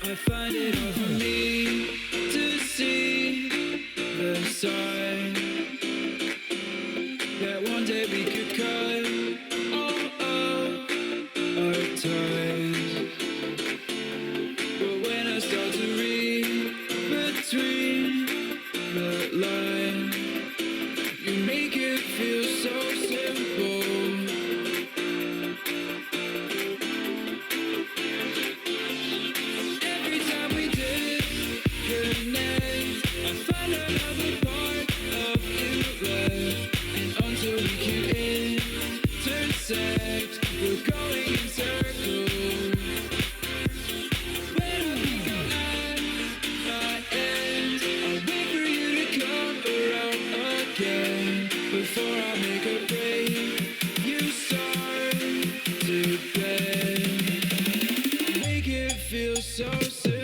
I find it hard for me to see the sign that one day we could cut all of our ties. But when I start to read between the lines, you make it feel so simple. Every time we disconnect, I find another part of you left. And until we can intersect, we're going in circles. When I think I'm at my end, I'll wait for you to come around again. Before I make a break, you start to bend. Make it feel so simple.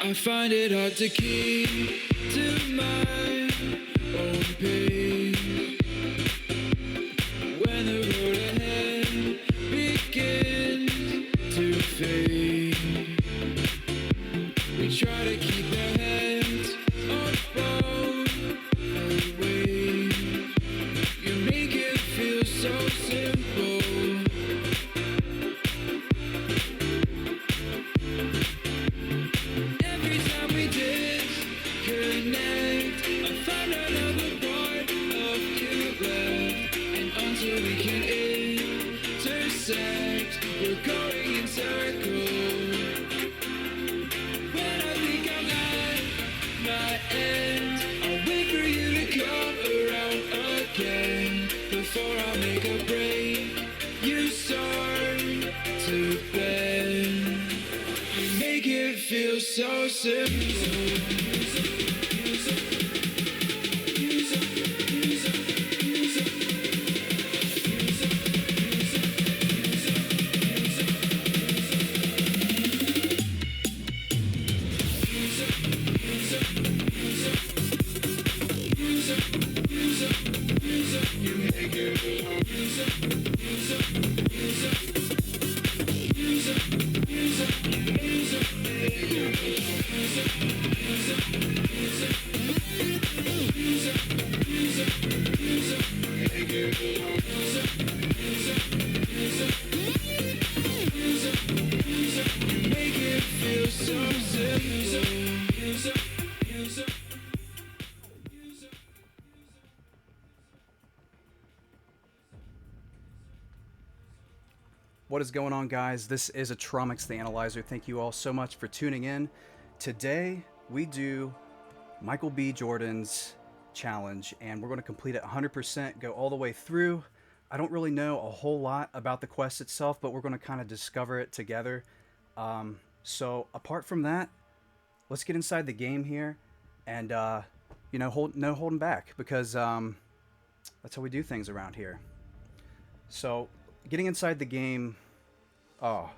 I find it hard to keep to my own pace when the road ahead begins to fade. We try to keep our heads above the waves. You make it feel so simple. Every time we disconnect, I find another part of you left. And until we can intersect, we're going in circles. When I think I'm at my end, I'll wait for you to come around again. Before I make a break, you start to bend. You make it feel so simple. What is going on, guys? This is Atromix the Analyzer. Thank you all so much for tuning in. Today we do Michael B. Jordan's challenge, and we're going to complete it 100%, go all the way through. I don't really know a whole lot about the quest itself, but we're going to kind of discover it together. So apart from that, let's get inside the game here, and no holding back, because that's how we do things around here. So getting inside the game, oh,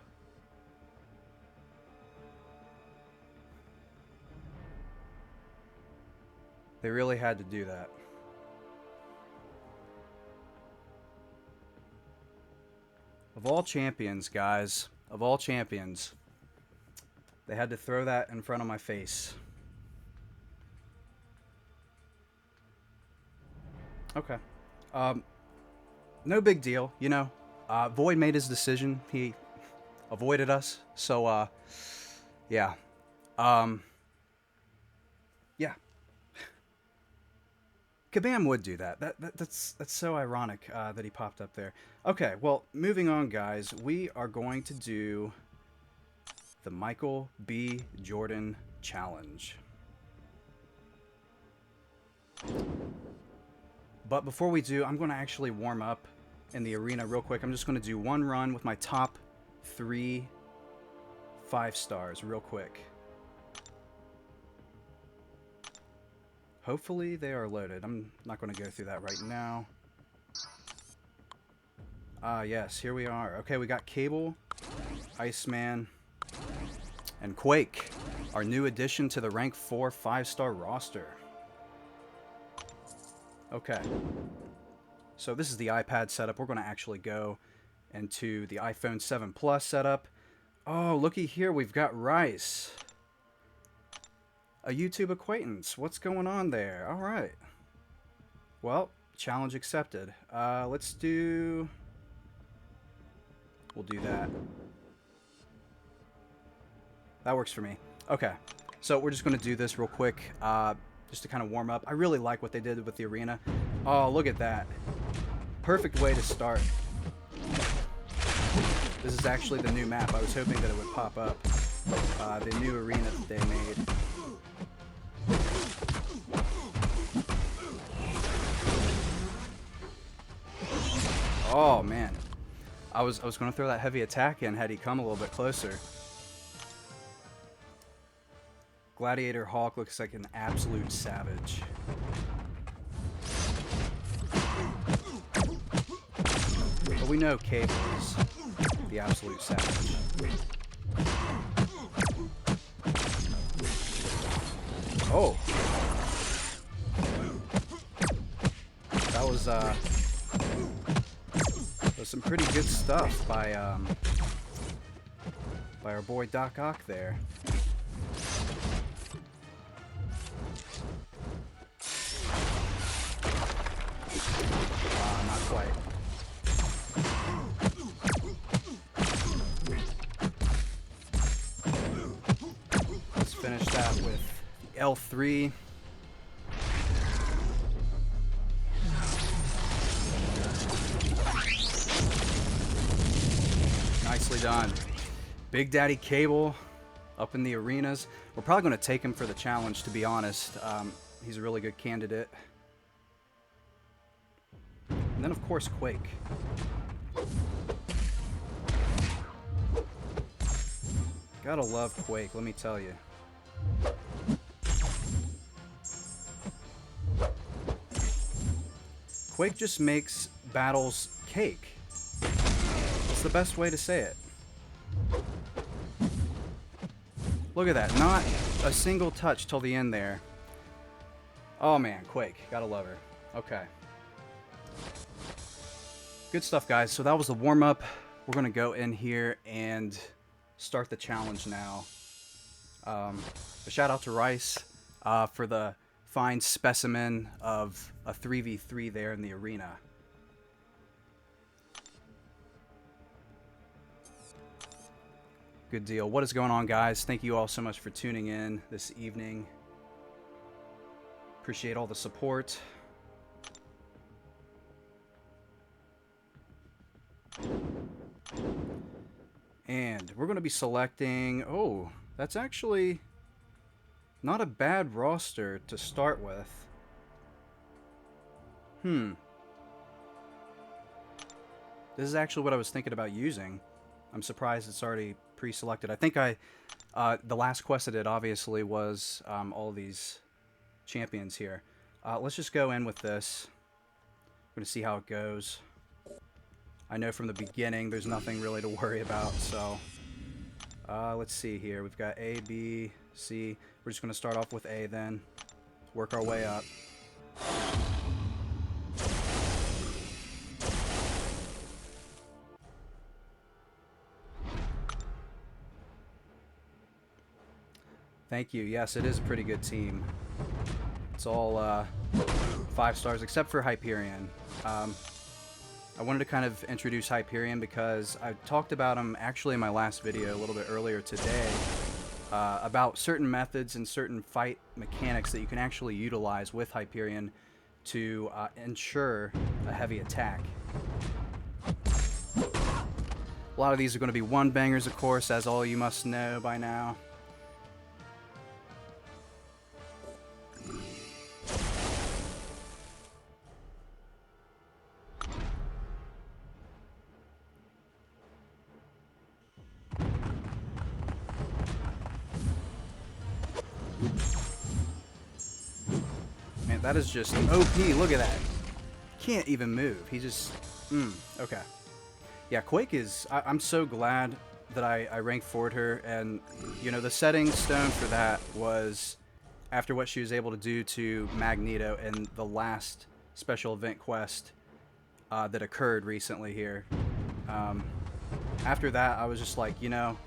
they really had to do that. Of all champions, guys, of all champions, they had to throw that in front of my face. Okay. No big deal, you know. Void made his decision. He avoided us. So, yeah. Yeah. Kabam would do that. That's so ironic that he popped up there. Okay, well, moving on, guys. We are going to do the Michael B. Jordan Challenge. But before we do, I'm going to actually warm up in the arena real quick. I'm just going to do one run with my top 3 5-stars real quick. Hopefully they are loaded. I'm not going to go through that right now. Yes, here we are. Okay, we got Cable, Iceman, and Quake, our new addition to the rank 4 5-star roster. Okay, so this is the iPad setup. We're going to actually go into the iPhone 7 Plus setup. Oh, looky here, we've got Rice, a YouTube acquaintance. What's going on there? All right. Well, challenge accepted. Let's do... We'll do that. That works for me. Okay, so we're just going to do this real quick, just to kind of warm up. I really like what they did with the arena. Oh, look at that. Perfect way to start. This is actually the new map. I was hoping that it would pop up. The new arena that they made. Oh, man. I was going to throw that heavy attack in had he come a little bit closer. Gladiator Hawk looks like an absolute savage. But we know Cable is the absolute savage. Oh! That was some pretty good stuff by our boy Doc Ock there. Not quite. Let's finish that with L3. Nicely done. Big Daddy Cable up in the arenas. We're probably going to take him for the challenge, to be honest. He's a really good candidate. And then, of course, Quake. Gotta love Quake, let me tell you. Quake just makes battles cake. That's the best way to say it. Look at that. Not a single touch till the end there. Oh man, Quake. Gotta love her. Okay. Good stuff, guys. So that was the warm-up. We're going to go in here and start the challenge now. A shout out to Rice for the fine specimen of a 3v3 there in the arena. Good deal. What is going on, guys? Thank you all so much for tuning in this evening. Appreciate all the support. And we're going to be selecting... Oh, that's actually not a bad roster to start with. This is actually what I was thinking about using. I'm surprised it's already pre-selected. I think the last quest I did, obviously, was all these champions here. Let's just go in with this. We're going to see how it goes. I know from the beginning there's nothing really to worry about, so let's see here. We've got A, B, C. We're just going to start off with A then. Work our way up. Thank you. Yes, it is a pretty good team. It's all 5 stars except for Hyperion. I wanted to kind of introduce Hyperion because I talked about him actually in my last video a little bit earlier today about certain methods and certain fight mechanics that you can actually utilize with Hyperion to ensure a heavy attack. A lot of these are going to be one-bangers, of course, as all you must know by now. That is just OP. Look at that. Can't even move. He just... okay. Yeah, Quake is... I'm so glad that I ranked forward her. And, you know, the setting stone for that was after what she was able to do to Magneto in the last special event quest that occurred recently here. After that, I was just like, you know,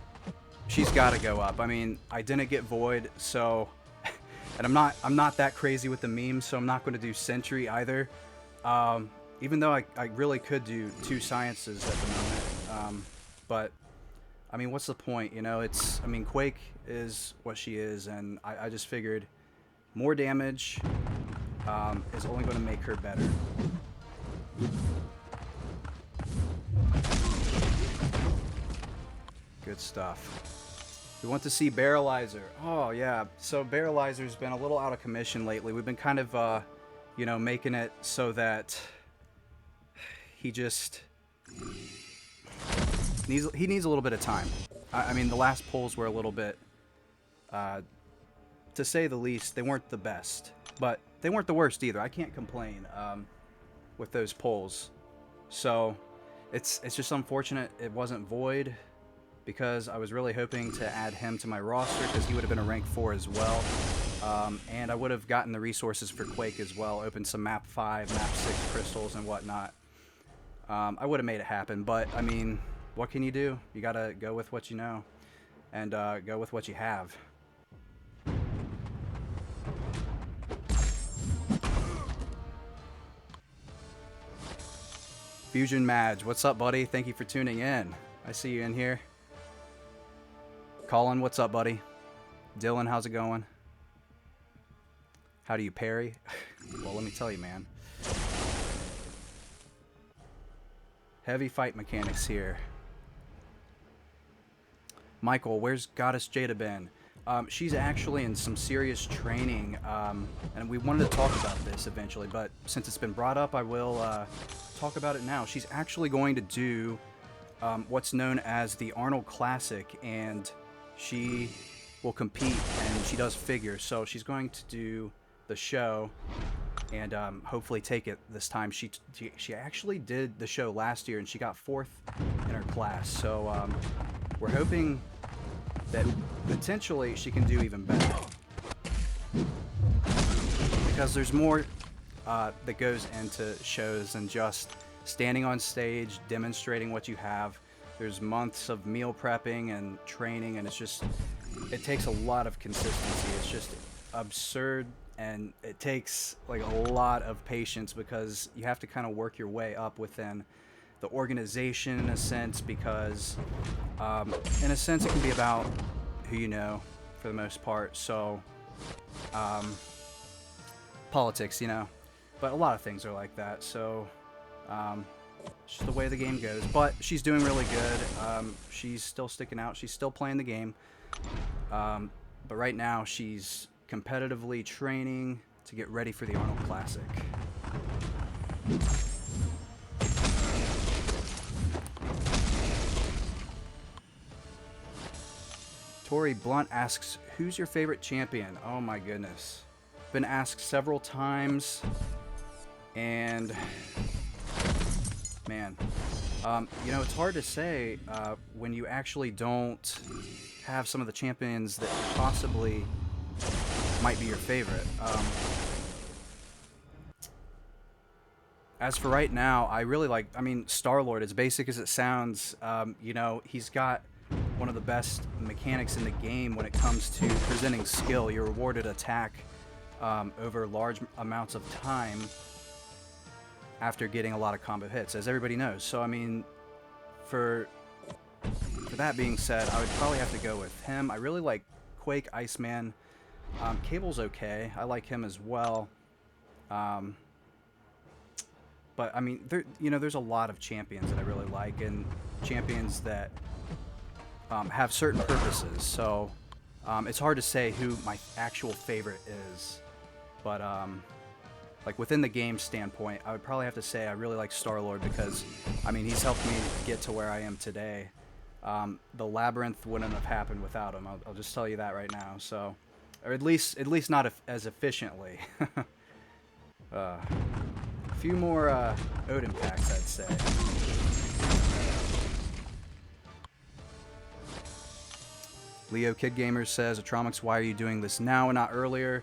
she's got to go up. I mean, I didn't get Void, so... And I'm not that crazy with the memes, so I'm not going to do Sentry either. Even though I really could do 2 sciences at the moment. But, I mean, what's the point? You know, I mean, Quake is what she is, and I just figured more damage is only going to make her better. Good stuff. We want to see Barrelizer. Oh, yeah. So Barrelizer's been a little out of commission lately. We've been kind of, you know, making it so that he just... he needs a little bit of time. I mean, the last polls were a little bit, to say the least, they weren't the best. But they weren't the worst either. I can't complain with those polls. So it's just unfortunate it wasn't Void, because I was really hoping to add him to my roster because he would have been a rank 4 as well. And I would have gotten the resources for Quake as well, opened some map 5, map 6 crystals and whatnot. I would have made it happen, but I mean, what can you do? You gotta go with what you know and go with what you have. Fusion Madge, what's up, buddy? Thank you for tuning in. I see you in here. Colin, what's up, buddy? Dylan, how's it going? How do you parry? Well, let me tell you, man. Heavy fight mechanics here. Michael, where's Goddess Jada been? She's actually in some serious training, and we wanted to talk about this eventually, but since it's been brought up, I will talk about it now. She's actually going to do what's known as the Arnold Classic, and she will compete, and she does figures, so she's going to do the show and hopefully take it this time. She actually did the show last year, and she got 4th in her class, so we're hoping that potentially she can do even better, because there's more that goes into shows than just standing on stage, demonstrating what you have. There's months of meal prepping and training, and it takes a lot of consistency. It's just absurd, and it takes like a lot of patience, because you have to kind of work your way up within the organization in a sense, because in a sense it can be about who you know for the most part. So politics, you know, but a lot of things are like that. So it's just the way the game goes. But she's doing really good. She's still sticking out. She's still playing the game. But right now she's competitively training to get ready for the Arnold Classic. Tori Blunt asks, who's your favorite champion? Oh my goodness. Been asked several times, and man, you know, it's hard to say when you actually don't have some of the champions that possibly might be your favorite. As for right now, I really like, I mean, Star-Lord, as basic as it sounds, you know, he's got one of the best mechanics in the game when it comes to presenting skill. You're rewarded attack over large amounts of time after getting a lot of combo hits, as everybody knows. So, I mean, for that being said, I would probably have to go with him. I really like Quake, Iceman. Cable's okay. I like him as well. But I mean, you know, there's a lot of champions that I really like, and champions that have certain purposes. So it's hard to say who my actual favorite is. But like within the game standpoint, I would probably have to say I really like Star-Lord, because I mean, he's helped me get to where I am today. The Labyrinth wouldn't have happened without him. I'll just tell you that right now. So, or at least not as efficiently. A few more Odin packs, I'd say. Leo Kid Gamer says, Atromix, why are you doing this now and not earlier?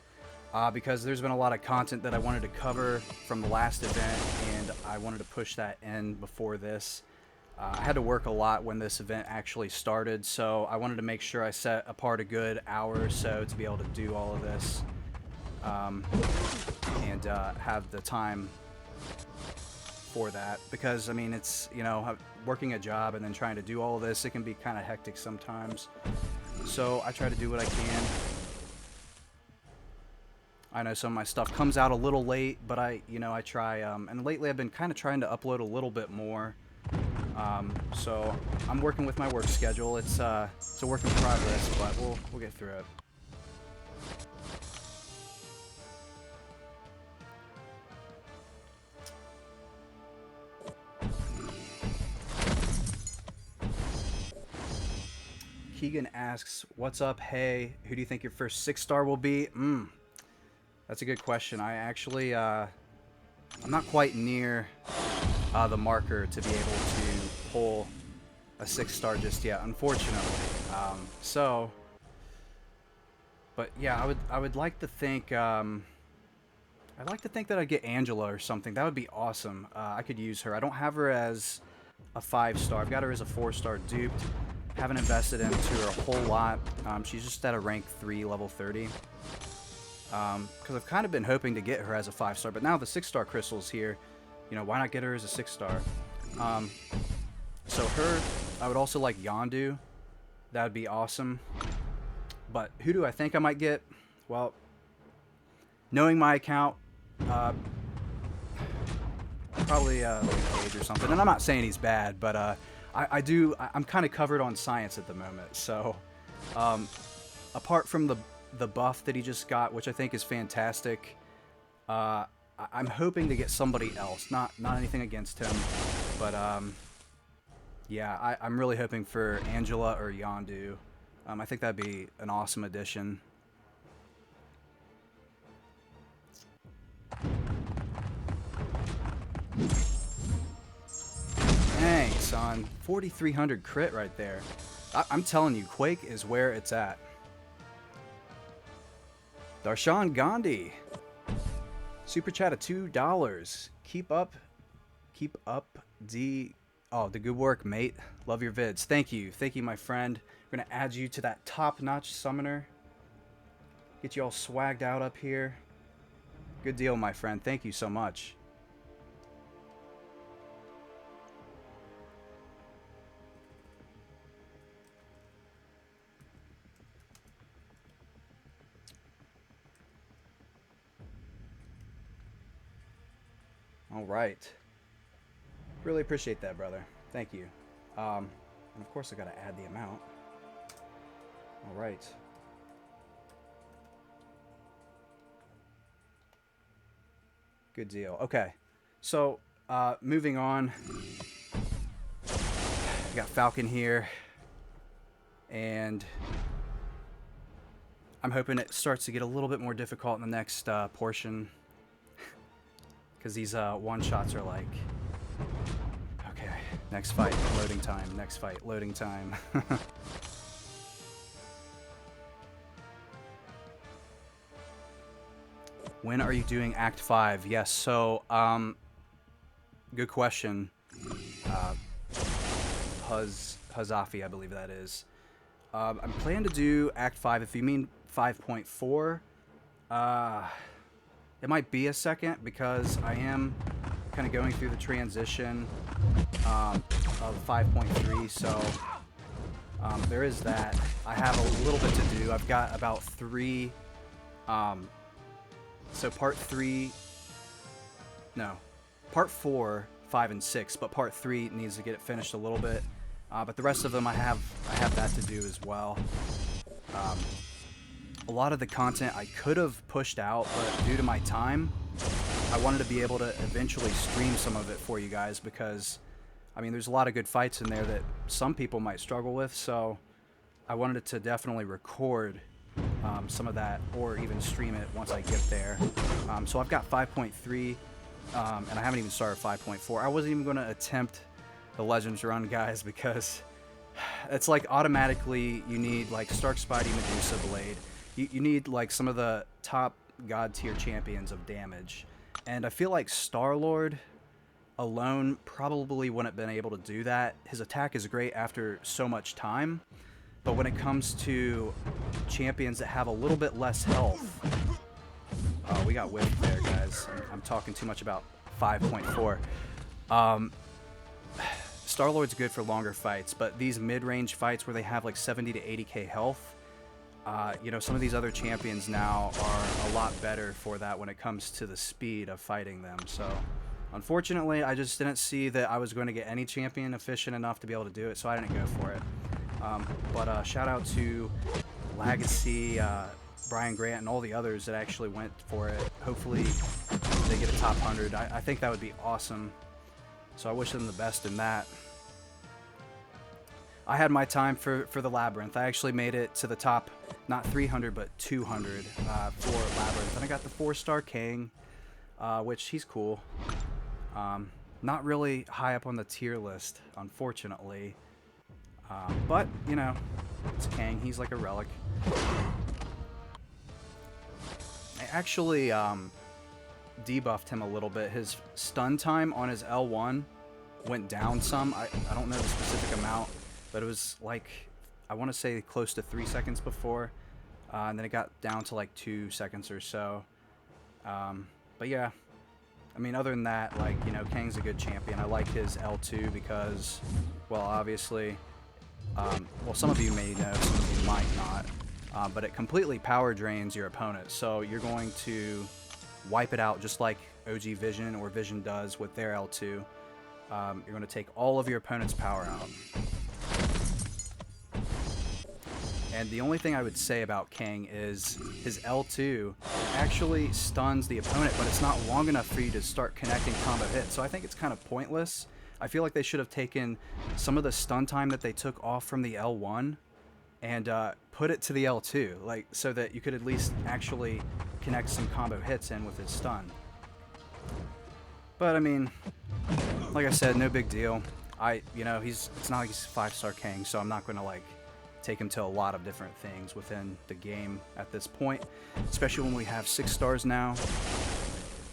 Because there's been a lot of content that I wanted to cover from the last event, and I wanted to push that in before this. I had to work a lot when this event actually started, so I wanted to make sure I set apart a good hour or so to be able to do all of this, and have the time for that. Because, I mean, it's, you know, working a job and then trying to do all of this, it can be kind of hectic sometimes. So I try to do what I can. I know some of my stuff comes out a little late, but I try, and lately I've been kind of trying to upload a little bit more. So I'm working with my work schedule. It's a work in progress, but we'll get through it. Keegan asks, what's up? Hey, who do you think your first 6-star will be? That's a good question. I actually, I'm not quite near the marker to be able to pull a 6-star just yet, unfortunately. But yeah, I would like to think, I'd like to think that I'd get Angela or something. That would be awesome. I could use her. I don't have her as a 5-star. I've got her as a 4-star duped. Haven't invested into her a whole lot. She's just at a rank 3, level 30. Because I've kind of been hoping to get her as a 5-star, but now the 6-star crystal's here. You know, why not get her as a 6-star? So her, I would also like Yondu. That would be awesome. But who do I think I might get? Well, knowing my account, probably Cage or something. And I'm not saying he's bad, but I'm kind of covered on science at the moment. So, apart from the buff that he just got, which I think is fantastic, I'm hoping to get somebody else. Not anything against him, but yeah, I'm really hoping for Angela or Yondu. I think that'd be an awesome addition. Dang, son. 4,300 crit right there. I'm telling you, Quake is where it's at. Darshan Gandhi. Super chat of $2. Keep up the good work, mate. Love your vids. Thank you, my friend. We're gonna add you to that top-notch summoner. Get you all swagged out up here. Good deal, my friend. Thank you so much. All right. Really appreciate that, brother. Thank you. And of course I gotta add the amount. All right. Good deal. Okay. So, moving on. We got Falcon here. And I'm hoping it starts to get a little bit more difficult in the next portion. Because these one-shots are like... Okay, next fight, loading time. Next fight, loading time. When are you doing Act 5? Yes, so, good question. Hazafi, I believe that is. I'm planning to do Act 5. If you mean 5.4, it might be a second because I am kind of going through the transition of 5.3, so there is that. I have a little bit to do. I've got about 3... So part 4, 5, and 6, but part 3 needs to get it finished a little bit. But the rest of them I have that to do as well. A lot of the content I could have pushed out, but due to my time, I wanted to be able to eventually stream some of it for you guys because, I mean, there's a lot of good fights in there that some people might struggle with, so I wanted to definitely record some of that, or even stream it once I get there. So I've got 5.3, and I haven't even started 5.4. I wasn't even going to attempt the Legends run, guys, because it's like automatically you need like Stark, Spidey, Medusa, Blade. You need like some of the top god tier champions of damage, and I feel like Star-Lord alone probably wouldn't have been able to do that. His attack is great after so much time, but when it comes to champions that have a little bit less health, we got whipped there, guys. I'm talking too much about 5.4. Star-Lord's good for longer fights, but these mid-range fights where they have like 70 to 80k health, you know, some of these other champions now are a lot better for that when it comes to the speed of fighting them. So unfortunately, I just didn't see that I was going to get any champion efficient enough to be able to do it, so I didn't go for it. But shout out to Legacy, Brian Grant, and all the others that actually went for it. Hopefully they get a top 100. I think that would be awesome. So I wish them the best in that. I had my time for the Labyrinth. I actually made it to the top, not 300, but 200 for Labyrinth. And I got the 4-star King, which he's cool. Not really high up on the tier list, unfortunately. But, you know, it's Kang. He's like a relic. I actually debuffed him a little bit. His stun time on his L1 went down some. I don't know the specific amount, but it was like, I want to say close to 3 seconds before. And then it got down to like 2 seconds or so. But yeah, I mean, other than that, like, you know, Kang's a good champion. I like his L2 because, well, obviously, well, some of you may know, some of you might not, but it completely power drains your opponent. So you're going to wipe it out just like OG Vision or Vision does with their L2. You're going to take all of your opponent's power out. And the only thing I would say about Kang is his L2 actually stuns the opponent, but it's not long enough for you to start connecting combo hits. So I think it's kind of pointless. I feel like they should have taken some of the stun time that they took off from the L1 and put it to the L2, like, so that you could at least actually connect some combo hits in with his stun. But I mean, like I said, no big deal. You know, it's not like he's 5-star King, so I'm not going to like take him to a lot of different things within the game at this point, especially when we have 6 stars now.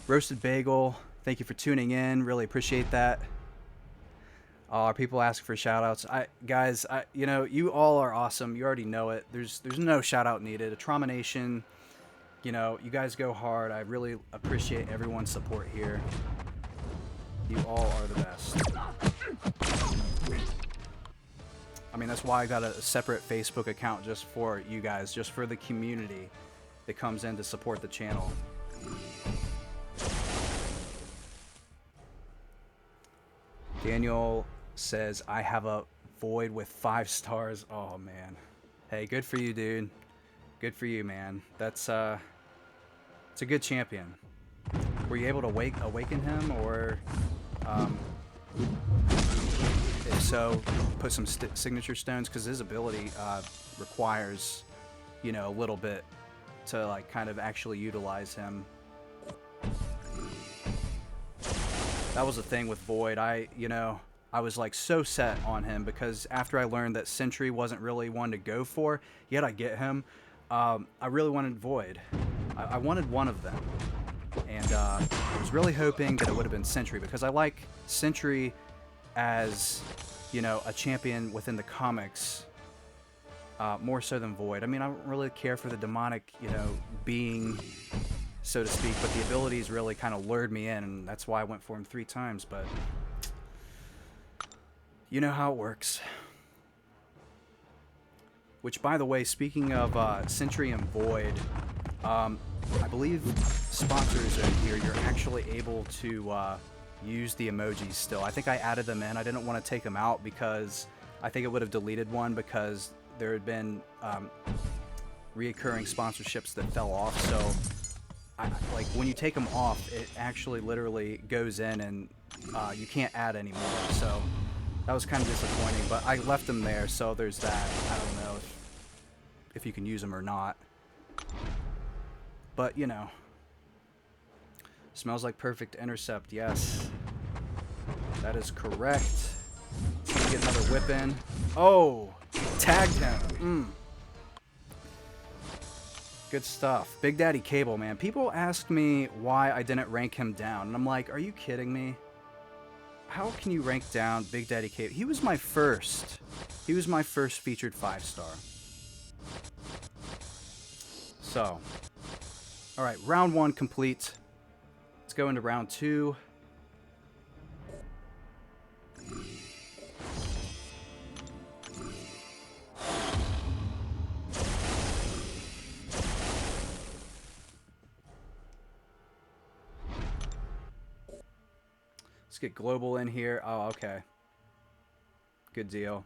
Roasted Bagel, thank you for tuning in. Really appreciate that. Are people asking for shout-outs? Guys, you know, you all are awesome. You already know it. There's no shout-out needed. A Trauma Nation, you know, you guys go hard. I really appreciate everyone's support here. You all are the best. I mean, that's why I got a separate Facebook account just for you guys, just for the community that comes in to support the channel. Daniel says, I have a Void with 5 stars. Oh, man. Hey, good for you, dude. Good for you, man. That's, it's a good champion. Were you able to awaken him, or, if so, put some signature stones? Because his ability requires, you know, a little bit to, like, kind of actually utilize him. That was the thing with Void. I was like so set on him because after I learned that Sentry wasn't really one to go for, yet I get him. I really wanted Void. I wanted one of them, and I was really hoping that it would have been Sentry because I like Sentry as, you know, a champion within the comics more so than Void. I mean, I don't really care for the demonic, you know, being, so to speak, but the abilities really kind of lured me in, and that's why I went for him 3 times, but you know how it works. Which, by the way, speaking of Sentry and Void, I believe sponsors in here, you're actually able to use the emojis still. I think I added them in. I didn't want to take them out because I think it would have deleted one because there had been reoccurring sponsorships that fell off, so like when you take them off, it actually literally goes in and you can't add anymore. So that was kind of disappointing, but I left them there, so there's that. I don't know if you can use them or not. But, you know. Smells like perfect intercept, yes. That is correct. Let's get another whip in. Oh! Tagged him. Good stuff. Big Daddy Cable, man. People ask me why I didn't rank him down. And I'm like, are you kidding me? How can you rank down Big Daddy Cable? He was my first. He was my first featured 5-star. So. Alright, round 1 complete. Let's go into round 2. Let's get global in here. Oh, okay. Good deal.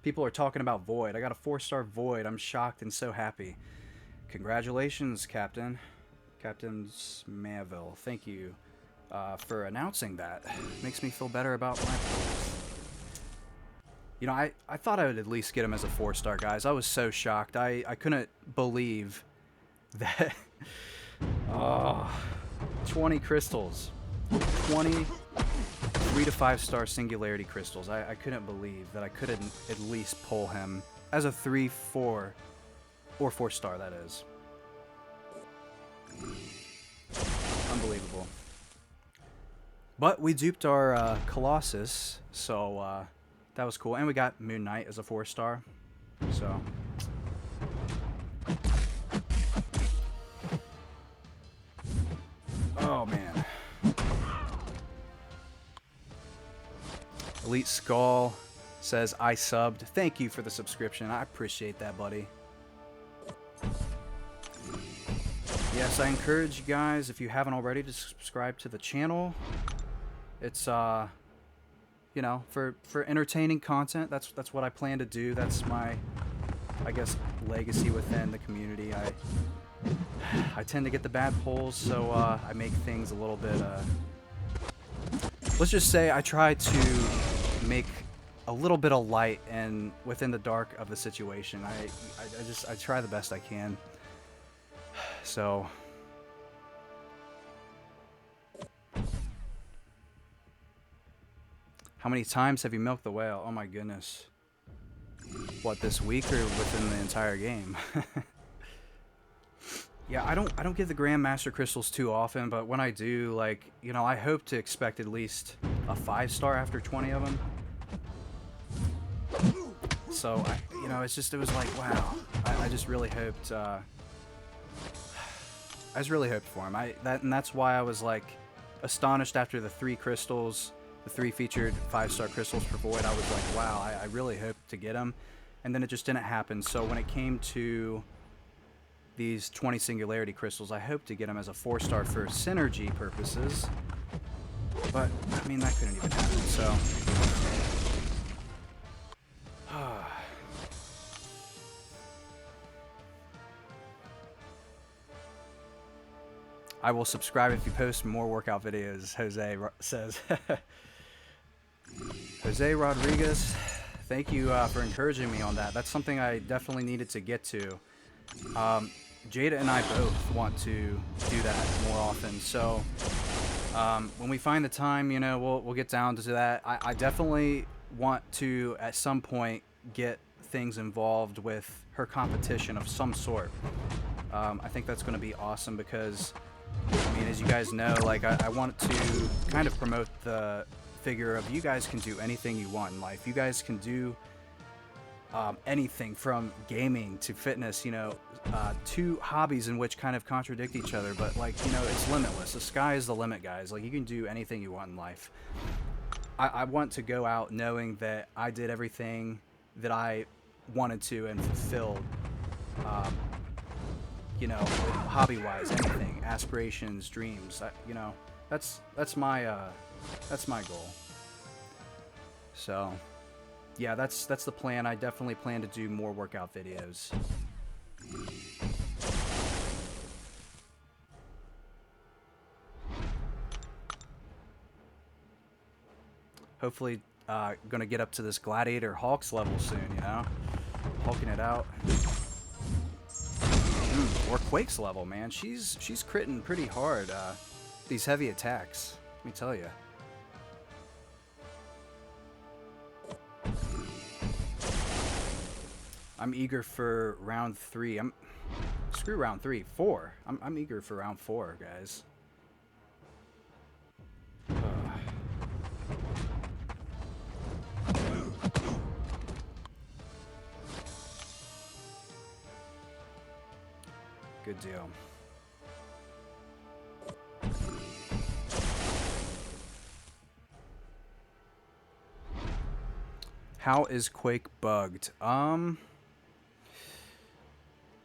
People are talking about Void. I got a 4-star Void. I'm shocked and so happy. Congratulations, Captain. Captain Smaville. Thank you for announcing that. Makes me feel better about my polls. You know, I thought I would at least get him as a 4-star, guys. I was so shocked. I couldn't believe that. Oh, 20 crystals. 20 3 to 5-star singularity crystals. I couldn't believe that I couldn't at least pull him as a 3, 4, or 4-star, that is. Unbelievable. But we duped our Colossus, so that was cool. And we got Moon Knight as a 4-star. So. Oh, man. Elite Skull says, I subbed. Thank you for the subscription. I appreciate that, buddy. Yes, I encourage you guys, if you haven't already, to subscribe to the channel. It's, you know, for entertaining content. That's what I plan to do. That's my, I guess, legacy within the community. I tend to get the bad polls, so I make things a little bit, let's just say I try to make a little bit of light and within the dark of the situation. I try the best I can. So how many times have you milked the whale? Oh my goodness. What, this week or within the entire game? Yeah, I don't get the Grandmaster crystals too often, but when I do, like, you know, I hope to expect at least a 5-star after 20 of them. So, you know, it was like, wow. I just really hoped, I just really hoped for him. And that's why I was, like, astonished after the 3 crystals, the 3 featured 5-star crystals for Void. I was like, wow, I really hoped to get him. And then it just didn't happen. So when it came to these 20 singularity crystals, I hope to get them as a 4-star for synergy purposes, but I mean that couldn't even happen. So I will subscribe if you post more workout videos, Jose says. Jose Rodriguez, thank you for encouraging me on that. That's something I definitely needed to get to. Jada and I both want to do that more often, so when we find the time, you know, we'll get down to that. I definitely want to at some point get things involved with her competition of some sort. I think that's going to be awesome because, I mean, as you guys know, like I want to kind of promote the figure of you guys can do anything you want in life. You guys can do anything from gaming to fitness, you know, 2 hobbies in which kind of contradict each other, but like, you know, it's limitless. The sky is the limit, guys. Like, you can do anything you want in life. I want to go out knowing that I did everything that I wanted to and fulfilled, you know, hobby-wise, anything, aspirations, dreams. You know, that's my goal. So yeah, that's the plan. I definitely plan to do more workout videos. Hopefully, gonna get up to this Gladiator Hawks level soon, you know? Hulking it out. Or Quake's level, man. She's critting pretty hard. These heavy attacks. Let me tell you. I'm eager for round 3. Screw round 3, 4. I'm eager for round 4, guys. Good deal. How is Quake bugged?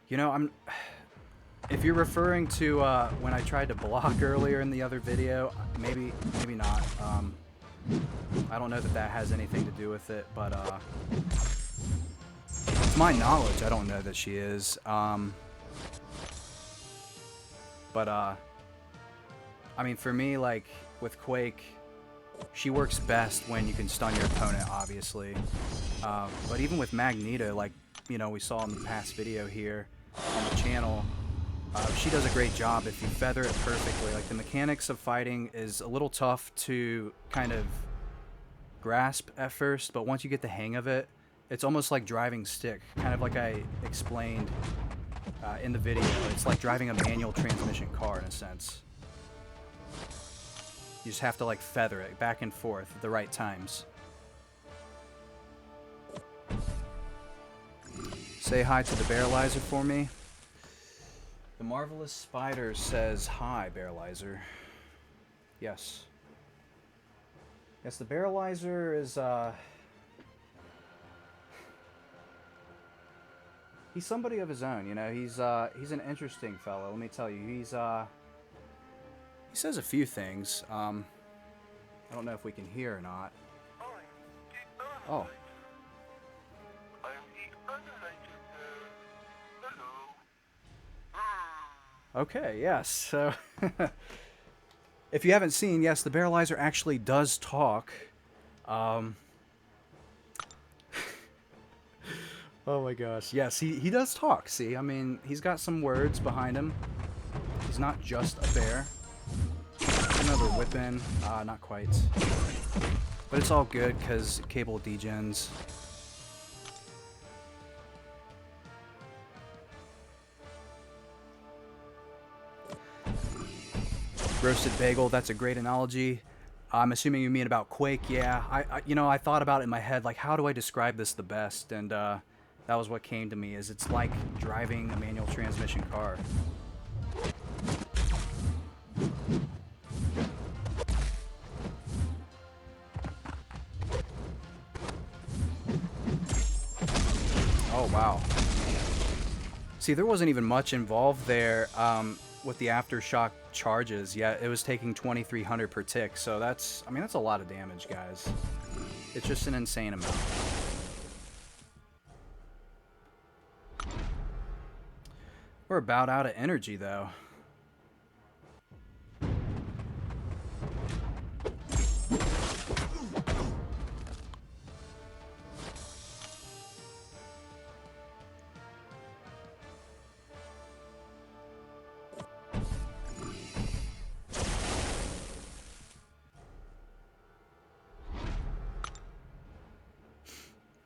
You know, if you're referring to when I tried to block earlier in the other video, maybe not. I don't know that has anything to do with it, but to my knowledge, I don't know that she is. But I mean, for me, like with Quake, she works best when you can stun your opponent, obviously. But even with Magneto, like, you know, we saw in the past video here on the channel, she does a great job if you feather it perfectly. Like, the mechanics of fighting is a little tough to kind of grasp at first, but once you get the hang of it, it's almost like driving stick, kind of like I explained in the video. It's like driving a manual transmission car in a sense. You just have to like feather it back and forth at the right times. Say hi to the Barrelizer for me. The Marvelous Spider says hi, Barrelizer. Yes. Yes, the Barrelizer is he's somebody of his own, you know. He's an interesting fellow, let me tell you. He says a few things. I don't know if we can hear or not. Oh. Okay, yes. So, if you haven't seen, yes, the Barrelizer actually does talk. Oh my gosh. Yes, he does talk. See, I mean, he's got some words behind him. He's not just a bear. Another whip-in. Not quite. But it's all good because cable degens. Roasted bagel, that's a great analogy. I'm assuming you mean about Quake. Yeah, I thought about it in my head, like, how do I describe this the best? And that was what came to me, is it's like driving a manual transmission car. Oh, wow. See, there wasn't even much involved there with the aftershock charges. Yeah, it was taking 2,300 per tick, so that's a lot of damage, guys. It's just an insane amount. We're about out of energy, though.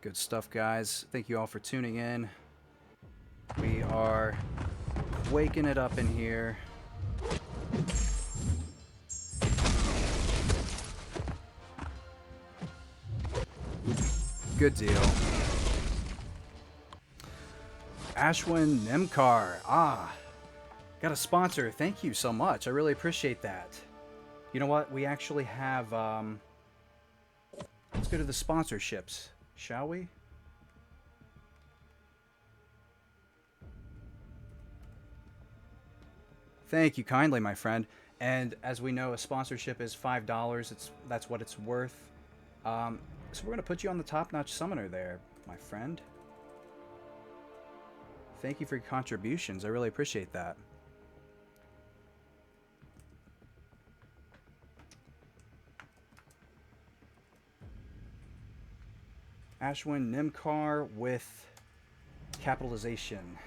Good stuff, guys. Thank you all for tuning in. We are waking it up in here. Good deal. Ashwin Nemkar. Got a sponsor. Thank you so much. I really appreciate that. You know what? We actually have... let's go to the sponsorships, shall we? Thank you kindly, my friend. And as we know, a sponsorship is $5. That's what it's worth. So we're going to put you on the top-notch summoner there, my friend. Thank you for your contributions. I really appreciate that. Ashwin Nimkar with capitalization.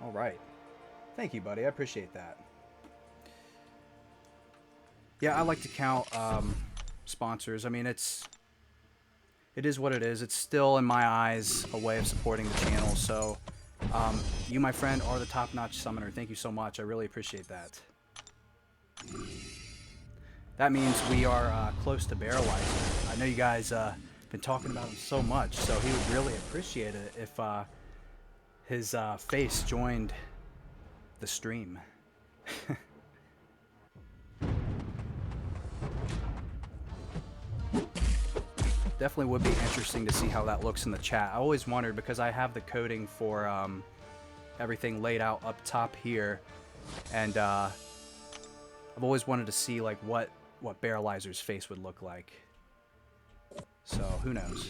All right. Thank you, buddy. I appreciate that. Yeah, I like to count sponsors. I mean, it is what it is. It's still, in my eyes, a way of supporting the channel. So, you, my friend, are the top-notch summoner. Thank you so much. I really appreciate that. That means we are close to Barrelizer. I know you guys been talking about him so much, so he would really appreciate it if his face joined the stream. Definitely would be interesting to see how that looks in the chat. I always wondered, because I have the coding for everything laid out up top here, and I've always wanted to see like what Barrelizer's face would look like. So who knows?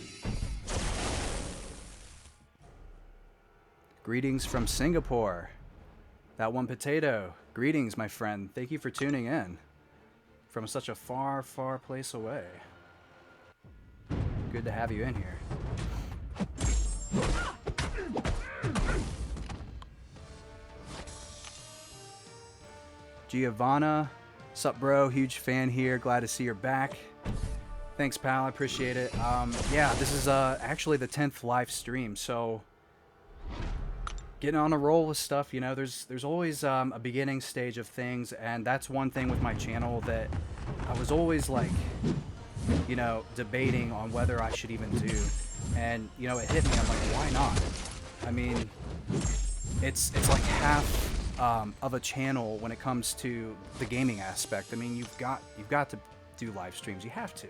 Greetings from Singapore. That one potato. Greetings, my friend. Thank you for tuning in from such a far, far place away. Good to have you in here. Giovanna, sup bro, huge fan here, glad to see you're back. Thanks pal, I appreciate it. Yeah, this is actually the 10th live stream, so getting on a roll with stuff, you know, there's always a beginning stage of things, and that's one thing with my channel that I was always like, you know, debating on whether I should even do. And, you know, it hit me, I'm like, why not? I mean, it's like half of a channel when it comes to the gaming aspect. I mean, you've got to do live streams. You have to.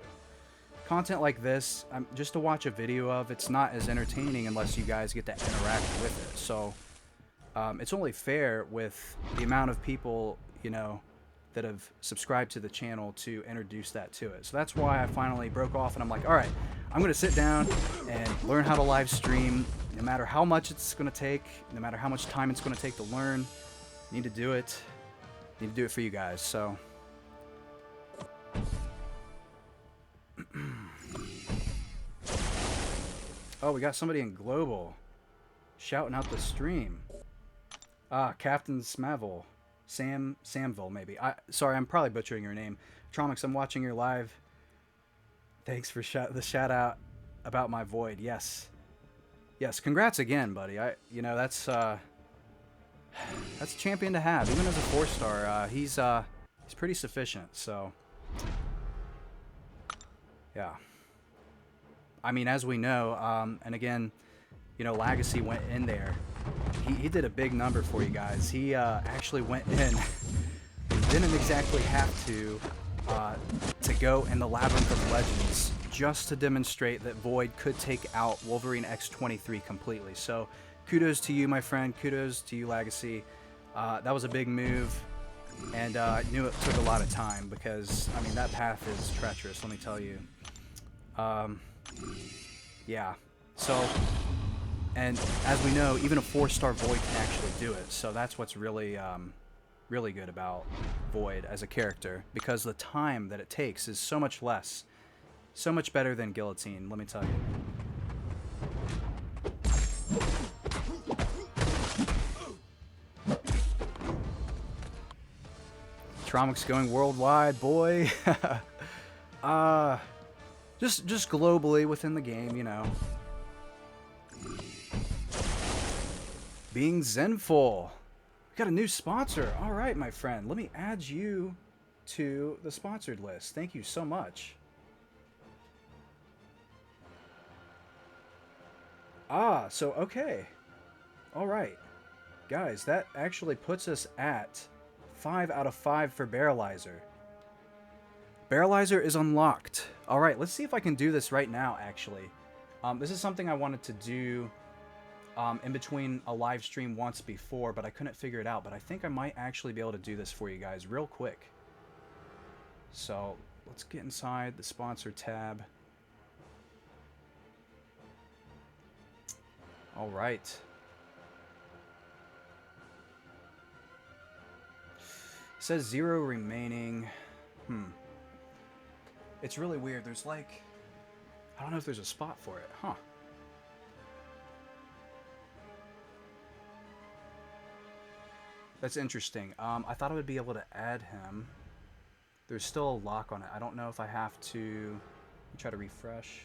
Content like this, just to watch a video of, it's not as entertaining unless you guys get to interact with it. So it's only fair with the amount of people, you know, that have subscribed to the channel to introduce that to it. So that's why I finally broke off and I'm like, all right, I'm going to sit down and learn how to live stream, no matter how much it's going to take, no matter how much time it's going to take to learn. Need to do it. Need to do it for you guys. So oh, we got somebody in global shouting out the stream. Captain Smavel. Samville, maybe. Sorry, I'm probably butchering your name. Tromix, I'm watching your live. Thanks for the shout out about my void. Yes. Yes, congrats again, buddy. You know, that's a champion to have. Even as a 4-star, he's pretty sufficient, so yeah. I mean, as we know, and again, you know, Legacy went in there. He did a big number for you guys. He actually went in. Didn't exactly have to go in the Labyrinth of Legends just to demonstrate that Void could take out Wolverine X-23 completely. So kudos to you, my friend. Kudos to you, Legacy. That was a big move, and I knew it took a lot of time because, I mean, that path is treacherous, let me tell you. Yeah. So, and as we know, even a 4-star Void can actually do it. So that's what's really, really good about Void as a character, because the time that it takes is so much less. So much better than Guillotine, let me tell you. Tromix going worldwide, boy. Just globally within the game, you know. Being Zenful. We got a new sponsor. All right, my friend. Let me add you to the sponsored list. Thank you so much. So, okay. All right. Guys, that actually puts us at 5 out of 5 for Barrelizer. Barrelizer is unlocked. All right, let's see if I can do this right now, actually. This is something I wanted to do in between a live stream once before, but I couldn't figure it out. But I think I might actually be able to do this for you guys real quick. So let's get inside the sponsor tab. All right. It says 0 remaining. It's really weird. There's like, I don't know if there's a spot for it. Huh. That's interesting. I thought I would be able to add him. There's still a lock on it. I don't know if I have to try to refresh.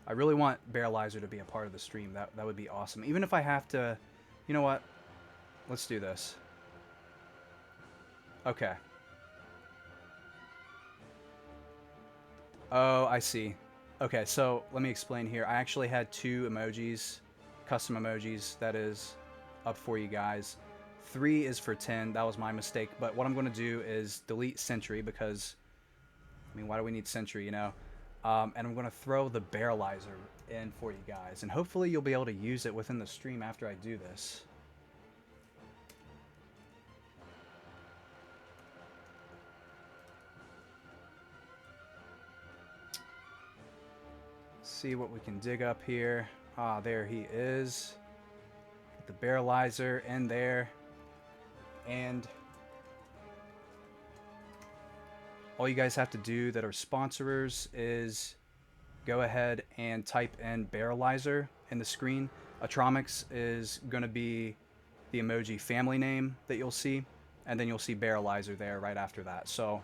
I really want Barrelizer to be a part of the stream. That would be awesome. Even if I have to, you know what? Let's do this. Okay. Oh, I see. Okay, so let me explain here. I actually had 2 emojis, custom emojis, that is, up for you guys. 3 is for 10. That was my mistake. But what I'm going to do is delete Sentry because, I mean, why do we need Sentry, you know? And I'm going to throw the Barrelizer in for you guys. And hopefully you'll be able to use it within the stream after I do this. See what we can dig up here. Ah, there he is. Get the Barrelizer in there. And all you guys have to do that are sponsors is go ahead and type in Barrelizer in the screen. Atromix is going to be the emoji family name that you'll see. And then you'll see Barrelizer there right after that. So,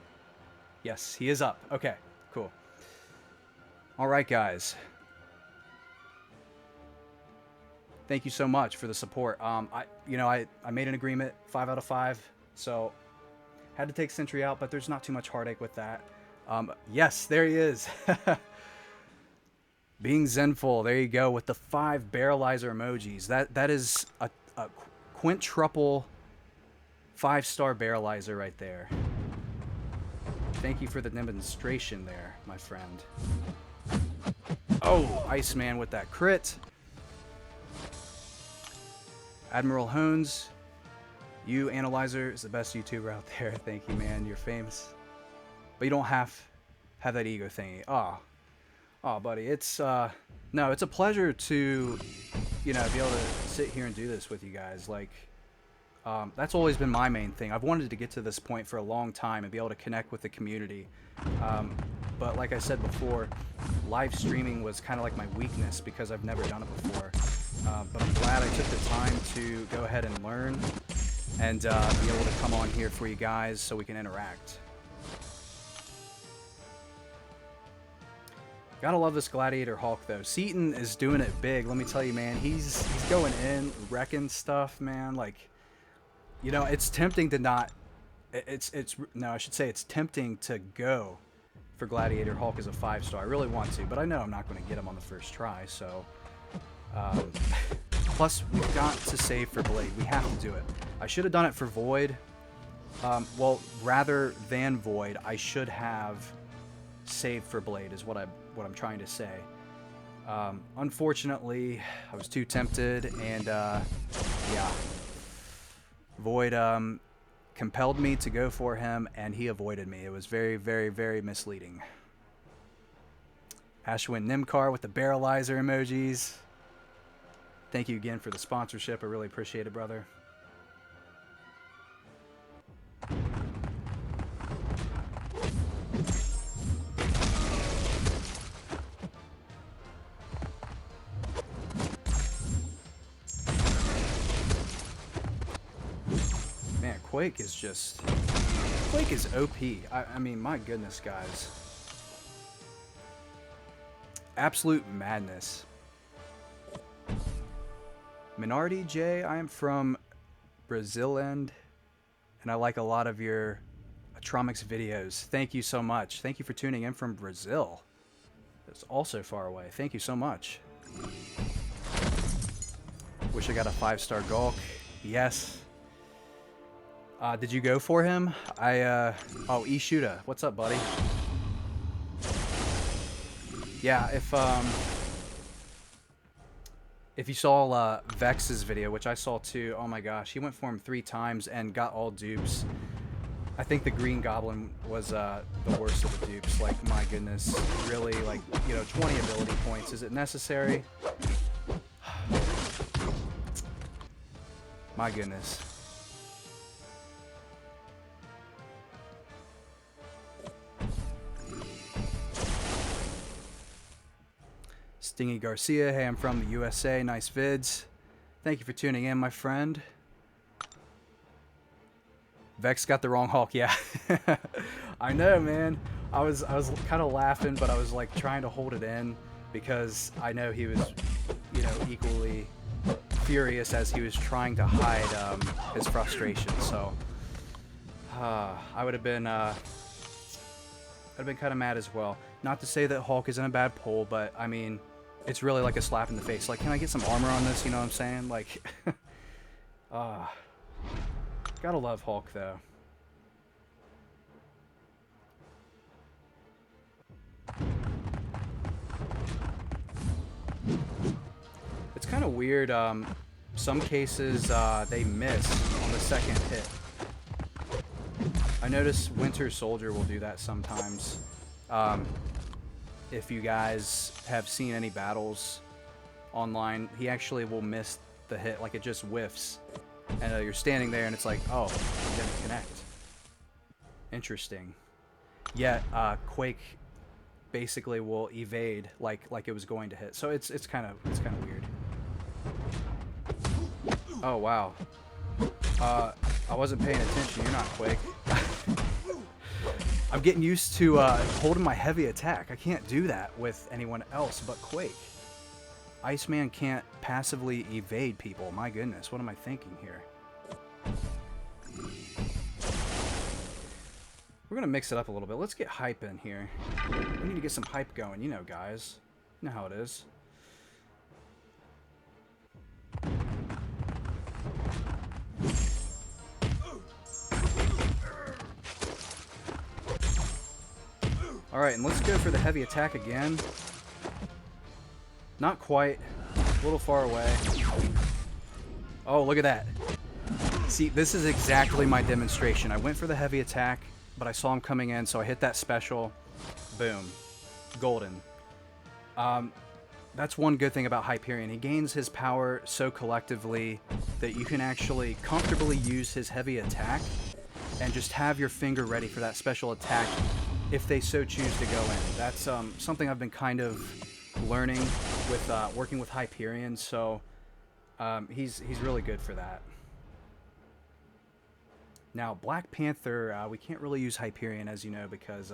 yes, he is up. Okay, cool. All right, guys. Thank you so much for the support. I made an agreement, 5 out of 5. So, had to take Sentry out, but there's not too much heartache with that. Yes, there he is. Being Zenful, there you go, with the 5 Barrelizer emojis. That is a quintuple 5-star Barrelizer right there. Thank you for the demonstration there, my friend. Oh, Iceman with that crit. Admiral Hones, you Analyzer is the best YouTuber out there. Thank you, man. You're famous. But you don't have that ego thingy. Oh, buddy. It's no, it's a pleasure to, you know, be able to sit here and do this with you guys. Like, that's always been my main thing. I've wanted to get to this point for a long time and be able to connect with the community. But like I said before, live streaming was kind of like my weakness because I've never done it before. But I'm glad I took the time to go ahead and learn and be able to come on here for you guys so we can interact. Gotta love this Gladiator Hulk though. Seaton is doing it big. Let me tell you, man. He's going in, wrecking stuff, man. Like, you know, it's tempting to not. No, I should say it's tempting to go for Gladiator Hulk as a 5-star. I really want to, but I know I'm not going to get him on the first try. So, plus we've got to save for Blade. We have to do it. I should have done it for Void. Well, rather than Void, I should have saved for Blade. Is what I'm trying to say. Unfortunately, I was too tempted, and yeah, Void compelled me to go for him, and he avoided me. It was very, very, very misleading. Ashwin Nimkar with the Barrelizer emojis. Thank you again for the sponsorship. I really appreciate it, brother. Man, Quake is OP. I mean, my goodness, guys. Absolute madness. Minardi J, I am from Brazil and I like a lot of your Atromix videos. Thank you so much. Thank you for tuning in from Brazil. It's also far away. Thank you so much. Wish I got a 5-star Gulk. Yes. Did you go for him? Oh, Ishuda. What's up, buddy? Yeah, if you saw Vex's video, which I saw too, oh my gosh, he went for him 3 times and got all dupes. I think the Green Goblin was the worst of the dupes. Like, my goodness, really, like, you know, 20 ability points. Is it necessary? My goodness. Stingy Garcia, hey, I'm from the USA. Nice vids. Thank you for tuning in, my friend. Vex got the wrong Hulk. Yeah, I know, man. I was kind of laughing, but I was like trying to hold it in because I know he was, you know, equally furious as he was trying to hide his frustration. So I would have been kind of mad as well. Not to say that Hulk is in a bad pull, but I mean, it's really like a slap in the face. Like, can I get some armor on this? You know what I'm saying? Like, gotta love Hulk though. It's kind of weird. Some cases they miss on the second hit. I notice Winter Soldier will do that sometimes. If you guys have seen any battles online, he actually will miss the hit. Like, it just whiffs. And you're standing there and it's like, oh, it didn't connect. Interesting. Yet, Quake basically will evade like it was going to hit. So it's kind of weird. Oh, wow. I wasn't paying attention. You're not Quake. I'm getting used to holding my heavy attack. I can't do that with anyone else but Quake. Iceman can't passively evade people. My goodness, what am I thinking here? We're gonna mix it up a little bit. Let's get hype in here. We need to get some hype going, you know, guys. You know how it is. Alright, and let's go for the heavy attack again. Not quite. A little far away. Oh, look at that. See, this is exactly my demonstration. I went for the heavy attack, but I saw him coming in, so I hit that special. Boom. Golden. That's one good thing about Hyperion. He gains his power so collectively that you can actually comfortably use his heavy attack and just have your finger ready for that special attack if they so choose to go in. That's something I've been kind of learning with working with Hyperion, so he's really good for that. Now, Black Panther, we can't really use Hyperion, as you know, because,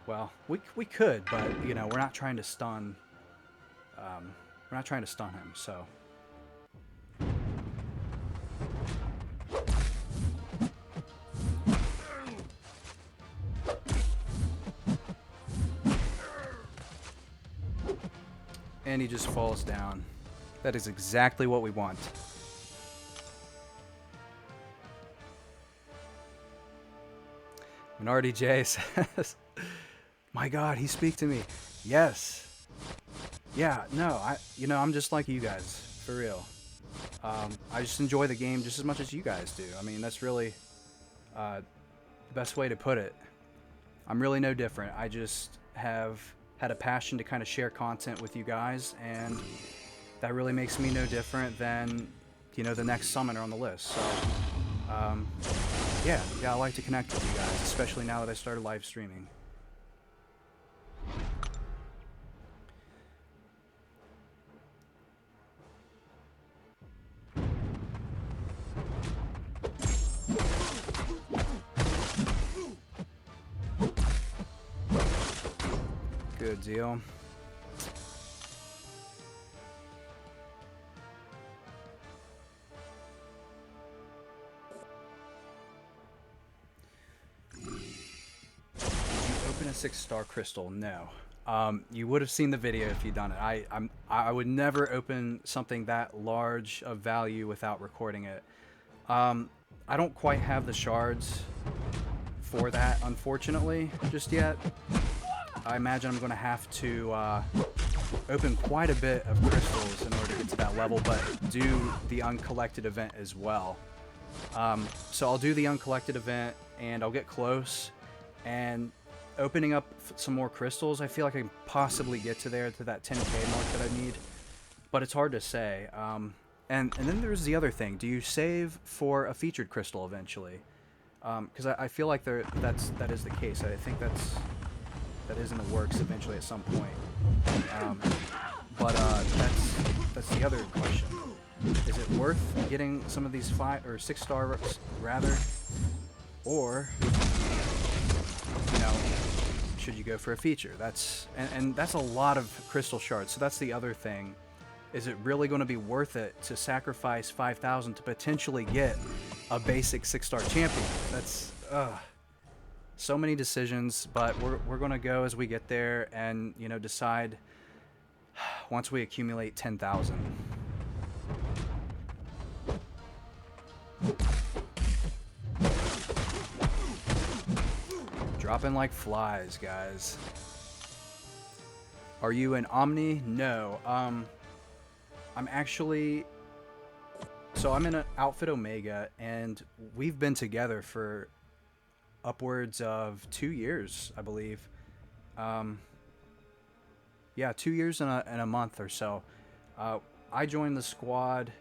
well, we could, but, you know, we're not trying to stun, him, so. And he just falls down. That is exactly what we want. Minority J says, my God, he speak to me. Yes. Yeah, no, I'm just like you guys, for real. I just enjoy the game just as much as you guys do. I mean, that's really the best way to put it. I'm really no different. I just have had a passion to kind of share content with you guys, and that really makes me no different than, you know, the next summoner on the list. So, yeah, I like to connect with you guys, especially now that I started live streaming. Good deal. Did you open a 6-star crystal? No. You would have seen the video if you'd done it. I would never open something that large of value without recording it. I don't quite have the shards for that, unfortunately, just yet. I imagine I'm going to have to open quite a bit of crystals in order to get to that level, but do the uncollected event as well. So I'll do the uncollected event, and I'll get close, and opening up some more crystals, I feel like I can possibly get to that 10k mark that I need, but it's hard to say. And then there's the other thing. Do you save for a featured crystal eventually? Because I feel like that is the case. I think that is in the works eventually at some point. But that's the other question. Is it worth getting some of these 5 or 6 star rather, or should you go for a feature? And that's a lot of crystal shards. So that's the other thing. Is it really going to be worth it to sacrifice 5,000 to potentially get a basic 6-star champion? That's so many decisions, but we're going to go as we get there and decide once we accumulate 10,000. Dropping like flies, guys. Are you an Omni? No. I'm actually... So I'm in an Outfit Omega, and we've been together for upwards of 2 years, I believe. Yeah, 2 years and a month or so. I joined the squad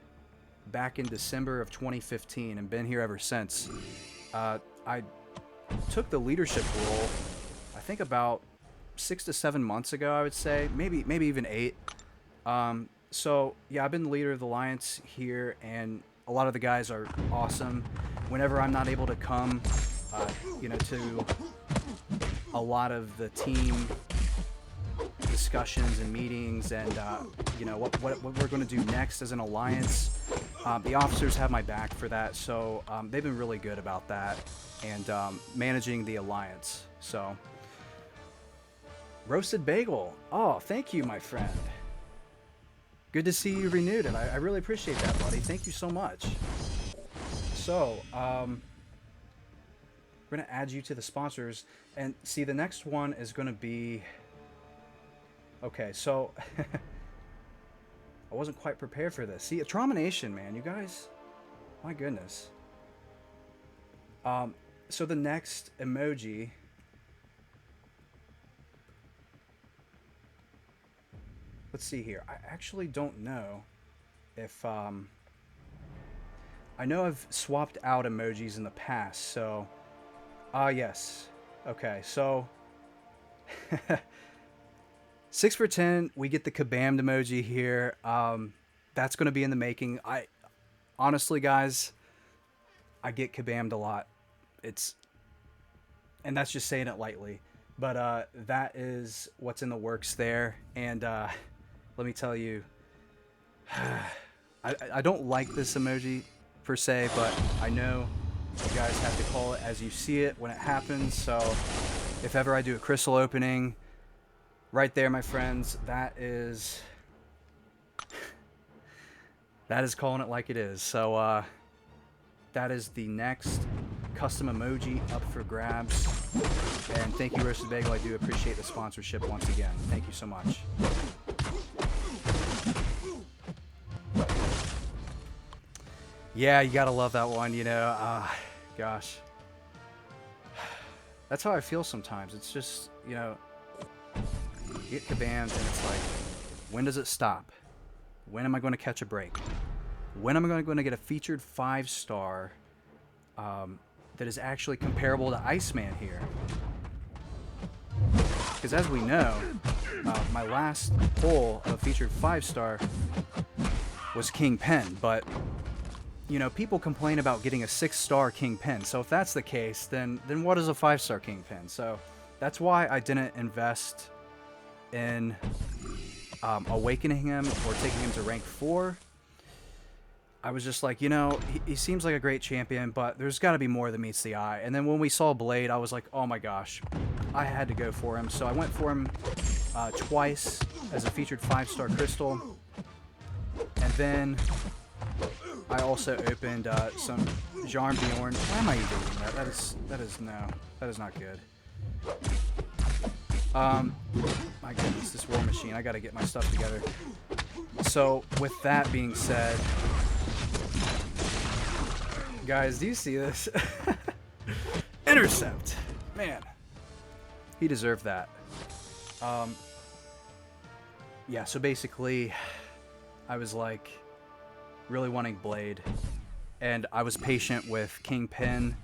back in December of 2015 and been here ever since. I took the leadership role, I think about 6 to 7 months ago, I would say. Maybe even 8. So, yeah, I've been the leader of the Alliance here, and a lot of the guys are awesome. Whenever I'm not able to come, to a lot of the team discussions and meetings and, what we're going to do next as an Alliance, the officers have my back for that, so they've been really good about that and managing the Alliance. So, Roasted Bagel. Oh, thank you, my friend. Good to see you renewed, and I really appreciate that, buddy. Thank you so much. So, we're going to add you to the sponsors. And see, the next one is going to be... Okay, so... I wasn't quite prepared for this. See, a Tromination, man. You guys... My goodness. So the next emoji... Let's see here. I actually don't know if, I know I've swapped out emojis in the past, so, yes. Okay, so, 6 for 10, we get the kabammed emoji here. That's going to be in the making. Honestly, guys, I get kabammed a lot. And that's just saying it lightly. But, that is what's in the works there, and, let me tell you, I don't like this emoji per se, but I know you guys have to call it as you see it when it happens. So if ever I do a crystal opening, right there, my friends, that is calling it like it is. So that is the next custom emoji up for grabs. And thank you, Roasted Bagel. I do appreciate the sponsorship once again. Thank you so much. Yeah, you gotta love that one, gosh. That's how I feel sometimes. It's just, you get kabammed and it's like, when does it stop? When am I going to catch a break? When am I going to get a featured 5-star that is actually comparable to Iceman here? Because as we know, my last pull of a featured 5-star was Kingpin, but people complain about getting a 6-star Kingpin. So if that's the case, then what is a 5-star Kingpin? So that's why I didn't invest in awakening him or taking him to rank 4. I was just like, he seems like a great champion, but there's got to be more than meets the eye. And then when we saw Blade, I was like, oh my gosh, I had to go for him. So I went for him twice as a featured 5-star crystal. And then I also opened some Jarnbjorn. Why am I even doing that? That is not good. My goodness, this War Machine. I gotta get my stuff together. So, with that being said, guys, do you see this? Intercept. Man, he deserved that. Yeah, so basically, I was like, really wanting Blade, and I was patient with Kingpin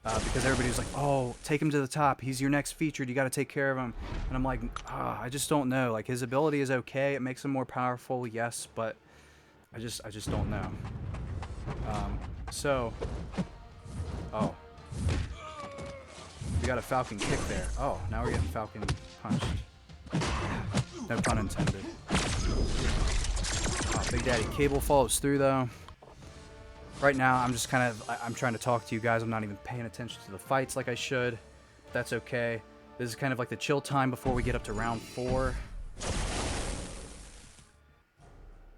because everybody was like, oh, take him to the top, he's your next featured, you got to take care of him. And I'm like, I just don't know, like, his ability is okay, it makes him more powerful, yes, but I just don't know. So, oh, we got a falcon kick there. Oh, now we're getting falcon punched. No pun intended. Oh, Big Daddy Cable follows through though. Right now, I'm just I'm trying to talk to you guys. I'm not even paying attention to the fights like I should. That's okay. This is kind of like the chill time before we get up to round 4.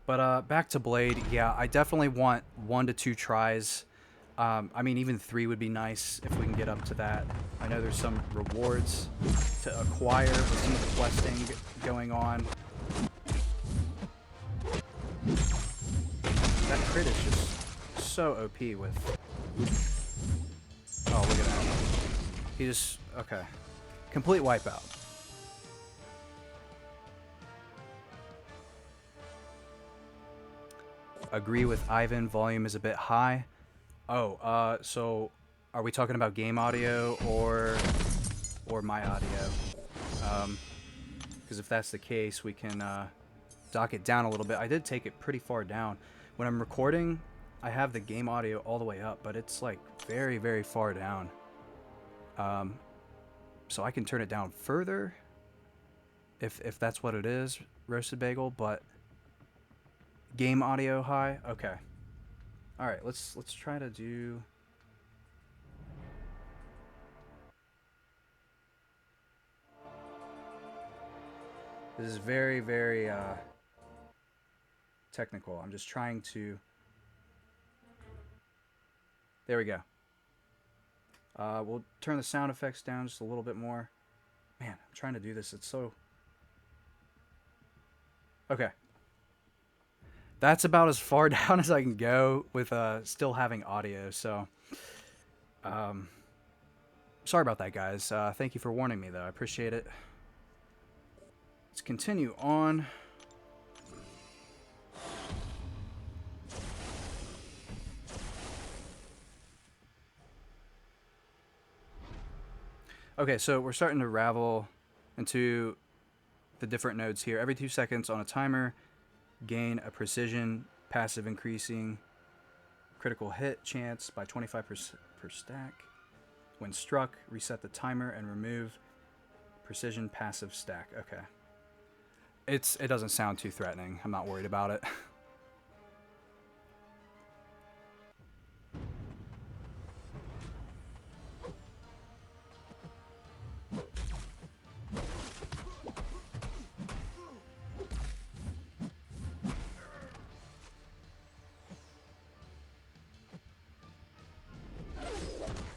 But back to Blade. Yeah, I definitely want 1 to 2 tries. I mean, even 3 would be nice if we can get up to that. I know there's some rewards to acquire with some of the questing going on. That crit is just so OP with... Oh, look at that. He just... Okay. Complete wipeout. Agree with Ivan, volume is a bit high. Oh, so are we talking about game audio or my audio? Because if that's the case, we can dock it down a little bit. I did take it pretty far down. When I'm recording, I have the game audio all the way up, but it's like very, very far down. So I can turn it down further if that's what it is, Roasted Bagel, but game audio high? Okay. All right, let's try to do... This is very, very technical. I'm just trying to... There we go. We'll turn the sound effects down just a little bit more. Man, I'm trying to do this. It's so... Okay. That's about as far down as I can go with still having audio, so... sorry about that, guys. Thank you for warning me, though. I appreciate it. Let's continue on. Okay, so we're starting to ravel into the different nodes here. Every 2 seconds on a timer, gain a precision, passive increasing critical hit chance by 25% per stack. When struck, reset the timer and remove precision passive stack. Okay. It doesn't sound too threatening. I'm not worried about it.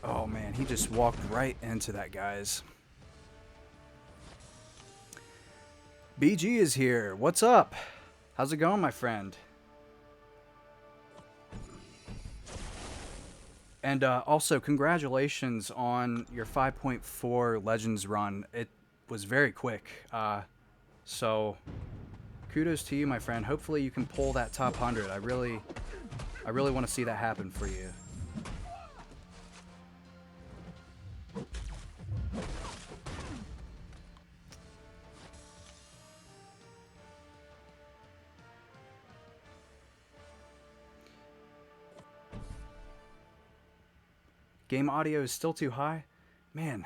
Oh man, he just walked right into that, guys. BG is here. What's up? How's it going, my friend? And also, congratulations on your 5.4 Legends run. It was very quick. So, kudos to you, my friend. Hopefully you can pull that top 100. I really want to see that happen for you. Game audio is still too high? Man.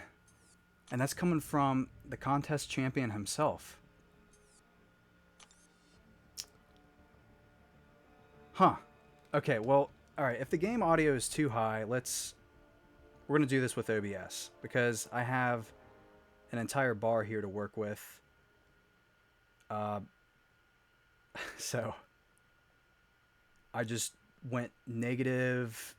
And that's coming from the contest champion himself. Huh. Okay, well, alright, if the game audio is too high, we're going to do this with OBS, because I have an entire bar here to work with. So, I just went negative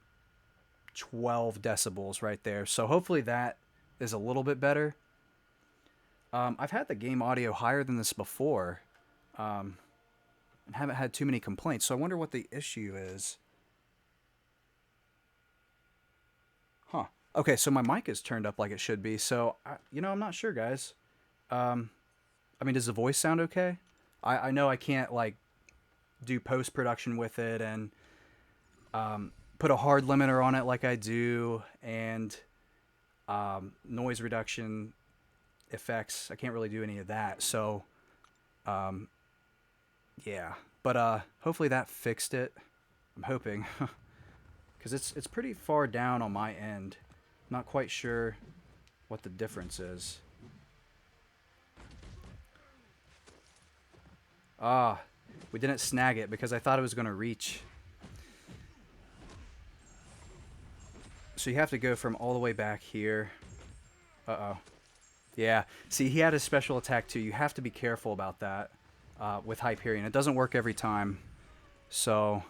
12 decibels right there. So hopefully that is a little bit better. I've had the game audio higher than this before. And haven't had too many complaints. So I wonder what the issue is. Huh. Okay, so my mic is turned up like it should be. So, I'm not sure, guys. I mean, does the voice sound okay? I know I can't, do post-production with it and put a hard limiter on it like I do, and noise reduction effects. I can't really do any of that. So, yeah. But hopefully that fixed it. I'm hoping. Because it's pretty far down on my end. Not quite sure what the difference is. Ah, we didn't snag it because I thought it was going to reach. So you have to go from all the way back here. Uh-oh. Yeah, see, he had his special attack too. You have to be careful about that with Hyperion. It doesn't work every time. So,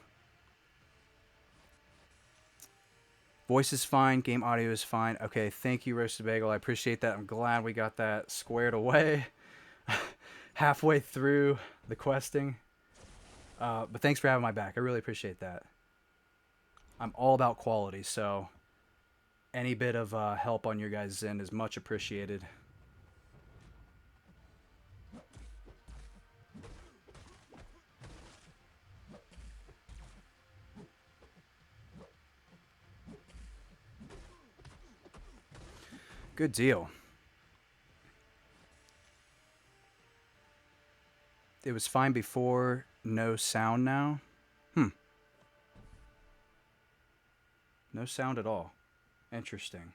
voice is fine. Game audio is fine. Okay, thank you, Roasted Bagel. I appreciate that. I'm glad we got that squared away halfway through the questing. But thanks for having my back. I really appreciate that. I'm all about quality, so any bit of help on your guys' end is much appreciated. Good deal. It was fine before, no sound now? No sound at all. Interesting.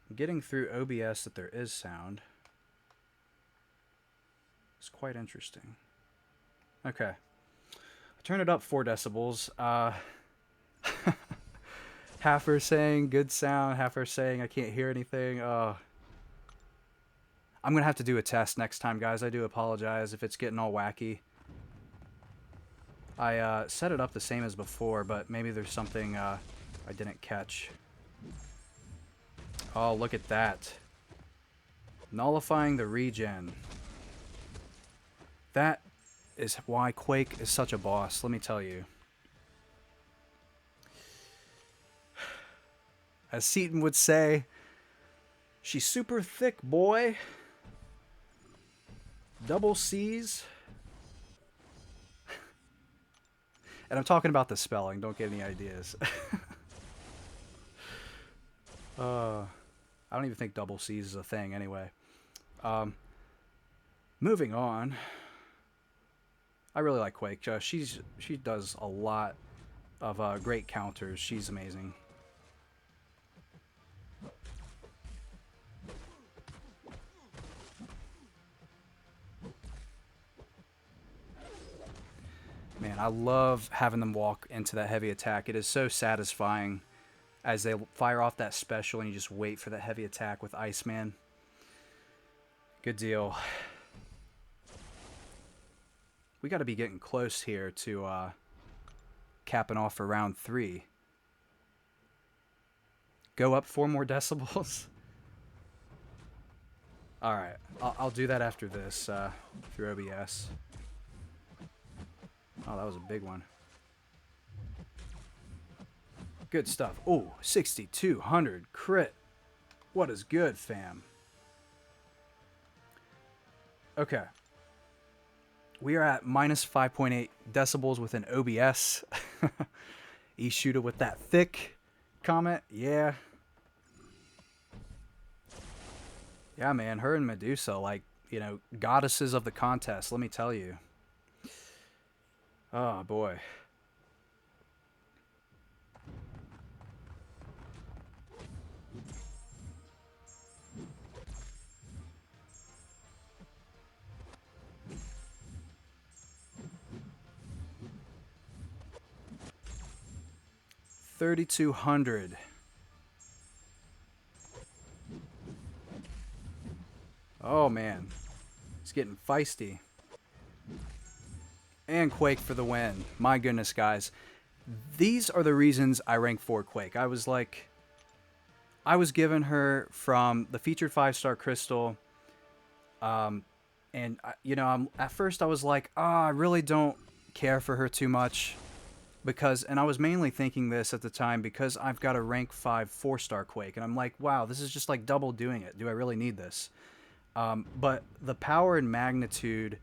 I'm getting through OBS that there is sound. It's quite interesting. Okay. I turned it up 4 decibels. Half are saying good sound, half are saying I can't hear anything. I'm going to have to do a test next time, guys. I do apologize if it's getting all wacky. I set it up the same as before, but maybe there's something I didn't catch. Oh, look at that. Nullifying the regen. That is why Quake is such a boss, let me tell you. As Seaton would say, she's super thick, boy. Double C's. And I'm talking about the spelling, don't get any ideas. I don't even think double C's is a thing anyway. Moving on. I really like Quake. She does a lot of great counters. She's amazing. Man, I love having them walk into that heavy attack. It is so satisfying as they fire off that special and you just wait for that heavy attack with Iceman. Good deal. We got to be getting close here to capping off for round 3. Go up 4 more decibels. All right, I'll do that after this through OBS. Oh, that was a big one. Good stuff. Oh, 6,200 crit. What is good, fam? Okay. We are at minus 5.8 decibels with an OBS. E-Shooter with that thick comment. Yeah. Yeah, man. Her and Medusa, like, you know, goddesses of the contest, let me tell you. Oh, boy. $3,200. Oh, man. It's getting feisty. And Quake for the win. My goodness, guys. These are the reasons I rank 4 Quake. I was given her from the featured 5-star crystal. And, you know, at first I was like, I really don't care for her too much. And I was mainly thinking this at the time because I've got a rank 5 4-star Quake. And I'm like, wow, this is just like double doing it. Do I really need this? But the power and magnitude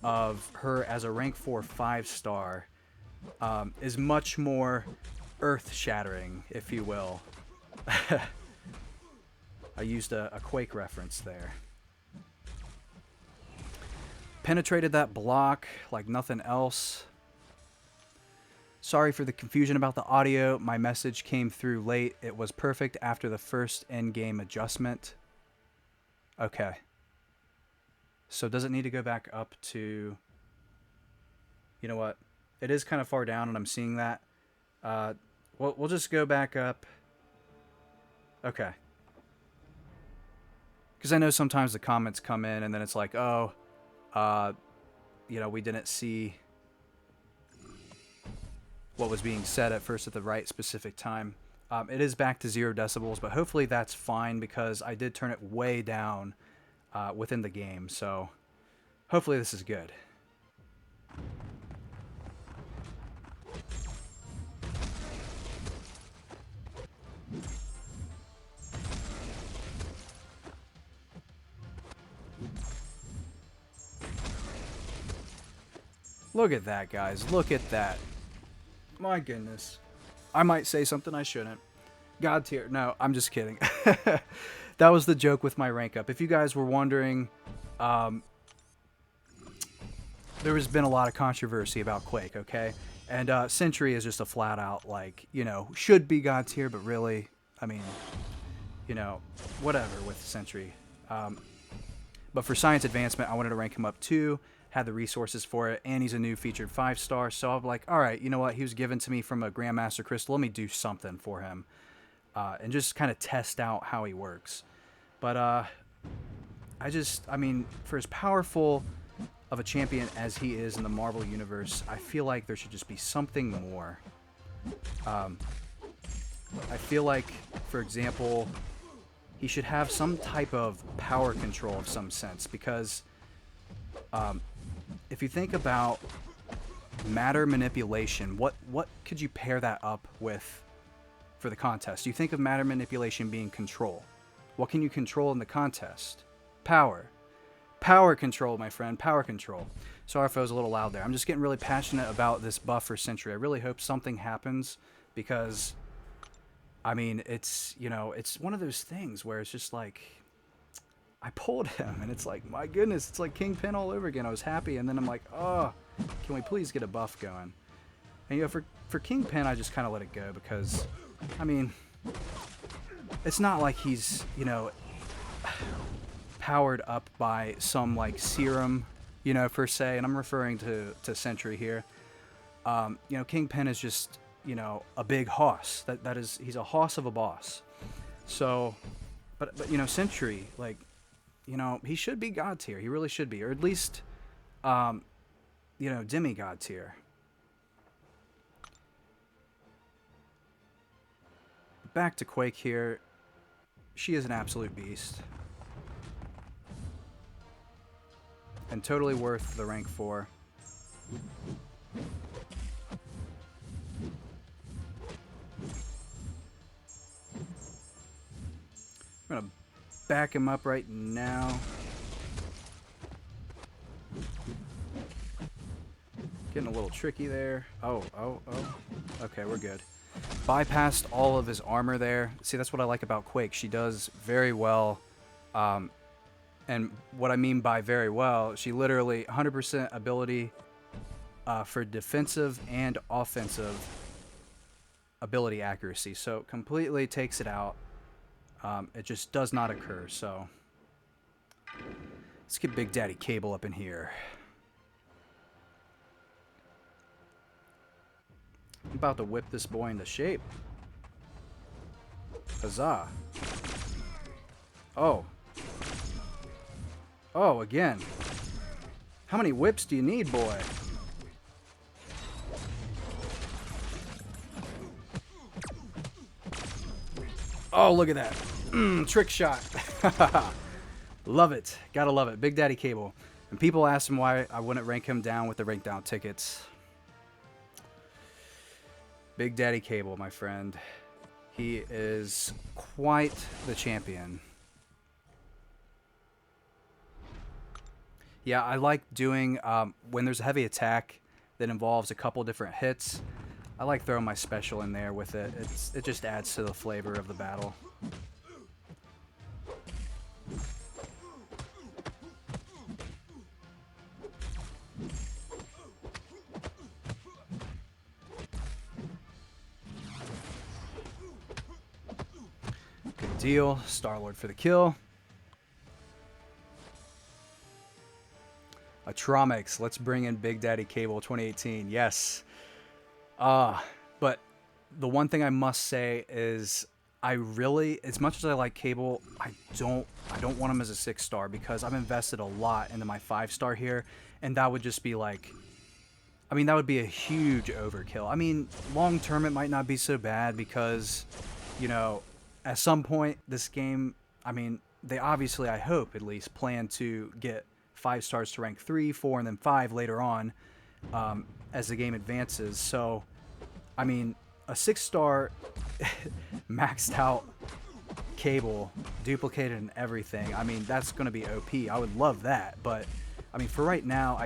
of her as a rank 4 5-star is much more earth-shattering, if you will. I used a Quake reference there. Penetrated that block like nothing else. Sorry for the confusion about the audio. My message came through late. It was perfect after the first in-game adjustment. Okay. So does it need to go back up to... You know what? It is kind of far down, and I'm seeing that. We'll just go back up. Okay. Because I know sometimes the comments come in, and then it's like, oh, you know, we didn't see what was being said at first at the right specific time. It is back to 0 decibels, but hopefully that's fine because I did turn it way down within the game. So hopefully this is good. Look at that, guys. Look at that. My goodness. I might say something I shouldn't. God tier. No, I'm just kidding. That was the joke with my rank up. If you guys were wondering, there has been a lot of controversy about Quake, okay? And Sentry is just a flat out, like, you know, should be God tier, but really, I mean, you know, whatever with Sentry. But for Science Advancement, I wanted to rank him up 2. Had the resources for it, and he's a new featured 5-star, so I'm like, all right, you know what, he was given to me from a Grandmaster Crystal, let me do something for him, and just kind of test out how he works. But I mean, for as powerful of a champion as he is in the Marvel Universe, I feel like there should just be something more. I feel like, for example, he should have some type of power control of some sense, because if you think about matter manipulation, what could you pair that up with for the contest? You think of matter manipulation being control. What can you control in the contest? Power. Power control, my friend. Power control. Sorry if I was a little loud there. I'm just getting really passionate about this buff for Sentry. I really hope something happens because, I mean, it's, you know, it's one of those things where it's just like, I pulled him, and it's like, my goodness, it's like Kingpin all over again. I was happy, and then I'm like, oh, can we please get a buff going? And, you know, for Kingpin, I just kind of let it go because, I mean, it's not like he's, you know, powered up by some, like, serum, you know, per se, and I'm referring to Sentry here. You know, Kingpin is just, you know, a big hoss. That is, he's a hoss of a boss. So, but you know, Sentry, like, you know, he should be God tier. He really should be. Or at least, you know, demigod tier. Back to Quake here. She is an absolute beast. And totally worth the rank 4. I'm going to back him up right now. Getting a little tricky there. Oh. Okay, we're good. Bypassed all of his armor there. See, that's what I like about Quake. She does very well. And what I mean by very well, she literally 100% ability for defensive and offensive ability accuracy. So completely takes it out. It just does not occur, so let's get Big Daddy Cable up in here. I'm about to whip this boy into shape. Huzzah. Oh. Oh, again. How many whips do you need, boy? Oh, look at that. Trick shot. Love it. Gotta love it. Big Daddy Cable. And people asked him why I wouldn't rank him down with the rank down tickets. Big Daddy Cable, my friend. He is quite the champion. Yeah, I like doing, when there's a heavy attack that involves a couple different hits, I like throwing my special in there with it. It just adds to the flavor of the battle. deal. Star-Lord for the kill. Atromix, let's bring in Big Daddy Cable 2018. Yes. But the one thing I must say is I really, as much as I like Cable, I don't want him as a 6-star because I've invested a lot into my 5-star here, and that would just be like, I mean, that would be a huge overkill. I mean, long term it might not be so bad because, you know, at some point this game, I mean, they obviously, I hope at least, plan to get 5 stars to rank 3, 4, and then 5 later on as the game advances. So, I mean, a 6-star maxed out Cable, duplicated and everything, I mean, that's going to be OP. I would love that. But, I mean, for right now,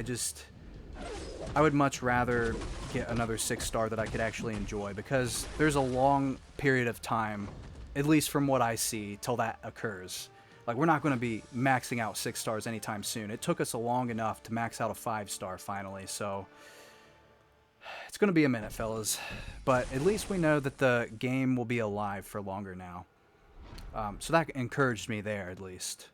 I would much rather get another 6-star that I could actually enjoy because there's a long period of time, at least from what I see, till that occurs. Like, we're not going to be maxing out 6 stars anytime soon. It took us long enough to max out a 5-star finally, so it's going to be a minute, fellas. But at least we know that the game will be alive for longer now. So that encouraged me there, at least.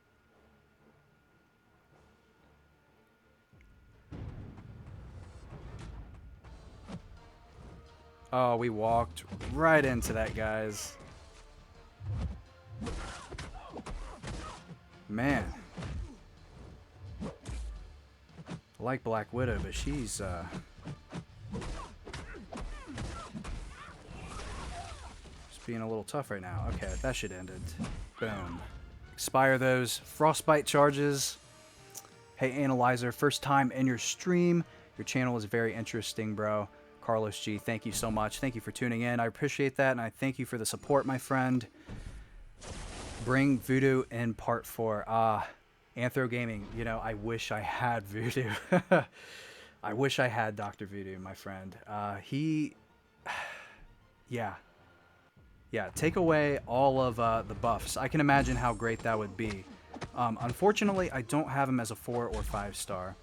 Oh, we walked right into that, guys. Man. I like Black Widow, but she's just being a little tough right now. Okay, that should end it. Boom. Expire those frostbite charges. Hey, Analyzer, first time in your stream. Your channel is very interesting, bro. Carlos G, thank you so much. Thank you for tuning in. I appreciate that, and I thank you for the support, my friend. Bring Voodoo in part 4. Anthro Gaming, you know, I wish I had Voodoo. I wish I had Dr. Voodoo, my friend. Yeah, take away all of the buffs. I can imagine how great that would be. Unfortunately, I don't have him as a 4 or 5-star.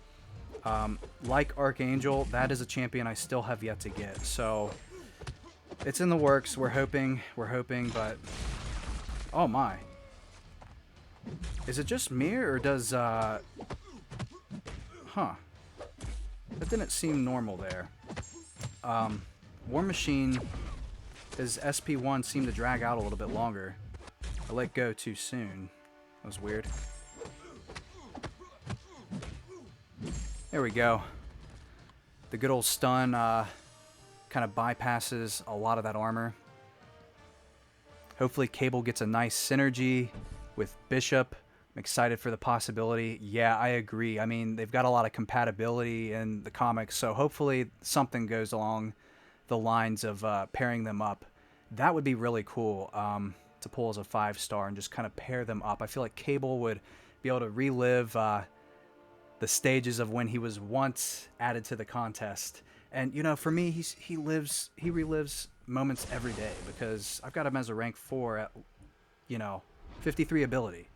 Like Archangel, that is a champion I still have yet to get. So it's in the works. We're hoping, but oh my. Is it just me or does That didn't seem normal there. War Machine, his SP1 seemed to drag out a little bit longer. I let go too soon. That was weird. There we go. The good old stun kind of bypasses a lot of that armor. Hopefully Cable gets a nice synergy with Bishop. I'm excited for the possibility. Yeah, I agree. I mean, they've got a lot of compatibility in the comics, so hopefully something goes along the lines of pairing them up. That would be really cool to pull as a 5-star and just kind of pair them up. I feel like Cable would be able to relive the stages of when he was once added to the contest. And, you know, for me, he relives moments every day because I've got him as a rank 4 at, you know, 53 ability.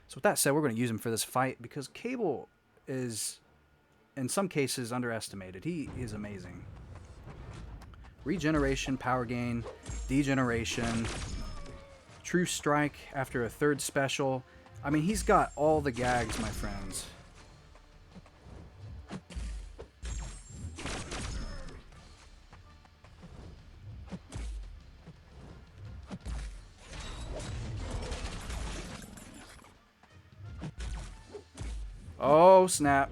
So with that said, we're going to use him for this fight because Cable is, in some cases, underestimated. He is amazing. Regeneration, power gain, degeneration, true strike after a 3rd special. I mean, he's got all the gags, my friends. Oh, snap.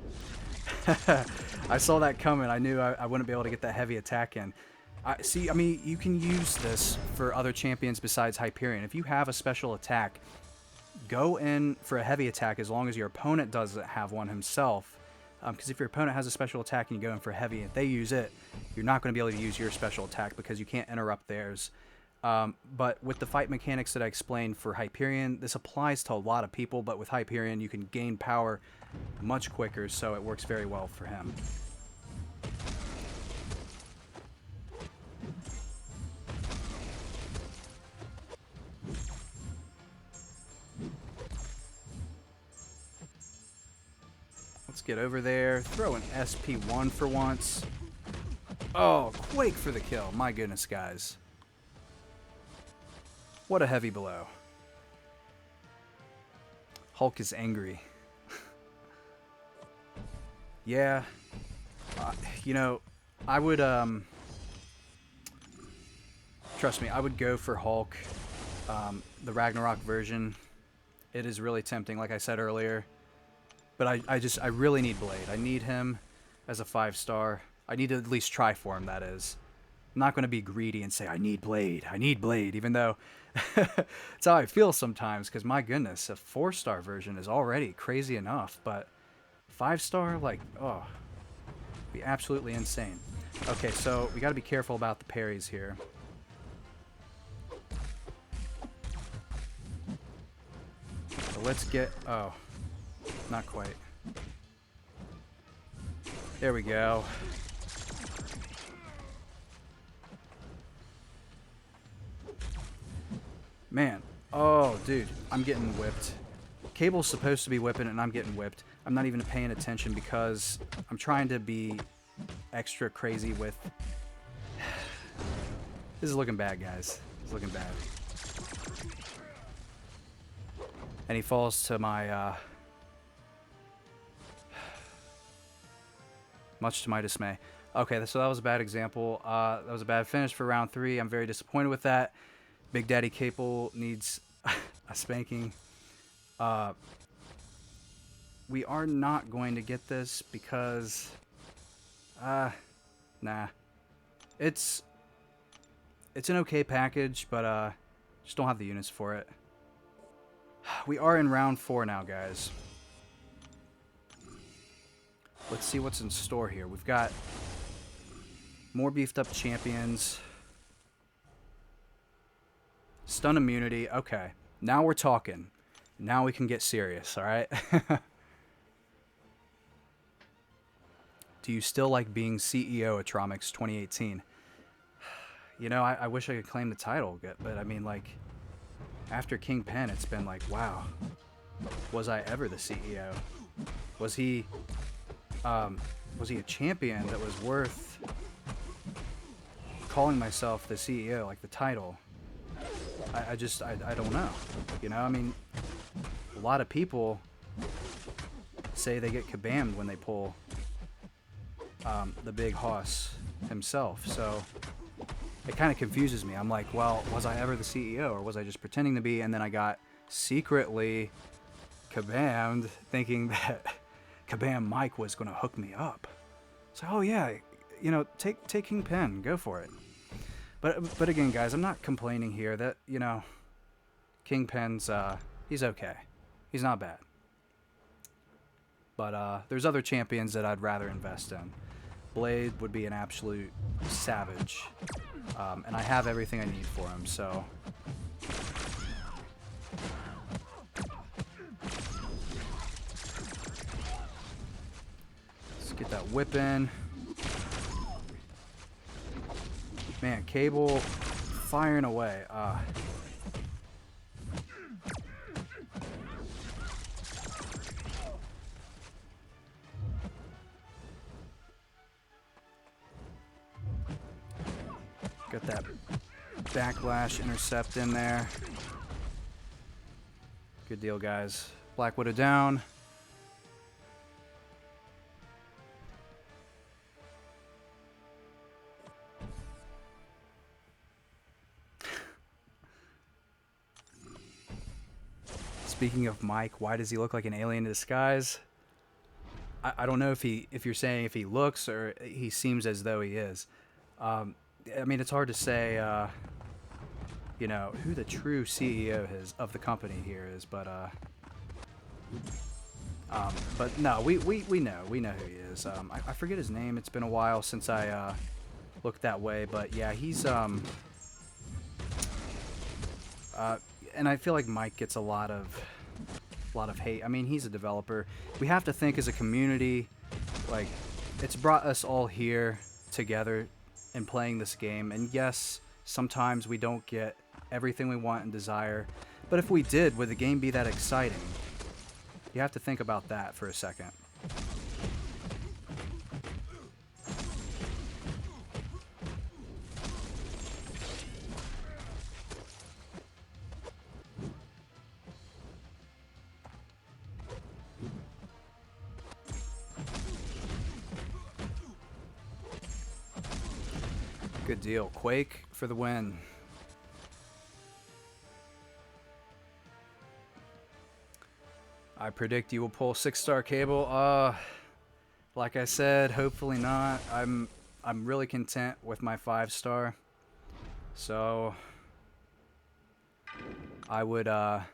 I saw that coming. I knew I wouldn't be able to get that heavy attack in. I mean, you can use this for other champions besides Hyperion. If you have a special attack, go in for a heavy attack as long as your opponent doesn't have one himself. Because if your opponent has a special attack and you go in for heavy and they use it, you're not going to be able to use your special attack because you can't interrupt theirs. But with the fight mechanics that I explained for Hyperion, this applies to a lot of people, but with Hyperion you can gain power much quicker, so it works very well for him. Let's get over there, throw an SP1 for once. Oh, Quake for the kill. My goodness, guys. What a heavy blow. Hulk is angry. Yeah. You know, I would, trust me, I would go for Hulk, the Ragnarok version. It is really tempting, like I said earlier. But I really need Blade. I need him as a 5-star. I need to at least try for him, that is. I'm not going to be greedy and say, I need Blade, even though it's how I feel sometimes, because my goodness, a 4-star version is already crazy enough, but 5-star, like, oh, be absolutely insane. Okay, so we got to be careful about the parries here. So let's get, oh, not quite. There we go. Man, oh, dude, I'm getting whipped. Cable's supposed to be whipping and I'm getting whipped. I'm not even paying attention because I'm trying to be extra crazy with... This is looking bad, guys. It's looking bad. And he falls to my... much to my dismay. Okay, so that was a bad example. That was a bad finish for round 3. I'm very disappointed with that. Big Daddy Cable needs a spanking. We are not going to get this because... nah. It's an okay package, but just don't have the units for it. We are in round 4 now, guys. Let's see what's in store here. We've got more beefed up champions. Stun immunity. Okay. Now we're talking. Now we can get serious, alright? Do you still like being CEO at Tromix 2018? You know, I wish I could claim the title, but I mean, like, after Kingpin, it's been like, wow. Was I ever the CEO? Was he a champion that was worth calling myself the CEO, like the title? I don't know. You know, I mean, a lot of people say they get kabammed when they pull the big hoss himself. So it kind of confuses me. I'm like, well, was I ever the CEO or was I just pretending to be? And then I got secretly kabammed thinking that Kabam Mike was going to hook me up. So, oh yeah, you know, take Kingpin, go for it. But again, guys, I'm not complaining here that, you know, Kingpin's, he's okay. He's not bad. But there's other champions that I'd rather invest in. Blade would be an absolute savage. And I have everything I need for him, so... Let's get that whip in. Man, Cable firing away. Got that backlash intercept in there. Good deal, guys. Black Widow down. Speaking of Mike, why does he look like an alien in disguise? I don't know if you're saying if he looks or he seems as though he is. I mean, it's hard to say, you know, who the true CEO of the company here is, but no, we know who he is. I forget his name. It's been a while since I looked that way, but yeah, he's and I feel like Mike gets a lot of hate. I mean, he's a developer. We have to think as a community, like, it's brought us all here together in playing this game. And yes, sometimes we don't get everything we want and desire, but if we did, would the game be that exciting? You have to think about that for a second. Good deal. Quake for the win. I predict you will pull 6-star cable. Like I said, hopefully not. I'm really content with my 5-star. So I would I'd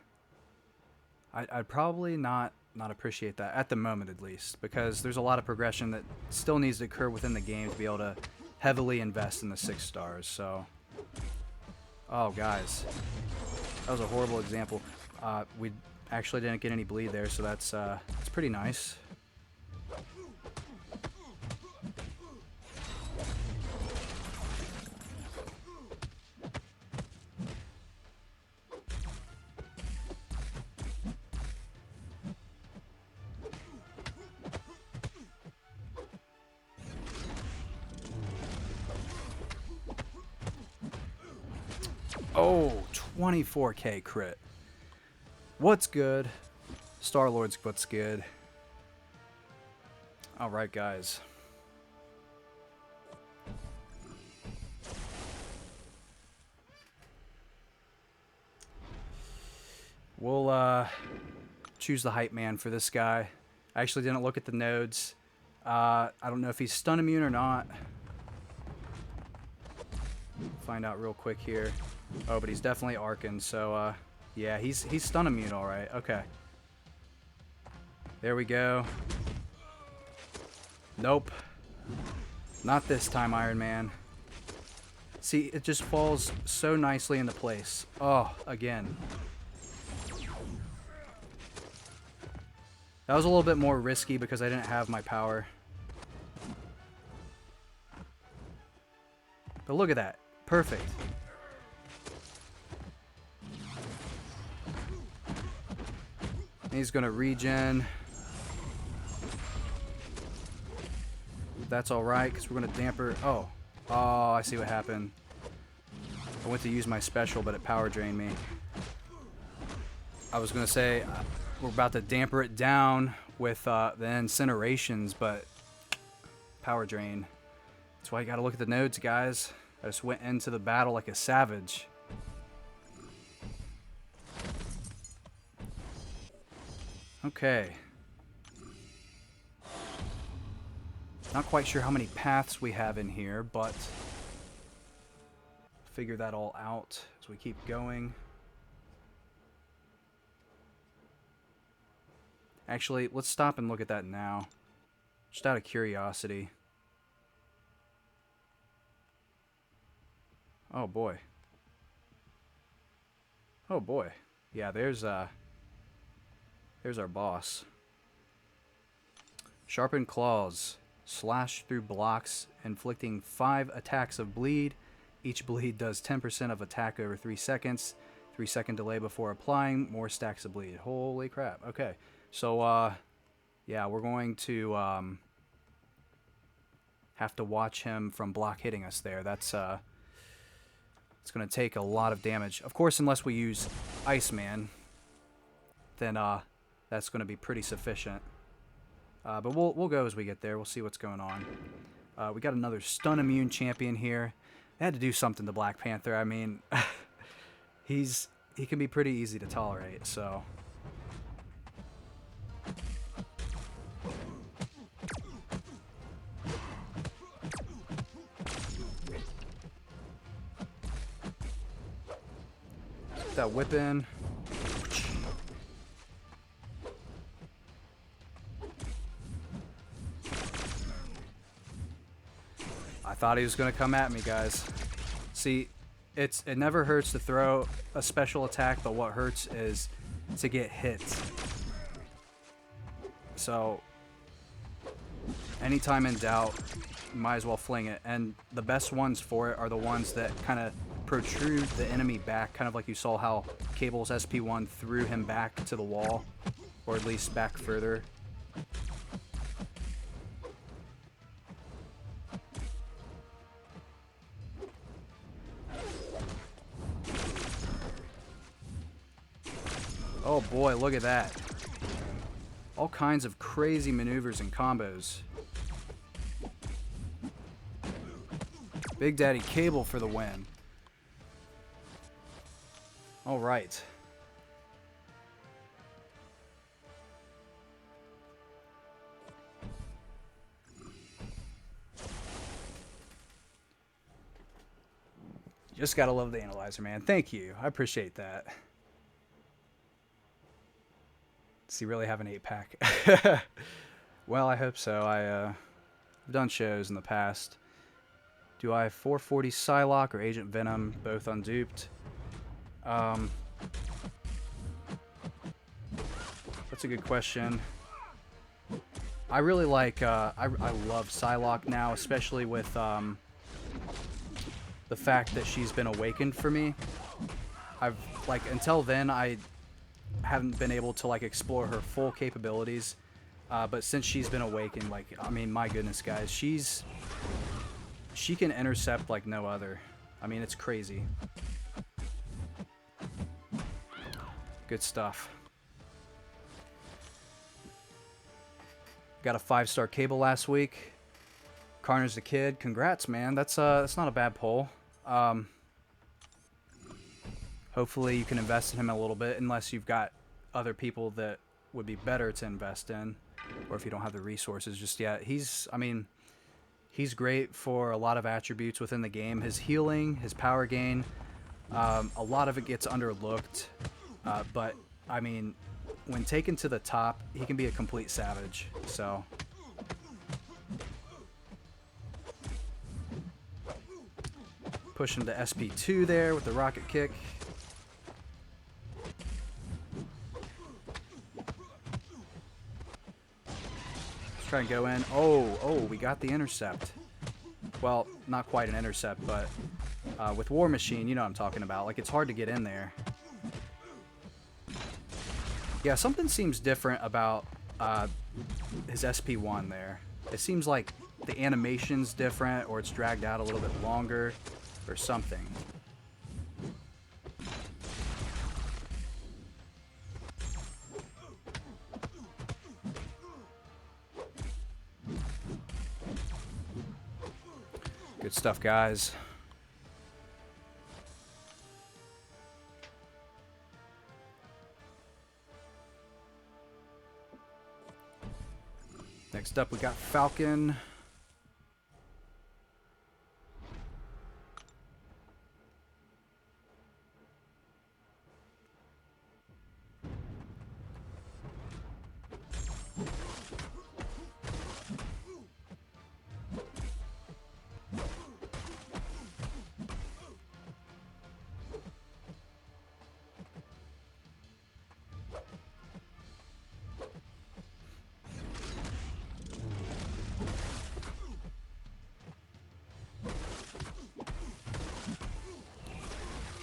probably not appreciate that at the moment, at least, because there's a lot of progression that still needs to occur within the game to be able to heavily invest in the 6 stars. So, oh guys, that was a horrible example. We actually didn't get any bleed there, so that's pretty nice. Oh, 24k crit. What's good? Star-Lord's what's good. Alright, guys. We'll choose the hype man for this guy. I actually didn't look at the nodes. I don't know if he's stun immune or not. Find out real quick here. Oh, but he's definitely arcing, so yeah, he's stun immune, all right. Okay. There we go. Nope. Not this time, Iron Man. See, it just falls so nicely into place. Oh, again. That was a little bit more risky because I didn't have my power. But look at that. Perfect. He's gonna regen. That's alright, because we're gonna damper. Oh, I see what happened. I went to use my special, but it power drained me. I was gonna say we're about to damper it down with the incinerations, but power drain. That's why you gotta look at the nodes, guys. I just went into the battle like a savage. Okay. Not quite sure how many paths we have in here, but figure that all out as we keep going. Actually, let's stop and look at that now. Just out of curiosity. Oh boy. Oh boy. Yeah, there's our boss. Sharpened claws. Slash through blocks, inflicting 5 attacks of bleed. Each bleed does 10% of attack over 3 seconds. 3-second delay before applying. More stacks of bleed. Holy crap. Okay. So, yeah, we're going to have to watch him from block hitting us there. That's it's going to take a lot of damage. Of course, unless we use Iceman, then that's going to be pretty sufficient. But we'll go as we get there. We'll see what's going on. We got another stun immune champion here. They had to do something to Black Panther. I mean, he can be pretty easy to tolerate. So. Get that whip in. I thought he was going to come at me, guys. See, it never hurts to throw a special attack, but what hurts is to get hit. So, anytime in doubt, you might as well fling it. And the best ones for it are the ones that kind of protrude the enemy back, kind of like you saw how Cable's SP1 threw him back to the wall, or at least back further. Oh boy, look at that. All kinds of crazy maneuvers and combos. Big Daddy Cable for the win. All right. Just gotta love the analyzer, man. Thank you. I appreciate that. Does he really have an 8-pack? Well, I hope so. I've done shows in the past. Do I have 440 Psylocke or Agent Venom, both unduped? That's a good question. I really like, I love Psylocke now, especially with the fact that she's been awakened for me. Until then, I haven't been able to, like, explore her full capabilities. But since she's been awakened, like, I mean, my goodness, guys, she can intercept like no other. I mean, it's crazy. Good stuff. Got a 5-star Cable last week. Carnage the Kid, congrats, man. That's not a bad poll. Hopefully you can invest in him a little bit, unless you've got other people that would be better to invest in, or if you don't have the resources just yet. I mean, he's great for a lot of attributes within the game. His healing, his power gain, a lot of it gets underlooked, but I mean, when taken to the top, he can be a complete savage. So push him to SP2 there with the rocket kick. Let's try and go in. Oh, we got the intercept. Well, not quite an intercept, but with War Machine, you know what I'm talking about. Like, it's hard to get in there. Yeah, something seems different about his SP1 there. It seems like the animation's different, or it's dragged out a little bit longer, or something. Good stuff, guys. Next up, we got Falcon.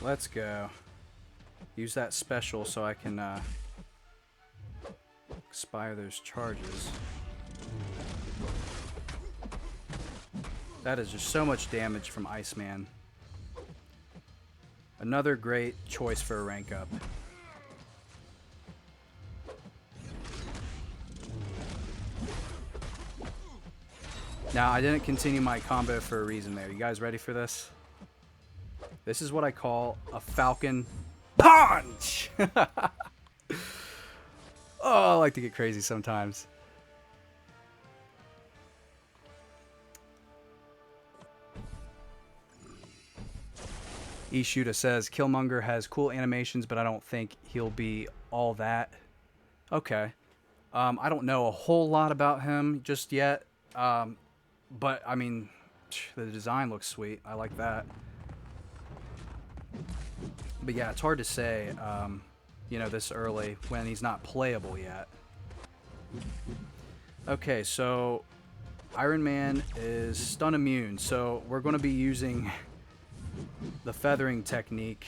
Let's go. Use that special so I can expire those charges. That is just so much damage from Iceman. Another great choice for a rank up. Now, I didn't continue my combo for a reason there. You guys ready for this? This is what I call a Falcon punch! Oh, I like to get crazy sometimes. Ishuda says, Killmonger has cool animations, but I don't think he'll be all that. Okay. I don't know a whole lot about him just yet. But, I mean, the design looks sweet. I like that. But yeah, it's hard to say, you know, this early when he's not playable yet. Okay, so Iron Man is stun immune, so we're going to be using the feathering technique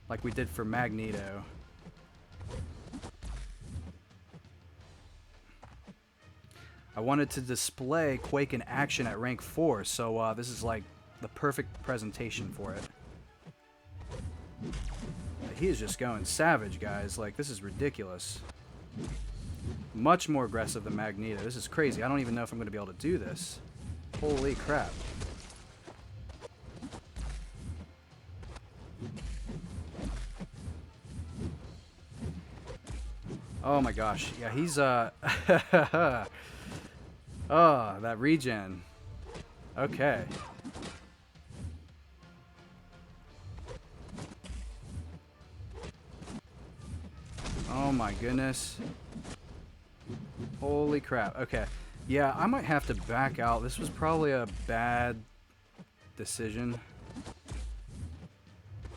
like we did for Magneto. I wanted to display Quake in action at rank 4, so this is like the perfect presentation for it. He is just going savage, guys. Like, this is ridiculous. Much more aggressive than Magneto. This is crazy. I don't even know if I'm going to be able to do this. Holy crap. Oh my gosh. Yeah, he's oh, that regen. Okay. Oh my goodness. Holy crap. Okay. Yeah, I might have to back out. This was probably a bad decision.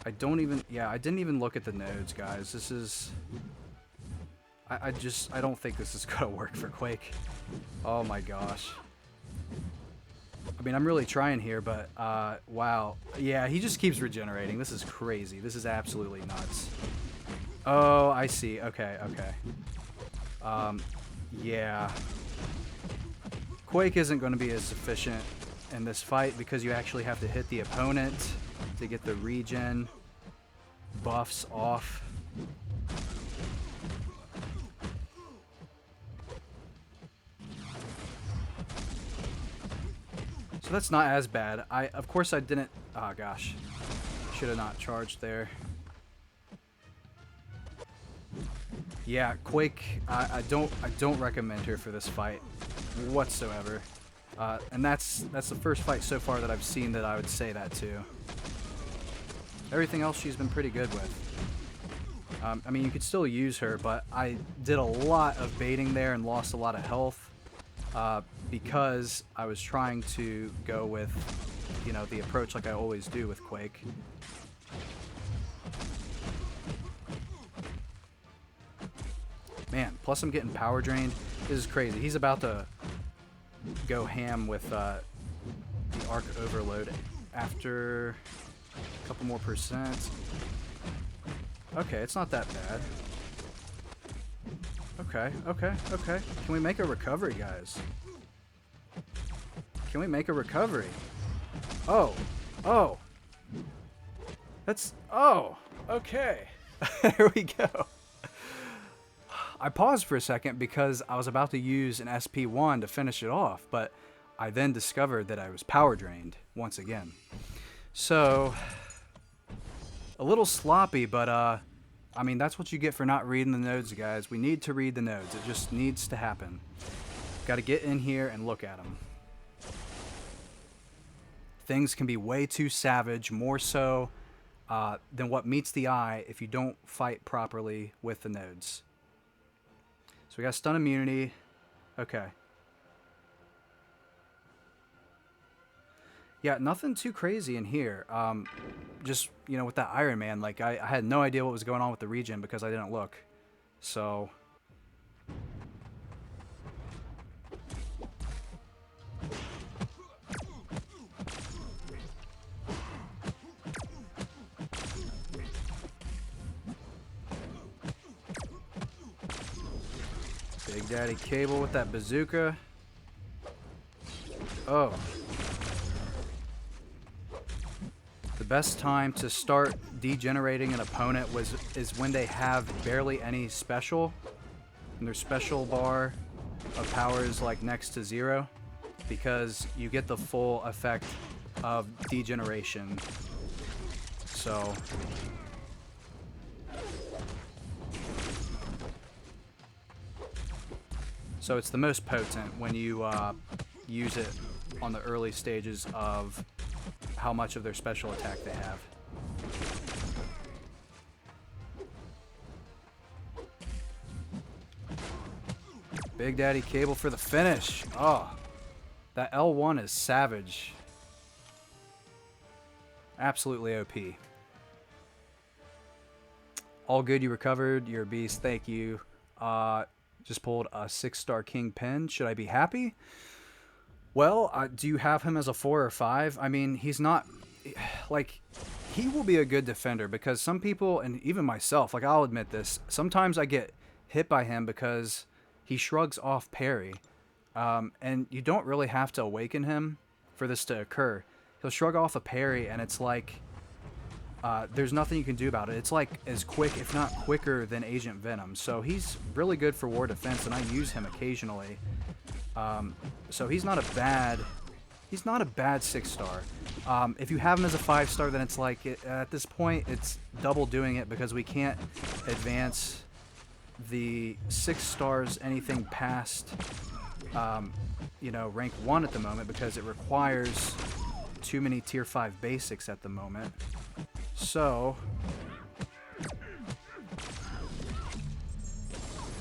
I didn't even look at the nodes, guys. This is... I don't think this is gonna work for Quake. Oh my gosh. I mean, I'm really trying here, but, wow. Yeah, he just keeps regenerating. This is crazy. This is absolutely nuts. Oh, I see. Okay, okay. Yeah. Quake isn't going to be as efficient in this fight because you actually have to hit the opponent to get the regen buffs off. So that's not as bad. Of course I didn't... Oh gosh. Should have not charged there. Yeah, Quake, I don't recommend her for this fight whatsoever. And that's the first fight so far that I've seen that I would say that to. Everything else she's been pretty good with. I mean, you could still use her, but I did a lot of baiting there and lost a lot of health because I was trying to go with, you know, the approach like I always do with Quake. Man, plus I'm getting power drained. This is crazy. He's about to go ham with the arc overload after a couple more percent. Okay, it's not that bad. Okay, okay, okay. Can we make a recovery, guys? Can we make a recovery? Oh, oh. That's, oh, okay. There we go. I paused for a second because I was about to use an SP1 to finish it off, but I then discovered that I was power drained once again. So, a little sloppy, but I mean, that's what you get for not reading the nodes, guys. We need to read the nodes. It just needs to happen. Got to get in here and look at them. Things can be way too savage, more so than what meets the eye if you don't fight properly with the nodes. So we got stun immunity. Okay. Yeah, nothing too crazy in here. Just, you know, with that Iron Man, like, I had no idea what was going on with the regen because I didn't look. So... Big Daddy Cable with that bazooka. Oh. The best time to start degenerating an opponent is when they have barely any special. And their special bar of power is like next to 0. Because you get the full effect of degeneration. So... So it's the most potent when you use it on the early stages of how much of their special attack they have. Big Daddy Cable for the finish. Oh, that L1 is savage. Absolutely OP. All good, you recovered. You're a beast. Thank you. Just pulled a 6-star King Pen. Should I be happy? Well, do you have him as a 4 or 5? I mean, he's not... Like, he will be a good defender because some people, and even myself, like, I'll admit this, sometimes I get hit by him because he shrugs off parry. And you don't really have to awaken him for this to occur. He'll shrug off a parry, and it's like... there's nothing you can do about it. It's like as quick, if not quicker, than Agent Venom. So he's really good for war defense, and I use him occasionally. So he's not a bad 6-star. If you have him as a 5-star, then it's like at this point it's double doing it because we can't advance the 6 stars anything past, you know, rank 1 at the moment because it requires too many tier 5 basics at the moment. So,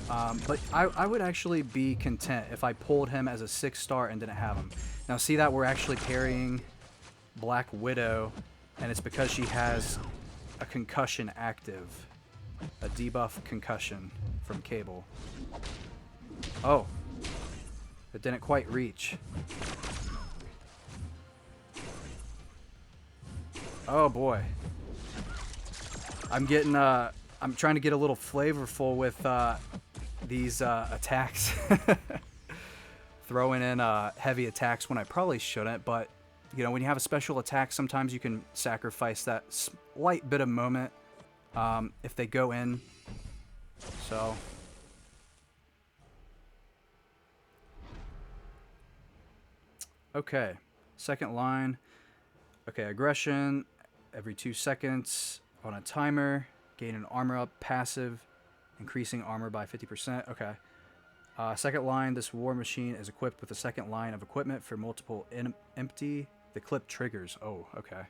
but I would actually be content if I pulled him as a 6 star and didn't have him. Now see that we're actually parrying Black Widow, and it's because she has a concussion active. A debuff concussion from Cable. Oh. It didn't quite reach. Oh boy. I'm getting, I'm trying to get a little flavorful with these attacks. Throwing in heavy attacks when I probably shouldn't, but you know, when you have a special attack, sometimes you can sacrifice that slight bit of moment if they go in. So okay, second line. Okay, aggression every 2 seconds on a timer. Gain an armor up passive, increasing armor by 50%. Okay. Second line, this war machine is equipped with a second line of equipment for multiple empty. The clip triggers. Oh, okay.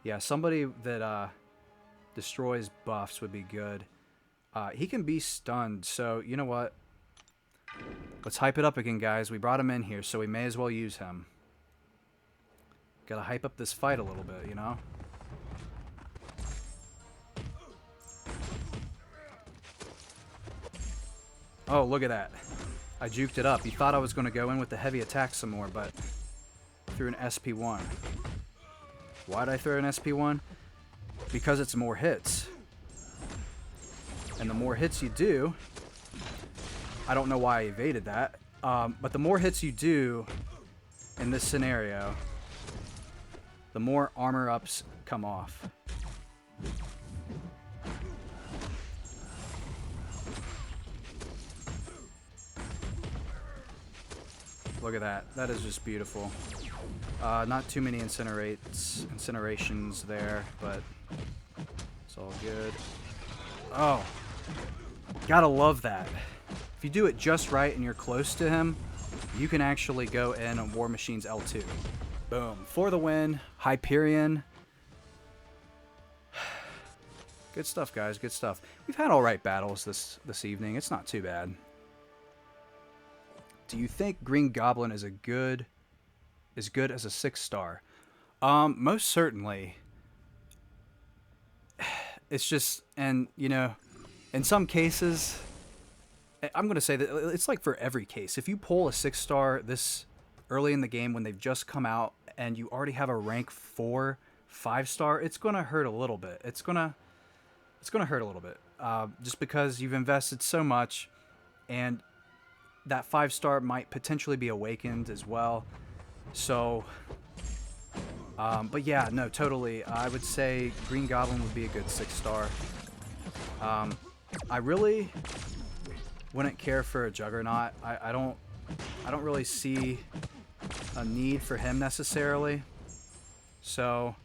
Yeah, somebody that destroys buffs would be good. He can be stunned, so you know what? Let's hype it up again, guys. We brought him in here, so we may as well use him. Gotta hype up this fight a little bit, you know? Oh, look at that. I juked it up. You thought I was going to go in with the heavy attack some more, but threw an SP1. Why did I throw an SP1? Because it's more hits. And the more hits you do, I don't know why I evaded that, but the more hits you do in this scenario, the more armor ups come off. Look at that. That is just beautiful. Not too many incinerations there, but it's all good. Oh, gotta love that. If you do it just right and you're close to him, you can actually go in on War Machine's L2. Boom. For the win. Hyperion. Good stuff, guys. Good stuff. We've had all right battles this evening. It's not too bad. Do you think Green Goblin is as good as a 6 star? Most certainly. It's just, and you know, in some cases, I'm going to say that it's like for every case. If you pull a 6 star this early in the game when they've just come out and you already have a rank 4 5 star, it's going to hurt a little bit. It's going to hurt a little bit. Just because you've invested so much, and that 5 star might potentially be awakened as well. So, but yeah, no, totally. I would say Green Goblin would be a good 6 star. I really wouldn't care for a Juggernaut. I don't really see a need for him necessarily. So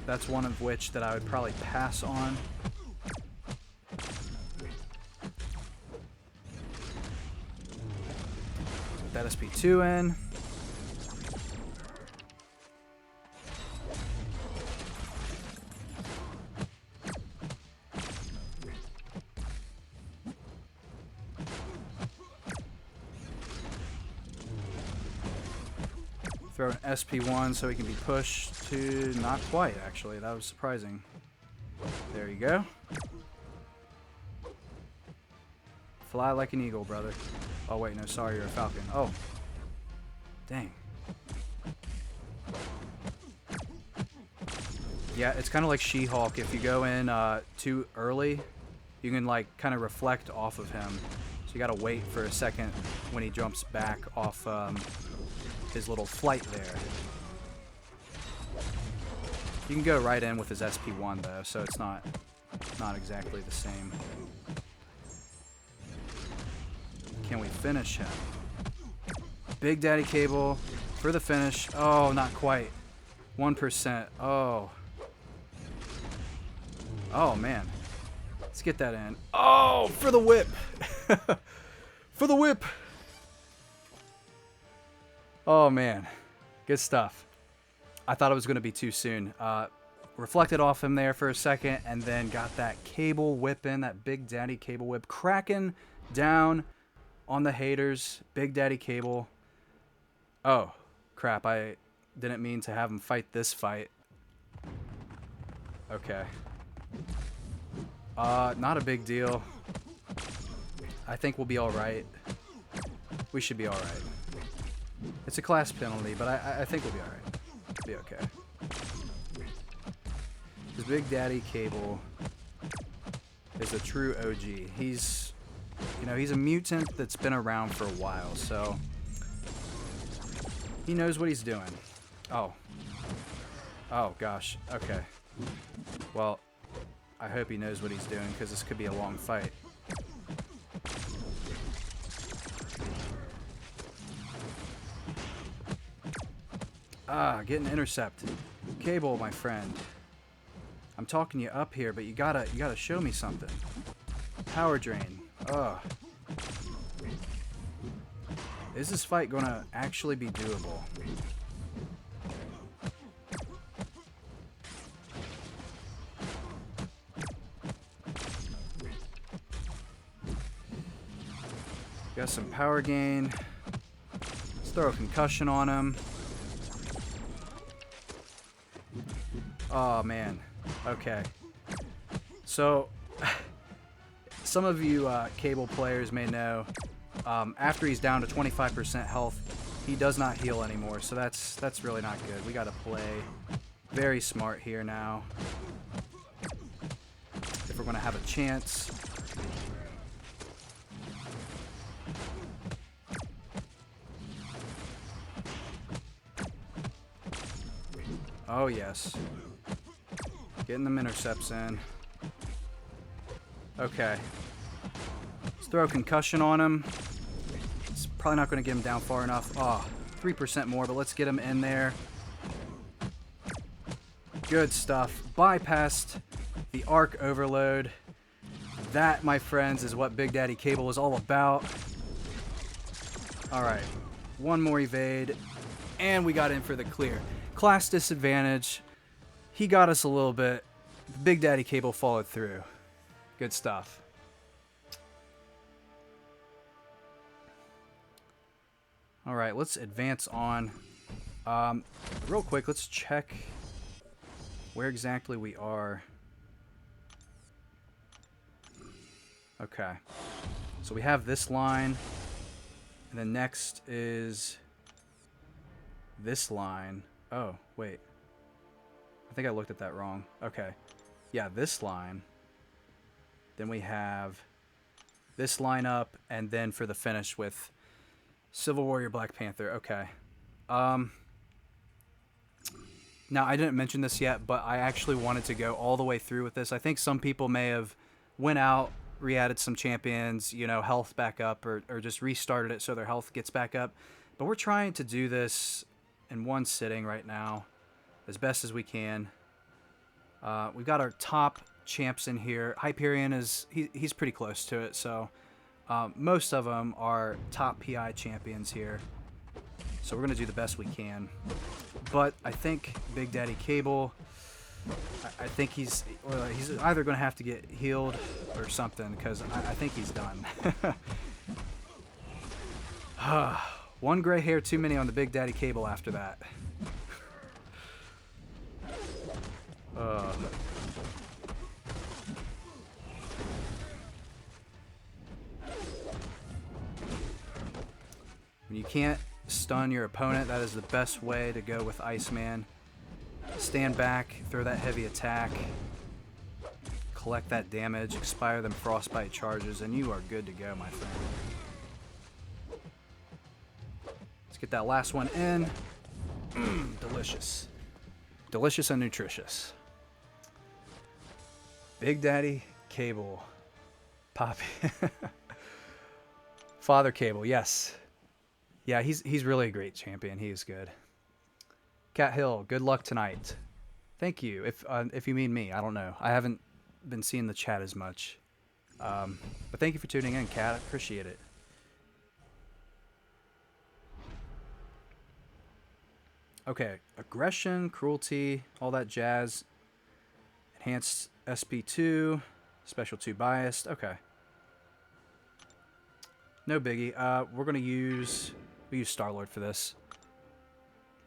that's one of which that I would probably pass on. Put that SP2 in. Throw an SP1 so he can be pushed to... Not quite, actually. That was surprising. There you go. Fly like an eagle, brother. Oh, wait, no, sorry, you're a falcon. Oh. Dang. Yeah, it's kind of like She-Hulk. If you go in too early, you can, like, kind of reflect off of him. So you gotta wait for a second when he jumps back off... his little flight there. You can go right in with his SP1 though, so it's not exactly the same. Can we finish him? Big Daddy Cable for the finish. Oh, not quite. 1%. Oh. Oh man. Let's get that in. Oh, for the whip. For the whip. Oh, man. Good stuff. I thought it was going to be too soon. Reflected off him there for a second, and then got that cable whip in, that Big Daddy cable whip. Cracking down on the haters. Big Daddy cable. Oh, crap. I didn't mean to have him fight this fight. Okay. Not a big deal. I think we'll be alright. We should be alright. It's a class penalty, but I think we'll be alright. Be okay. This Big Daddy Cable is a true OG. He's, you know, he's a mutant that's been around for a while, so he knows what he's doing. Oh. Oh, gosh. Okay. Well, I hope he knows what he's doing, because this could be a long fight. Ah, get an intercept. Cable, my friend. I'm talking you up here, but you gotta show me something. Power drain. Ugh. Is this fight gonna actually be doable? Got some power gain. Let's throw a concussion on him. Oh, man. Okay. So, some of you Cable players may know, after he's down to 25% health, he does not heal anymore. So that's really not good. We got to play very smart here now if we're going to have a chance. Oh, yes. Getting them intercepts in. Okay. Let's throw a concussion on him. It's probably not going to get him down far enough. Oh, 3% more, but let's get him in there. Good stuff. Bypassed the arc overload. That, my friends, is what Big Daddy Cable is all about. Alright. One more evade. And we got in for the clear. Class disadvantage. He got us a little bit. Big Daddy Cable followed through. Good stuff. Alright, let's advance on. Real quick, let's check where exactly we are. Okay. So we have this line. And then next is this line. Oh, wait. I think I looked at that wrong. Okay. Yeah, this line. Then we have this line up, and then for the finish with Civil Warrior Black Panther. Okay. Now, I didn't mention this yet, but I actually wanted to go all the way through with this. I think some people may have went out, re-added some champions, you know, health back up, or just restarted it so their health gets back up. But we're trying to do this in one sitting right now as best as we can. We've got our top champs in here. Hyperion he's pretty close to it, so most of them are top PI champions here. So we're going to do the best we can. But I think Big Daddy Cable, I think he's either going to have to get healed or something, because I think he's done. One gray hair too many on the Big Daddy Cable after that. When you can't stun your opponent, that is the best way to go with Iceman. Stand back, throw that heavy attack, collect that damage, expire them frostbite charges, and you are good to go, my friend. Let's get that last one in. Delicious. Delicious and nutritious. Big Daddy Cable. Poppy. Father Cable, yes. Yeah, he's really a great champion. He is good. Cat Hill, good luck tonight. Thank you. If you mean me, I don't know. I haven't been seeing the chat as much. But thank you for tuning in, Kat. I appreciate it. Okay, aggression, cruelty, all that jazz. Enhanced SP2, special 2 biased. Okay. No biggie. We're gonna use Star-Lord for this.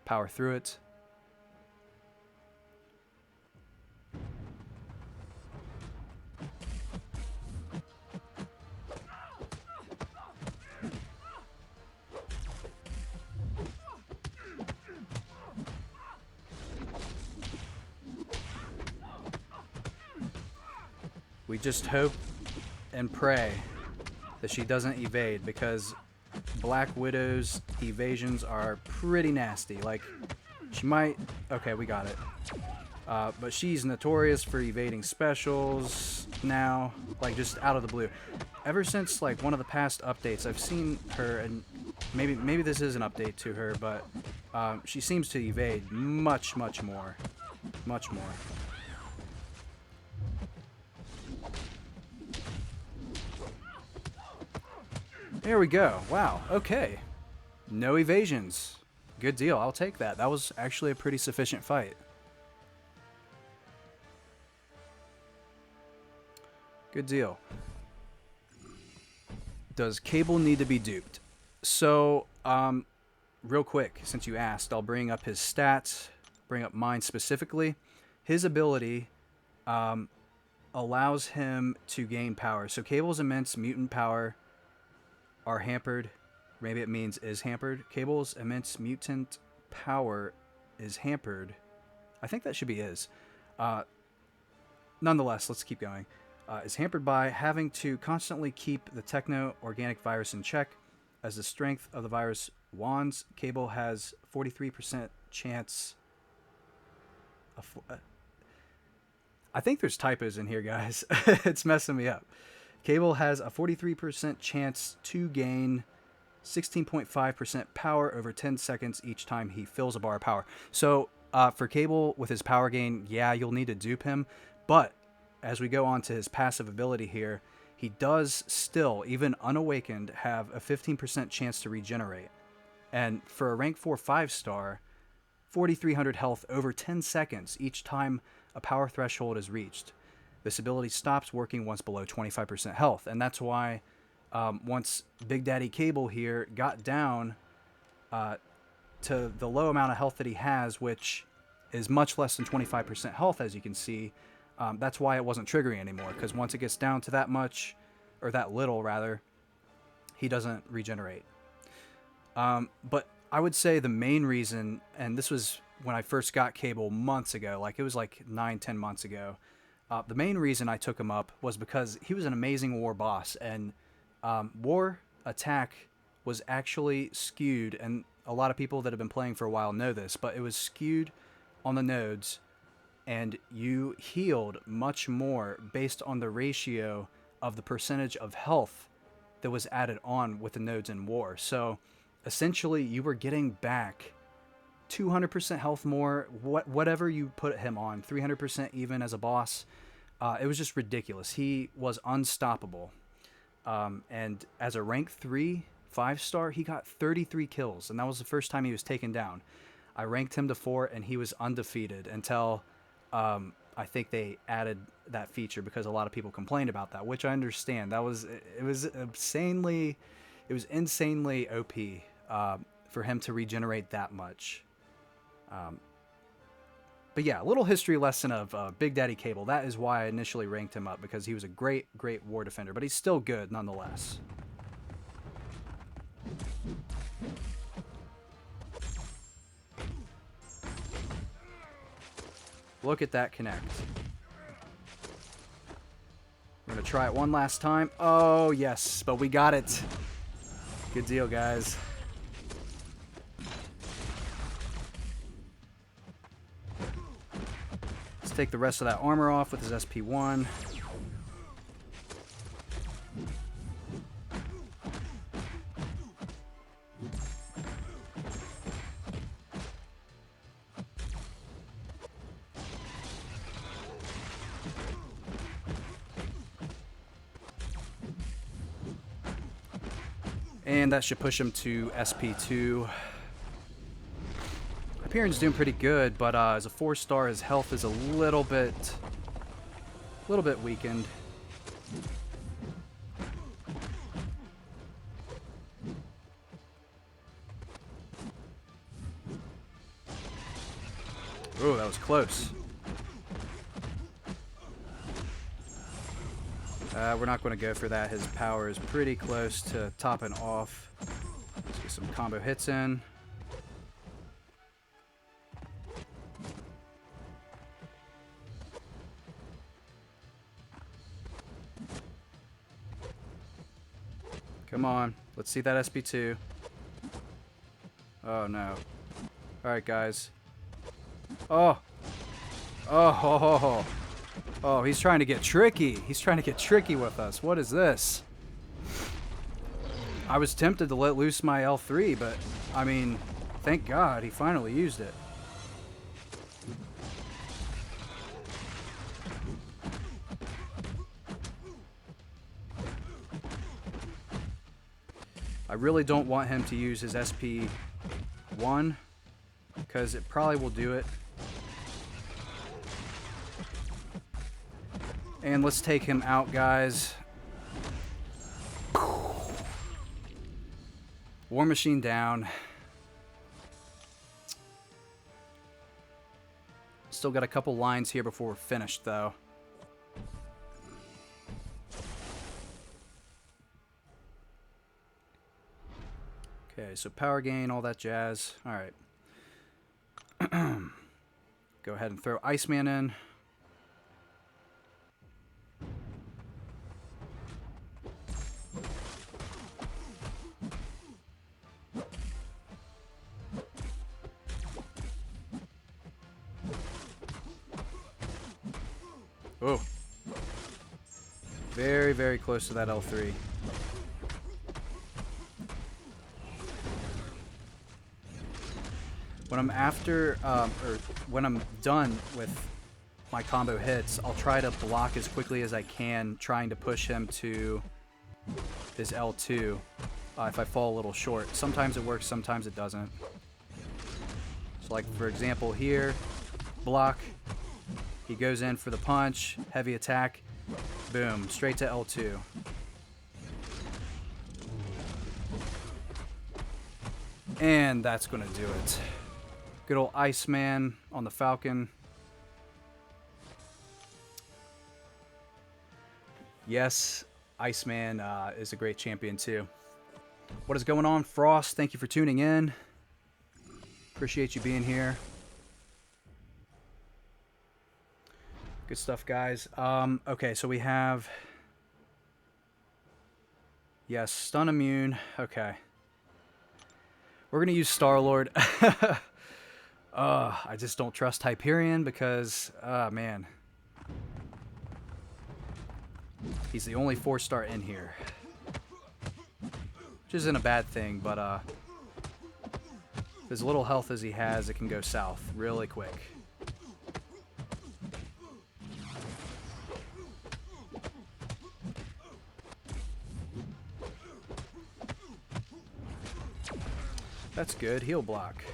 Power through it. We just hope and pray that she doesn't evade, because Black Widow's evasions are pretty nasty. Like, she might... Okay, we got it. But she's notorious for evading specials now, like, just out of the blue. Ever since, like, one of the past updates, I've seen her, and maybe this is an update to her, but she seems to evade much more. Much more. There we go. Wow. Okay. No evasions. Good deal. I'll take that. That was actually a pretty sufficient fight. Good deal. Does Cable need to be duped? So, real quick, since you asked, I'll bring up his stats, bring up mine specifically. His ability allows him to gain power. So Cable's immense mutant power are hampered. Maybe it means is hampered. Cable's immense mutant power is hampered. I think that should be is. Nonetheless, let's keep going. Is hampered by having to constantly keep the techno-organic virus in check. As the strength of the virus wands, Cable has 43% chance. I think there's typos in here, guys. It's messing me up. Cable has a 43% chance to gain 16.5% power over 10 seconds each time he fills a bar of power. So for Cable, with his power gain, yeah, you'll need to dupe him. But as we go on to his passive ability here, he does still, even unawakened, have a 15% chance to regenerate. And for a rank 4 5-star, 4,300 health over 10 seconds each time a power threshold is reached. This ability stops working once below 25% health, and that's why once Big Daddy Cable here got down to the low amount of health that he has, which is much less than 25% health, as you can see, that's why it wasn't triggering anymore, because once it gets down to that much, or that little rather, he doesn't regenerate. But I would say the main reason, and this was when I first got Cable months ago, like it was like 9-10 months ago, the main reason I took him up was because he was an amazing war boss, and war attack was actually skewed, and a lot of people that have been playing for a while know this, but it was skewed on the nodes, and you healed much more based on the ratio of the percentage of health that was added on with the nodes in war. So essentially you were getting back 200% health more, whatever you put him on, 300% even as a boss. It was just ridiculous. He was unstoppable. And as a rank 3 5-star, he got 33 kills, and that was the first time he was taken down. I ranked him to 4, and he was undefeated until I think they added that feature, because a lot of people complained about that, which I understand. It was insanely OP for him to regenerate that much. But yeah, a little history lesson of Big Daddy Cable. That is why I initially ranked him up, because he was a great war defender, but he's still good nonetheless. Look at that connect. We're going to try it one last time. Oh, yes, but we got it. Good deal, guys. Let's take the rest of that armor off with his SP1. And that should push him to SP2. Hyperion's doing pretty good, but as a 4-star, his health is a little bit weakened. Oh, that was close. We're not going to go for that. His power is pretty close to topping off. Let's get some combo hits in. Come on. Let's see that SP2. Oh, no. Alright, guys. Oh. Oh. Oh, he's trying to get tricky. He's trying to get tricky with us. What is this? I was tempted to let loose my L3, but, I mean, thank God he finally used it. I really don't want him to use his SP1, because it probably will do it. And let's take him out, guys. War Machine down. Still got a couple lines here before we're finished, though. Okay, so power gain, all that jazz. All right. Go ahead and throw Iceman in. Oh. Very, very close to that L3. When I'm after, or when I'm done with my combo hits, I'll try to block as quickly as I can, trying to push him to his L2 if I fall a little short. Sometimes it works, sometimes it doesn't. So like, for example, here, block. He goes in for the punch, heavy attack, boom, straight to L2. And that's going to do it. Good old Iceman on the Falcon. Yes, Iceman is a great champion too. What is going on, Frost? Thank you for tuning in. Appreciate you being here. Good stuff, guys. Okay, so we have... Yes, stun immune. Okay. We're going to use Star-Lord. I just don't trust Hyperion because... man. He's the only 4-star in here. Which isn't a bad thing, but... as little health as he has, it can go south really quick. That's good. Heal block.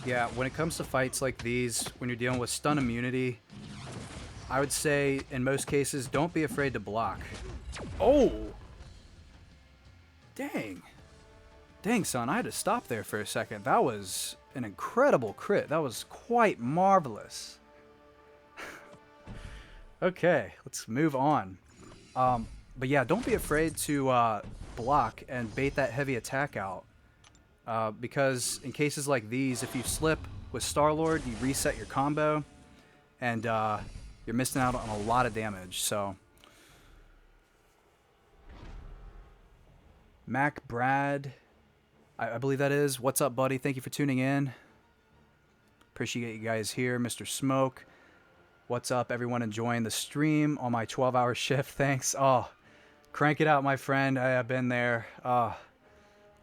Yeah, when it comes to fights like these, when you're dealing with stun immunity, I would say in most cases, don't be afraid to block. Oh! Dang. Dang, son, I had to stop there for a second. That was an incredible crit. That was quite marvelous. Okay, let's move on. But yeah, don't be afraid to block and bait that heavy attack out. Because in cases like these, if you slip with Star-Lord, you reset your combo, and you're missing out on a lot of damage. So, Mac Brad... I believe that is. What's up, buddy? Thank you for tuning in. Appreciate you guys here. Mr. Smoke. What's up, everyone enjoying the stream on my 12-hour shift? Thanks. Oh, Crank it out, my friend. I've been there. A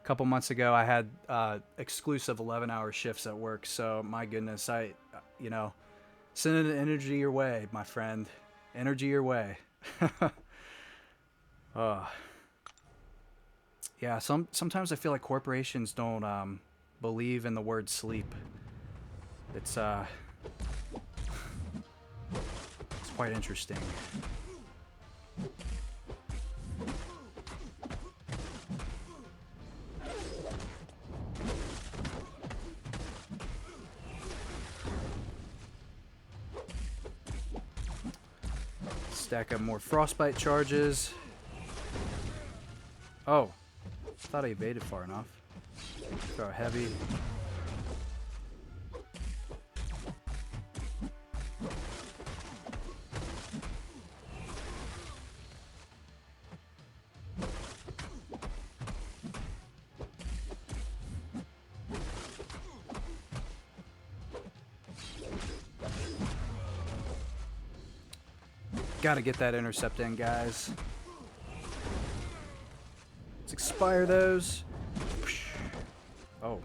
couple months ago, I had exclusive 11-hour shifts at work. So, my goodness, you know, sending energy your way, my friend. Energy your way. Yeah, sometimes I feel like corporations don't believe in the word sleep. It's quite interesting. Stack up more frostbite charges. Oh, thought I evaded far enough. Throw a heavy. Gotta get that intercept in, guys. Let's expire those. Oh.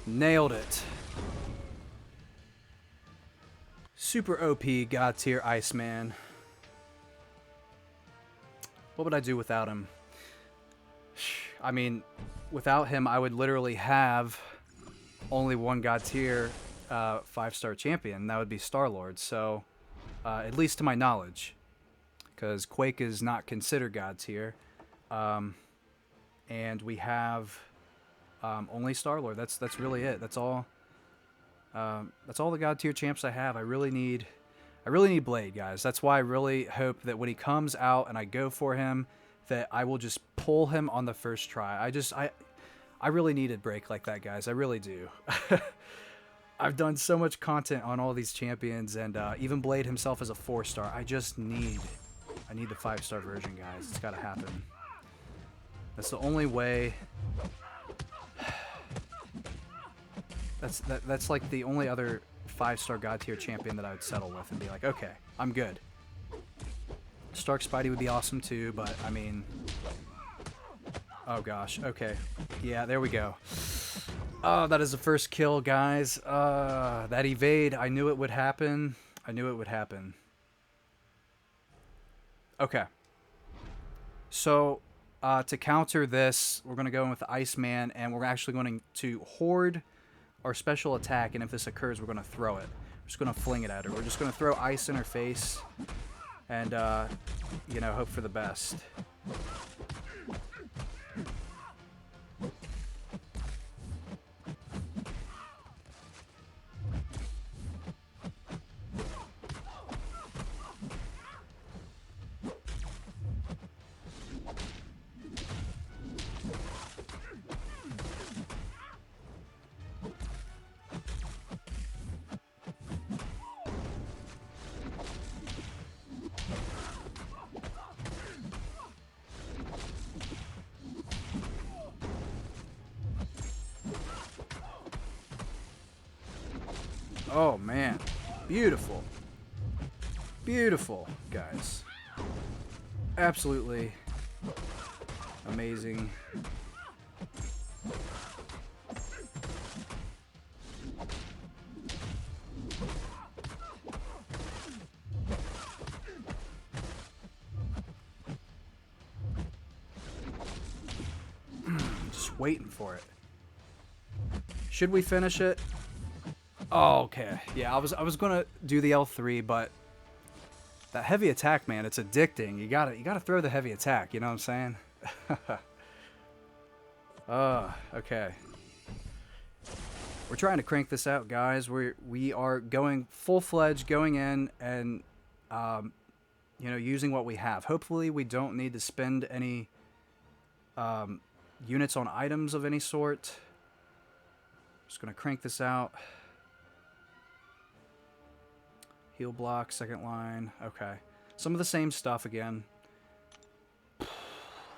Nailed it. Super OP God tier Iceman. What would I do without him? I mean, without him, I would literally have only one God tier 5-star champion. That would be Star-Lord. So, at least to my knowledge, because Quake is not considered God tier, and we have only Star-Lord. That's really it. That's all. That's all the God tier champs I have. I really need Blade, guys. That's why I really hope that when he comes out and I go for him, that I will just pull him on the first try. I really need a break like that, guys. I really do. I've done so much content on all these champions, and even Blade himself is a 4-star. I need the 5-star version, guys. It's got to happen. That's the only way. That's like the only other 5-star God tier champion that I would settle with and be like, okay, I'm good. Stark Spidey would be awesome too, but I mean, oh gosh, okay, yeah, there we go. Oh, that is the first kill, guys. That evade, I knew it would happen. Okay. So, to counter this, we're going to go in with the Iceman, and we're actually going to hoard our special attack, and if this occurs, we're going to throw it. We're just going to fling it at her. We're just going to throw ice in her face, and, you know, hope for the best. Oh, man. Beautiful. Beautiful, guys. Absolutely amazing. Just waiting for it. Should we finish it? Oh, okay. Yeah, I was gonna do the L3, but that heavy attack, man, it's addicting. You gotta throw the heavy attack. You know what I'm saying? Okay. We're trying to crank this out, guys. We are going full-fledged, going in and you know, using what we have. Hopefully, we don't need to spend any units on items of any sort. Just gonna crank this out. Heal block, second line. Okay. Some of the same stuff again.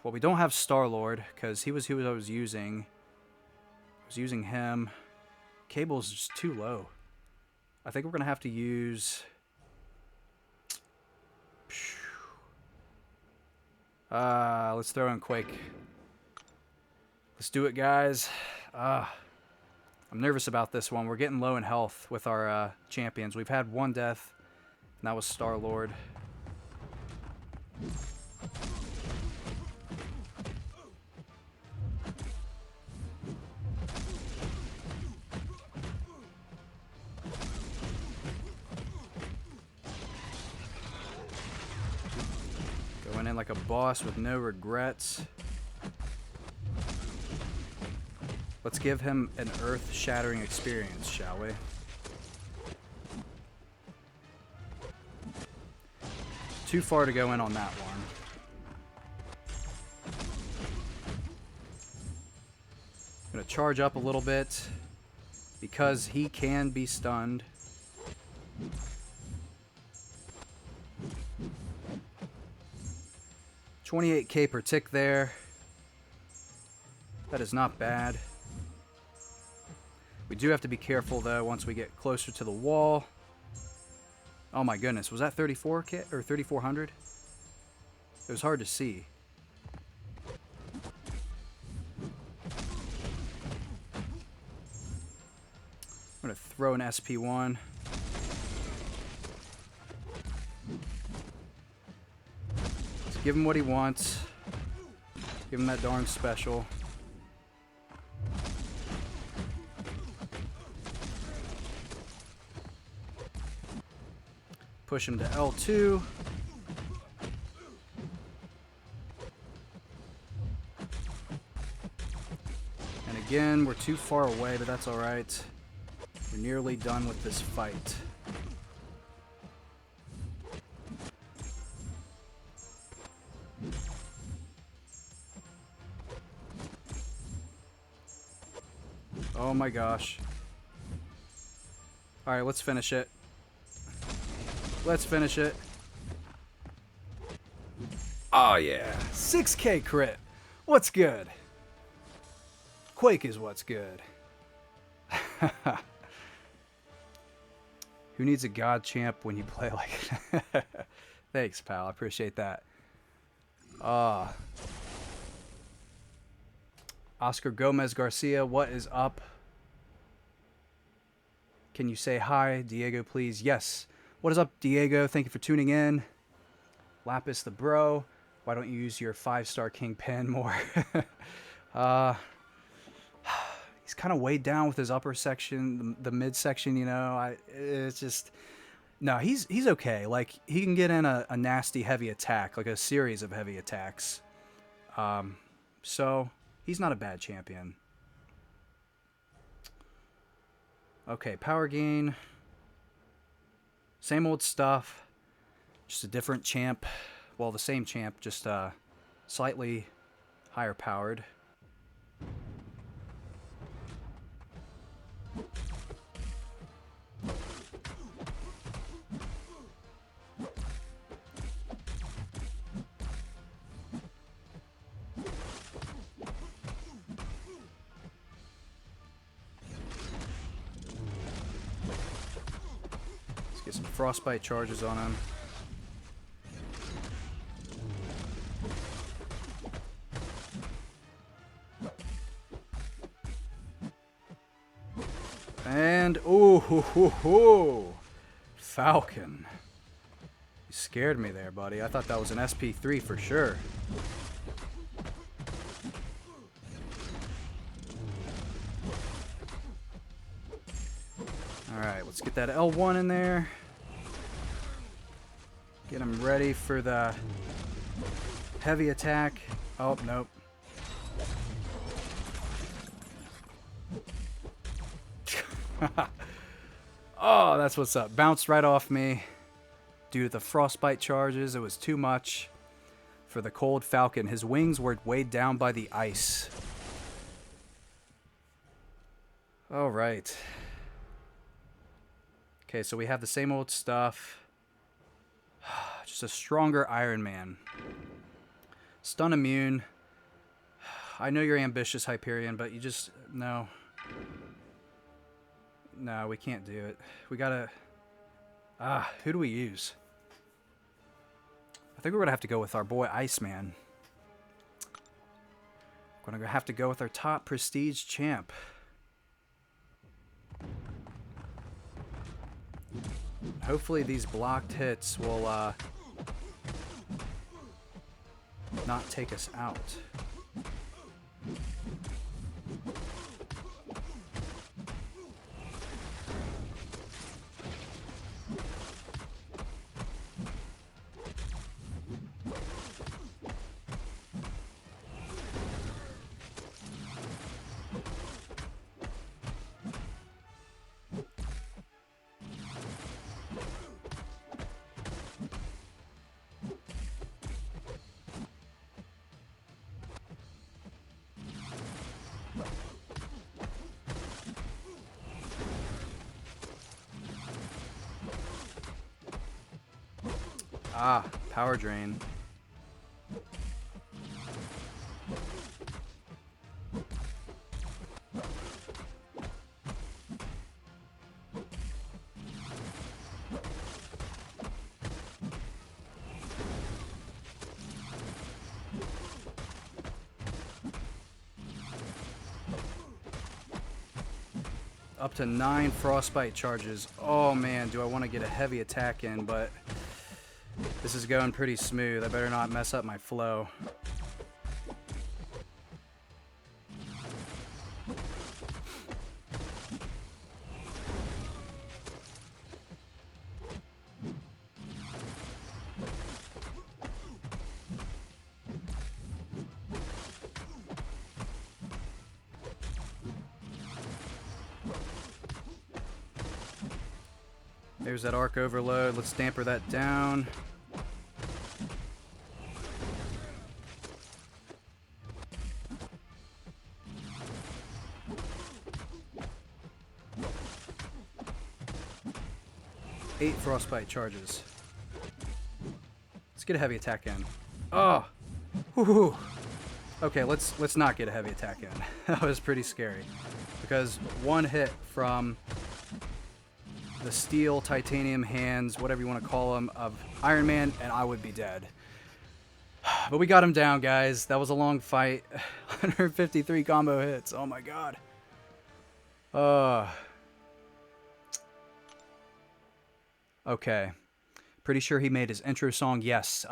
Well, we don't have Star-Lord, because he was who I was using. I was using him. Cable's just too low. I think we're going to have to use... Let's throw in Quake. Let's do it, guys. I'm nervous about this one. We're getting low in health with our champions. We've had one death, and that was Star-Lord. Going in like a boss with no regrets. Let's give him an earth-shattering experience, shall we? Too far to go in on that one. I'm going to charge up a little bit because he can be stunned. $28K per tick there. That is not bad. We do have to be careful though once we get closer to the wall. Oh my goodness, was that 34K or 3400? It was hard to see. I'm gonna throw an SP1. Let's give him what he wants. Give him that darn special. Push him to L2. And again, we're too far away, but that's alright. We're nearly done with this fight. Oh my gosh. Alright, let's finish it. Let's finish it. Oh yeah, 6K crit. What's good? Quake is what's good. Who needs a god champ when you play like Thanks, pal. I appreciate that. Oscar Gomez Garcia, what is up? Can you say hi, Diego, please? Yes. What is up, Diego? Thank you for tuning in. Lapis the bro. Why don't you use your 5-star Kingpin more? He's kind of weighed down with his upper section, the mid section, you know. It's just... No, he's okay. Like, he can get in a nasty heavy attack, like a series of heavy attacks. So, he's not a bad champion. Okay, power gain... Same old stuff, just a different champ. Well, the same champ, just slightly higher powered. Get some frostbite charges on him. And ooh, Falcon. You scared me there, buddy. I thought that was an SP3 for sure. Alright, let's get that L1 in there. Get him ready for the heavy attack. Oh, nope. Oh, that's what's up. Bounced right off me. Due to the frostbite charges, it was too much for the cold Falcon. His wings were weighed down by the ice. All right. Okay, so we have the same old stuff. Just a stronger Iron Man. Stun immune. I know you're ambitious, Hyperion, but you just... No. No, we can't do it. We gotta... who do we use? I think we're gonna have to go with our boy Iceman. Gonna have to go with our top prestige champ. Hopefully these blocked hits will not take us out. Ah, power drain. Up to 9 frostbite charges. Oh man, do I want to get a heavy attack in, but this is going pretty smooth. I better not mess up my flow. There's that arc overload. Let's damper that down. Eight frostbite charges. Let's get a heavy attack in. Oh, whoo. Okay, let's not get a heavy attack in. That was pretty scary because one hit from the steel, titanium hands, whatever you want to call them, of Iron Man, and I would be dead. But we got him down, guys. That was a long fight. 153 combo hits. Oh my god. Okay. Pretty sure he made his intro song. Yes,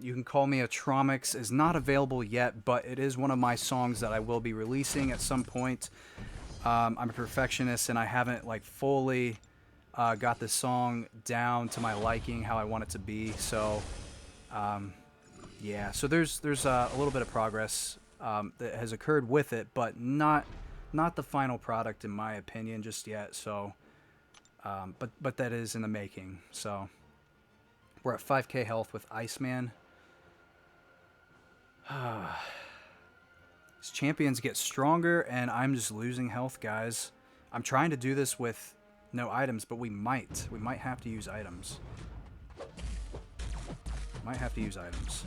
You Can Call Me a Tromix is not available yet, but it is one of my songs that I will be releasing at some point. I'm a perfectionist, and I haven't like fully got the song down to my liking, how I want it to be. So, yeah. So there's a little bit of progress that has occurred with it, but not the final product in my opinion just yet. So, but that is in the making. So we're at 5k health with Iceman. These champions get stronger, and I'm just losing health, guys. I'm trying to do this with no items, but we might have to use items. Might have to use items.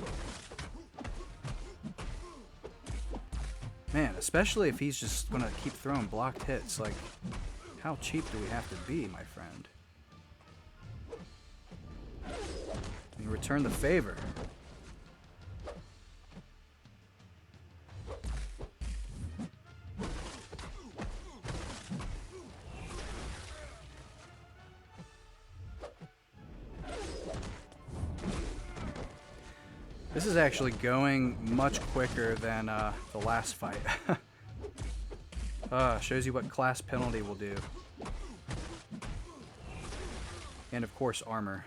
Man, especially if he's just gonna keep throwing blocked hits. Like, how cheap do we have to be, my friend? You return the favor. This is actually going much quicker than the last fight. Shows you what class penalty will do. And of course, armor.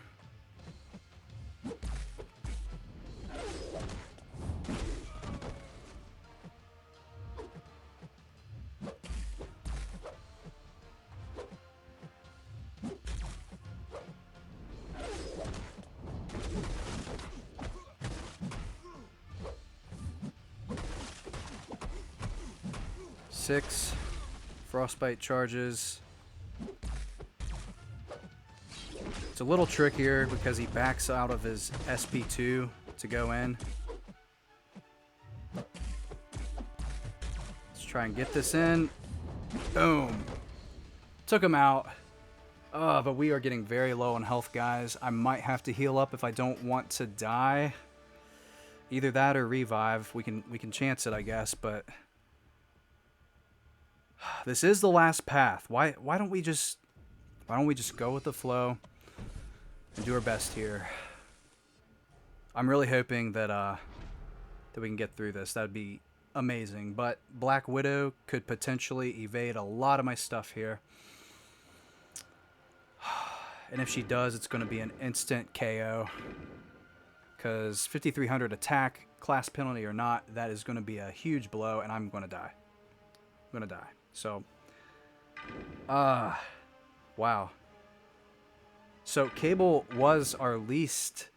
Six frostbite charges. It's a little trickier because he backs out of his SP2 to go in. Let's try and get this in. Boom. Took him out. But we are getting very low on health, guys. I might have to heal up if I don't want to die. Either that or revive. We can chance it, I guess, but This is the last path. Why don't we just go with the flow and do our best here? I'm really hoping that that we can get through this. That'd be amazing. But Black Widow could potentially evade a lot of my stuff here. And if she does, it's going to be an instant KO. Because 5300 attack, class penalty or not, that is going to be a huge blow, and I'm going to die. I'm going to die. So, wow. So Cable was our least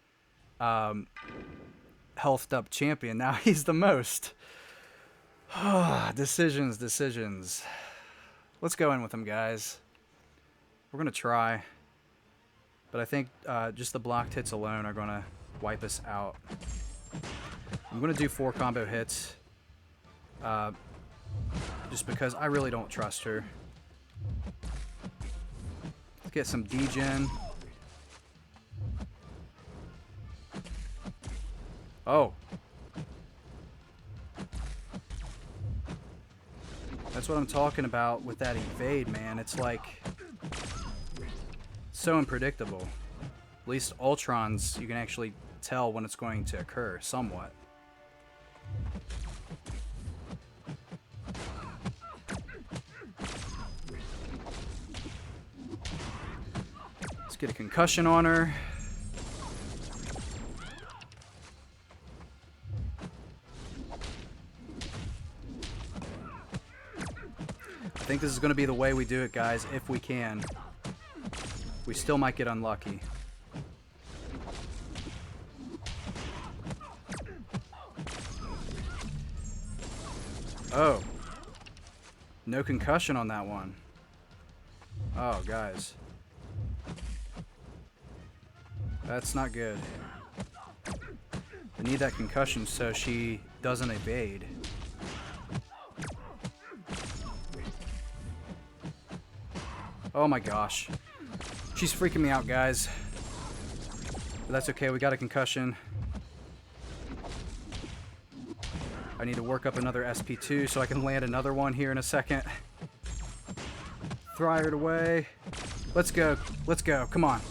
healthed up champion. Now he's the most. Decisions. Let's go in with him, guys. We're going to try. But I think just the blocked hits alone are going to wipe us out. I'm going to do 4 combo hits. Just because I really don't trust her. Let's get some degen. Oh. That's what I'm talking about with that evade, man. It's like so unpredictable. At least Ultrons, you can actually tell when it's going to occur, somewhat. Let's get a concussion on her. I think this is going to be the way we do it, guys, if we can. We still might get unlucky. Oh. No concussion on that one. Oh, guys. That's not good. I need that concussion so she doesn't evade. Oh my gosh. She's freaking me out, guys. But that's okay, we got a concussion. I need to work up another SP2 so I can land another one here in a second. Throw it away. Let's go. Let's go. Come on.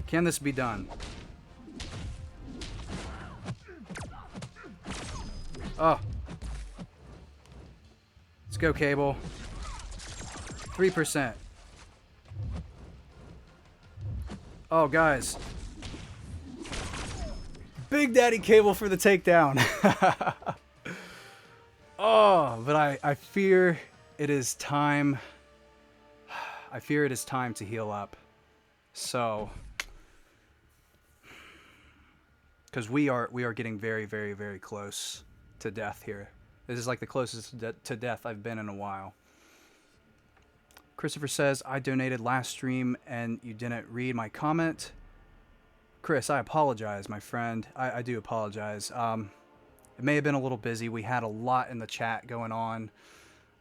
Can this be done? Oh. Let's go, Cable. 3%. Oh, guys. Big Daddy Cable for the takedown. Oh, but I fear it is time. I fear it is time to heal up. So, because we are getting very, very, very close to death here. This is like the closest to death I've been in a while. Christopher says, I donated last stream and you didn't read my comment. Chris, I apologize, my friend. I do apologize. It may have been a little busy. We had a lot in the chat going on.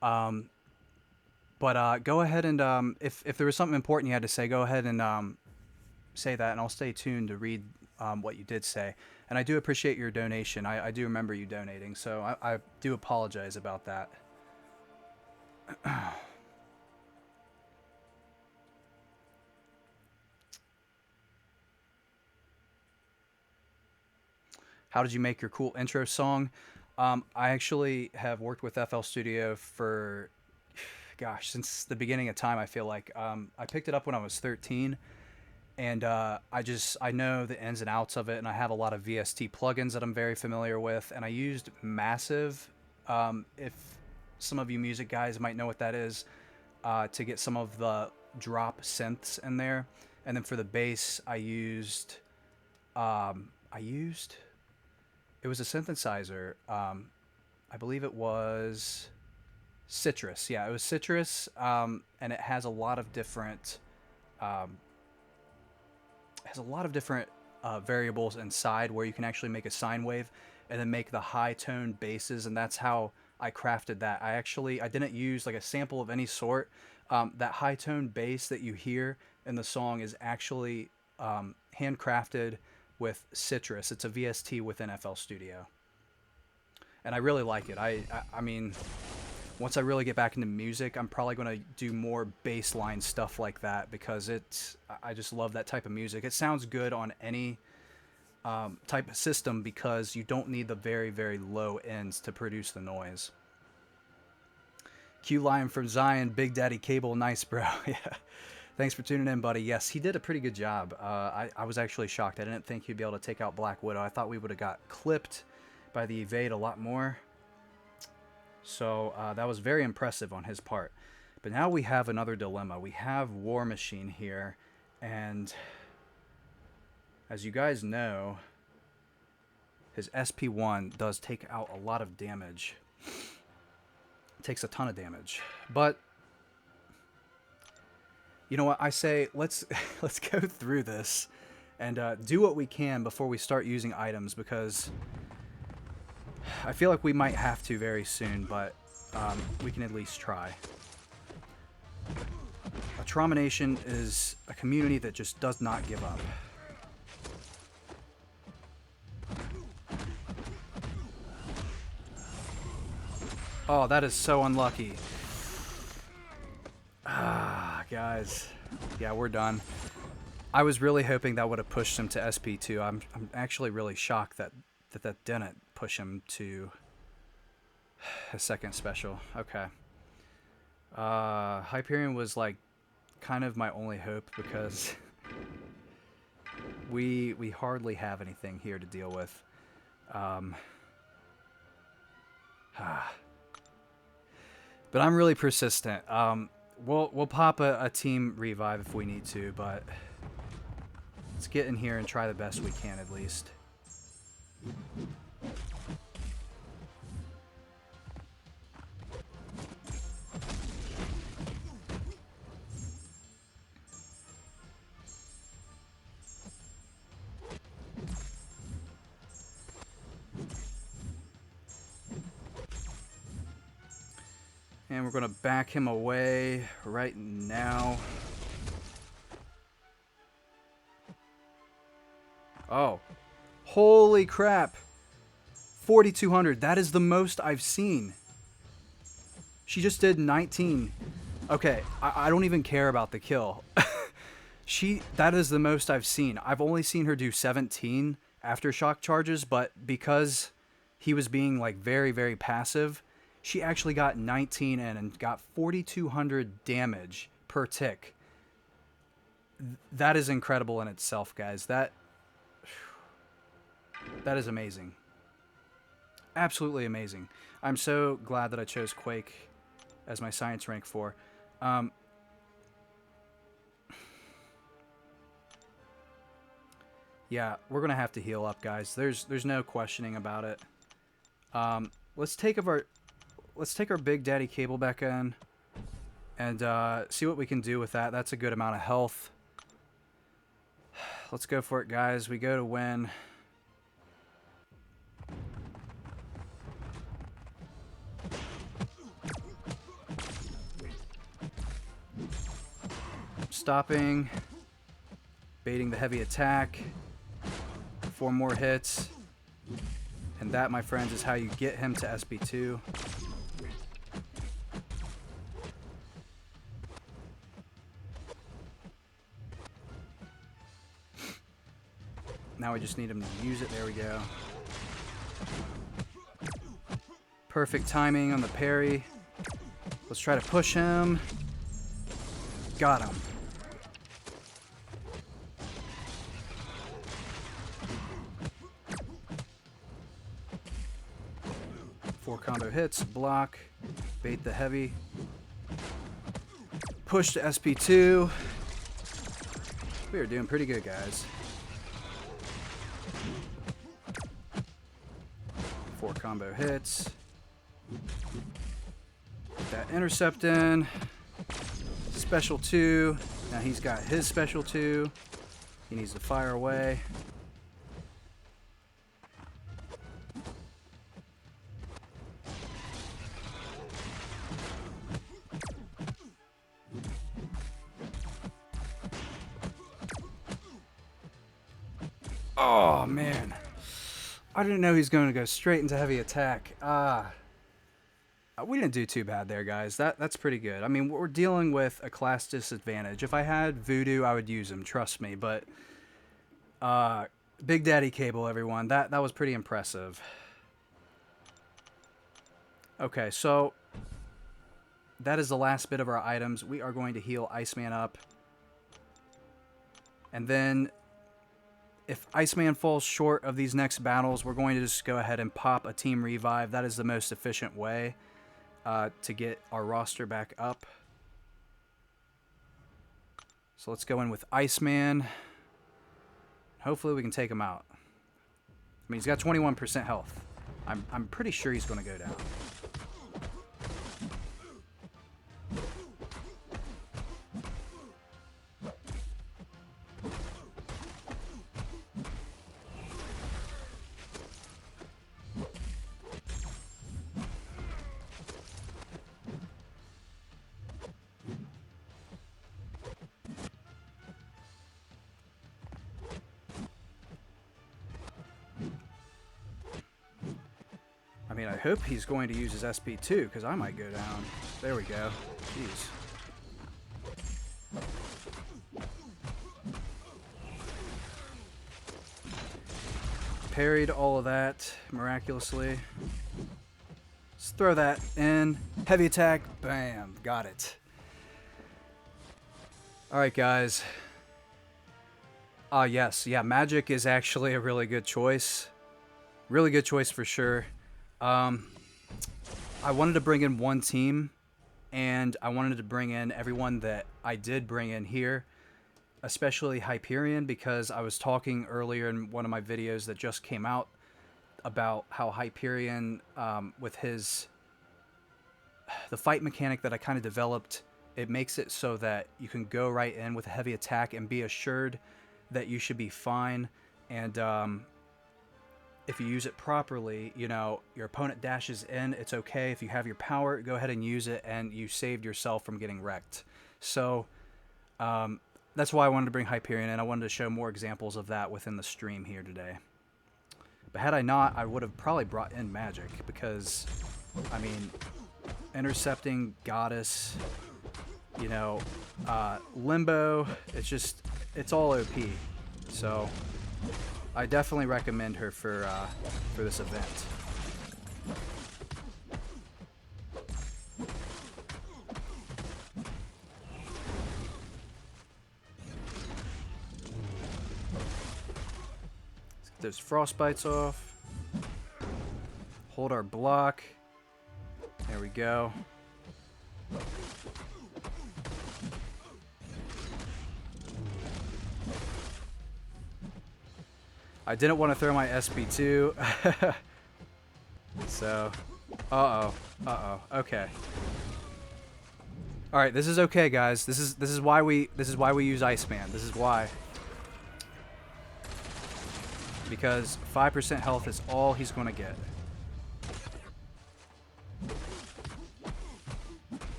But go ahead and, if there was something important you had to say, go ahead and say that, and I'll stay tuned to read what you did say. And I do appreciate your donation. I do remember you donating, so I do apologize about that. How did you make your cool intro song? I actually have worked with FL Studio for, gosh, since the beginning of time, I feel like. I picked it up when I was 13, and I know the ins and outs of it, and I have a lot of VST plugins that I'm very familiar with, and I used Massive, if some of you music guys might know what that is, to get some of the drop synths in there. And then for the bass, I used it was a synthesizer. I believe it was Citrus. Yeah, it was Citrus, and it has a lot of different variables inside where you can actually make a sine wave and then make the high tone basses, and that's how I crafted that. I didn't use like a sample of any sort. That high tone bass that you hear in the song is actually handcrafted with Citrus. It's a VST within FL Studio. and I really like it. I mean, once I really get back into music, I'm probably going to do more bass line stuff like that because I just love that type of music. It sounds good on any type of system because you don't need the very, very low ends to produce the noise. Q Lion from Zion, Big Daddy Cable, nice bro. Yeah. Thanks for tuning in, buddy. Yes, he did a pretty good job. I was actually shocked. I didn't think he'd be able to take out Black Widow. I thought we would have got clipped by the evade a lot more. So that was very impressive on his part. But now we have another dilemma. We have War Machine here, and as you guys know, his SP1 does take out a lot of damage. It takes a ton of damage. But you know what? I say let's go through this and do what we can before we start using items, because I feel like we might have to very soon, but we can at least try. A Trauma Nation is a community that just does not give up. Oh, that is so unlucky. Ah, guys. Yeah, we're done. I was really hoping that would have pushed him to SP2. I'm actually really shocked that didn't push him to a second special. Okay. Hyperion was like kind of my only hope because we hardly have anything here to deal with. But I'm really persistent. We'll pop a team revive if we need to, but let's get in here and try the best we can at least. And we're going to back him away right now. Oh. Holy crap. 4,200. That is the most I've seen. She just did 19. Okay, I don't even care about the kill. That is the most I've seen. I've only seen her do 17 aftershock charges, but because he was being like very, very passive, she actually got 19 in and got 4,200 damage per tick. That is incredible in itself, guys. That is amazing. Absolutely amazing. I'm so glad that I chose Quake as my science rank 4. Yeah, we're gonna have to heal up, guys. There's no questioning about it. Let's take our Big Daddy Cable back in and see what we can do with that. That's a good amount of health. Let's go for it, guys. We go to win. Stopping. Baiting the heavy attack. 4 more hits. And that, my friends, is how you get him to SP2. Now we just need him to use it. There we go. Perfect timing on the parry. Let's try to push him. Got him. Four combo hits. Block. Bait the heavy. Push to SP2. We are doing pretty good, guys. 4 combo hits. Get that intercept in. Special 2. Now he's got his special 2. He needs to fire away. Oh, man. I didn't know he was going to go straight into heavy attack. We didn't do too bad there, guys. That's pretty good. I mean, we're dealing with a class disadvantage. If I had Voodoo, I would use him, trust me. But Big Daddy Cable, everyone. That was pretty impressive. Okay, so that is the last bit of our items. We are going to heal Iceman up. And then if Iceman falls short of these next battles, we're going to just go ahead and pop a team revive. That is the most efficient way to get our roster back up. So let's go in with Iceman. Hopefully we can take him out. I mean, he's got 21% health. I'm pretty sure he's going to go down. I mean, I hope he's going to use his SP2, because I might go down. There we go. Jeez. Parried all of that miraculously. Let's throw that in. Heavy attack. Bam. Got it. Alright, guys. Yes. Yeah, magic is actually a really good choice. Really good choice for sure. I wanted to bring in one team, and I wanted to bring in everyone that I did bring in here, especially Hyperion, because I was talking earlier in one of my videos that just came out about how Hyperion, with the fight mechanic that I kind of developed, it makes it so that you can go right in with a heavy attack and be assured that you should be fine. And if you use it properly, you know, your opponent dashes in, it's okay. If you have your power, go ahead and use it, and you saved yourself from getting wrecked. So that's why I wanted to bring Hyperion in. I wanted to show more examples of that within the stream here today. But had I not, I would have probably brought in magic, because, I mean, intercepting Goddess, you know, Limbo, it's all OP. So I definitely recommend her for this event. Let's get those frostbites off. Hold our block. There we go. I didn't want to throw my SP2. So, okay. All right, this is okay, guys. This is why we use Iceman. This is why. Because 5% health is all he's going to get.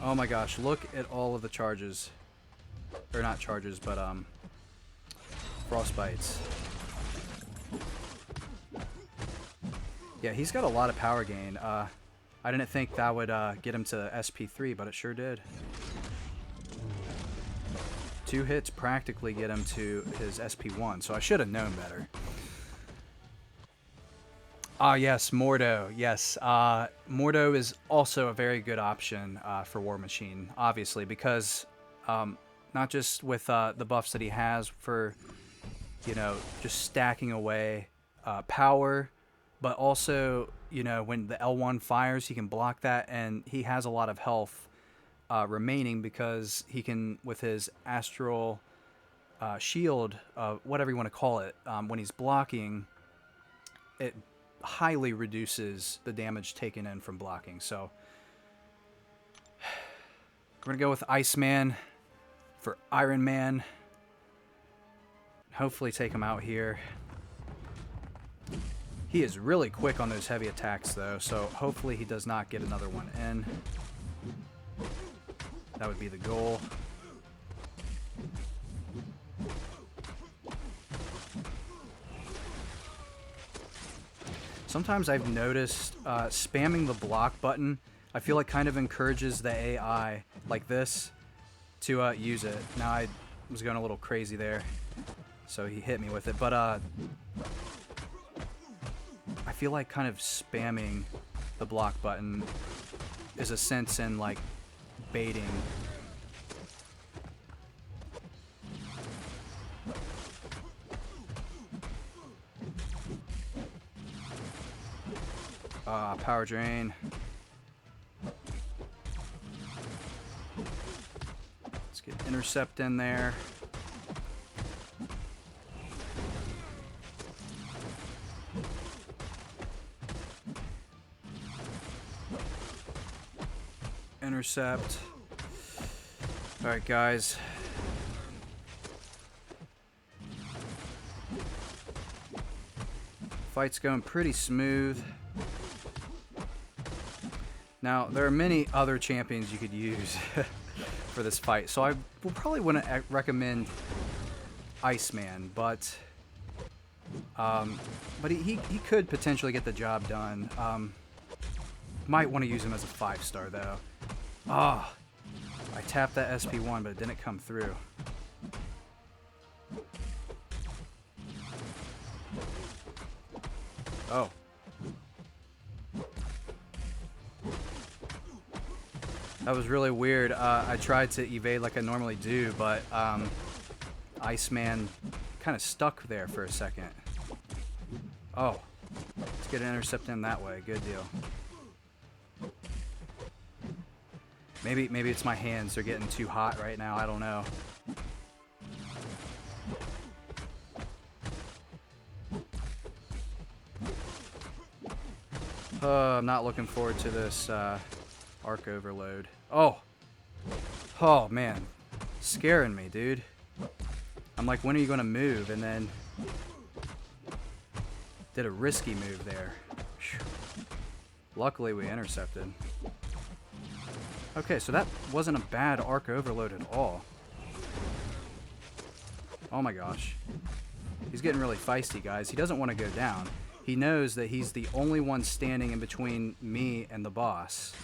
Oh my gosh, look at all of the charges. Or not charges, but frostbites. Yeah, he's got a lot of power gain. I didn't think that would get him to SP3, but it sure did. 2 hits practically get him to his SP1, so I should have known better. Yes, Mordo. Yes, Mordo is also a very good option for War Machine, obviously, because not just with the buffs that he has for, you know, just stacking away power, but also, you know, when the L1 fires, he can block that, and he has a lot of health remaining because he can, with his astral shield, whatever you want to call it, when he's blocking, it highly reduces the damage taken in from blocking. So we're going to go with Iceman for Iron Man. Hopefully take him out here. He is really quick on those heavy attacks, though, so hopefully he does not get another one in. That would be the goal. Sometimes I've noticed spamming the block button, I feel like kind of encourages the AI like this to use it. Now I was going a little crazy there, so he hit me with it. But I feel like kind of spamming the block button is a sense in like baiting. Power drain. Let's get intercept in there. Intercept. All right, guys. Fight's going pretty smooth. Now, there are many other champions you could use for this fight, so I probably wouldn't recommend Iceman, but he could potentially get the job done. Might want to use him as a 5-star, though. Ah, I tapped that SP1, but it didn't come through. Oh. That was really weird. I tried to evade like I normally do, but Iceman kind of stuck there for a second. Oh, let's get an intercept in that way. Good deal. Maybe it's my hands. They're getting too hot right now. I don't know. I'm not looking forward to this arc overload. Oh man, scaring me, dude. I'm like, when are you gonna move? And then did a risky move there. Whew. Luckily we intercepted. Okay, so that wasn't a bad arc overload at all. Oh my gosh. He's getting really feisty, guys. He doesn't want to go down. He knows that he's the only one standing in between me and the boss.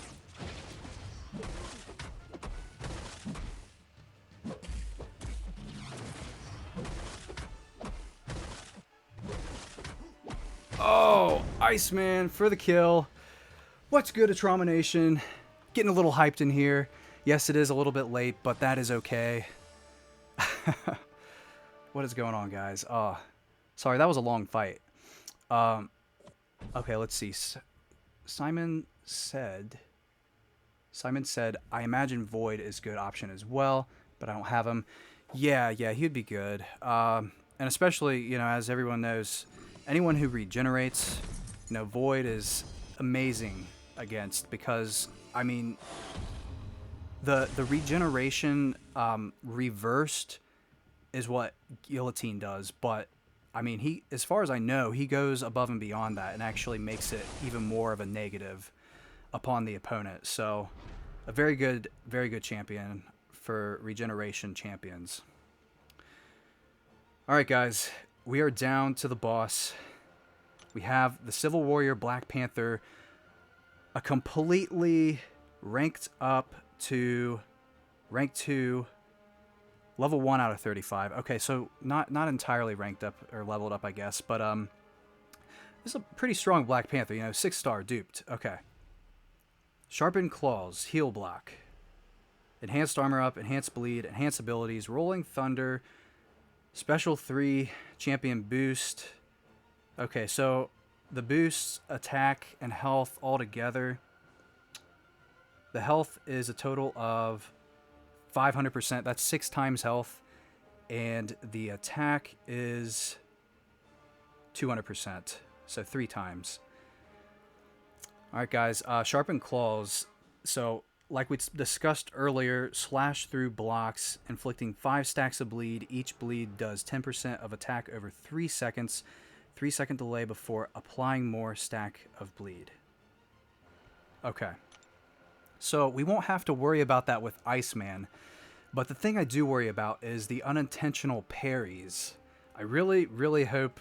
Oh, Iceman for the kill. What's good, Trauma Nation? Getting a little hyped in here. Yes, it is a little bit late, but that is okay. What is going on, guys? Oh, sorry, that was a long fight. Okay, let's see. Simon said, I imagine Void is a good option as well, but I don't have him. Yeah, he'd be good. And especially, you know, as everyone knows, anyone who regenerates, you know, Void is amazing against, because, I mean, the regeneration reversed is what Guillotine does, but I mean, he, as far as I know, he goes above and beyond that and actually makes it even more of a negative upon the opponent. So, a very good champion for regeneration champions. All right, guys, we are down to the boss. We have the Civil Warrior Black Panther, a completely ranked up to rank 2. Level 1 out of 35. Okay, so not entirely ranked up or leveled up, I guess, but this is a pretty strong Black Panther, you know, 6-star duped. Okay. Sharpened Claws, heal block. Enhanced armor up, enhanced bleed, enhanced abilities, rolling thunder, special 3, champion boost. Okay, so the boosts, attack, and health all together. The health is a total of 500%, that's 6 times health, and the attack is 200%, so 3 times. Alright guys, Sharpened Claws, so like we discussed earlier, slash through blocks, inflicting 5 stacks of bleed. Each bleed does 10% of attack over 3 seconds, 3-second delay before applying more stack of bleed. Okay. So we won't have to worry about that with Iceman, but the thing I do worry about is the unintentional parries. I really hope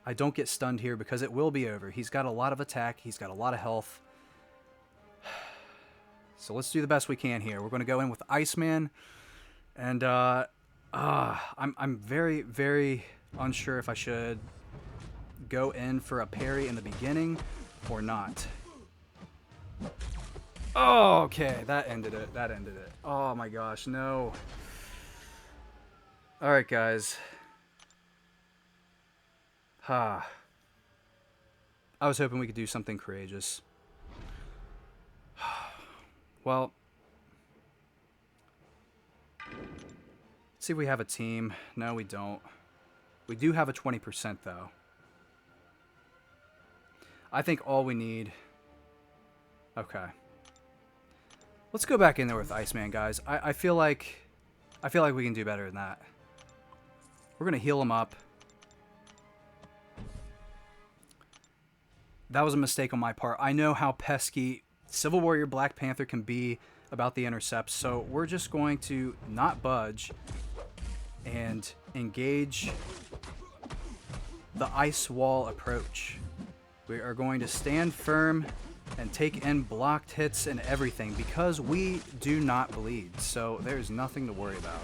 I don't get stunned here because it will be over. He's got a lot of attack. He's got a lot of health. So let's do the best we can here. We're going to go in with Iceman. And I'm very, very unsure if I should go in for a parry in the beginning or not. Oh, okay. That ended it. That ended it. Oh my gosh, no. Alright, guys. I was hoping we could do something courageous. Well, let's see if we have a team. No, we don't. We do have a 20% though. I think all we need... Okay. Let's go back in there with Iceman, guys. I feel like we can do better than that. We're gonna heal him up. That was a mistake on my part. I know how pesky Civil Warrior Black Panther can be about the intercepts, so we're just going to not budge and engage the ice wall approach. We are going to stand firm and take in blocked hits and everything because we do not bleed, so there's nothing to worry about.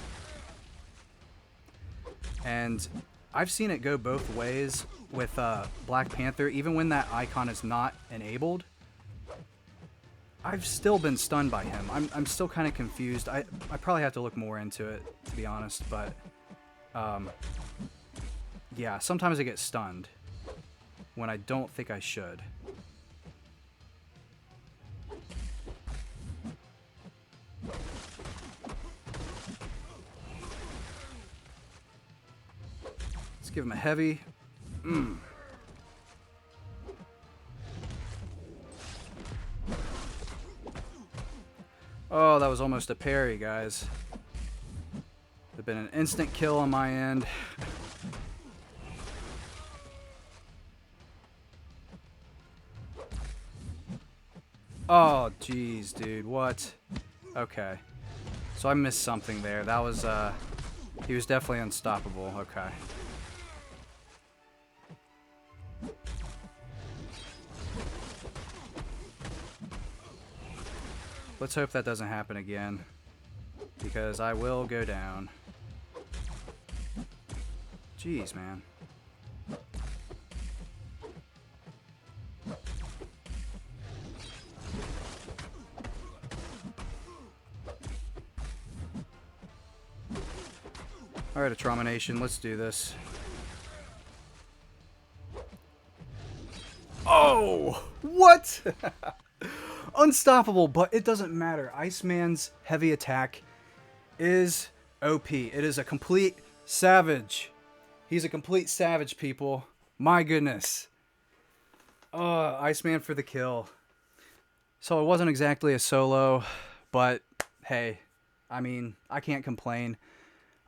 And I've seen it go both ways with Black Panther. Even when that icon is not enabled, I've still been stunned by him. I'm still kind of confused. I probably have to look more into it, to be honest, but yeah, sometimes I get stunned when I don't think I should. Let's give him a heavy. Oh, that was almost a parry, guys. Would have been an instant kill on my end. Oh, jeez, dude. What? Okay. So I missed something there. That was, he was definitely unstoppable. Okay. Let's hope that doesn't happen again, because I will go down. Jeez, man. Alright, Trauma Nation, let's do this. Oh! What? Unstoppable, but it doesn't matter. Iceman's heavy attack is OP. It is a complete savage. He's a complete savage, people. My goodness. Oh, Iceman for the kill. So it wasn't exactly a solo, but hey, I mean, I can't complain.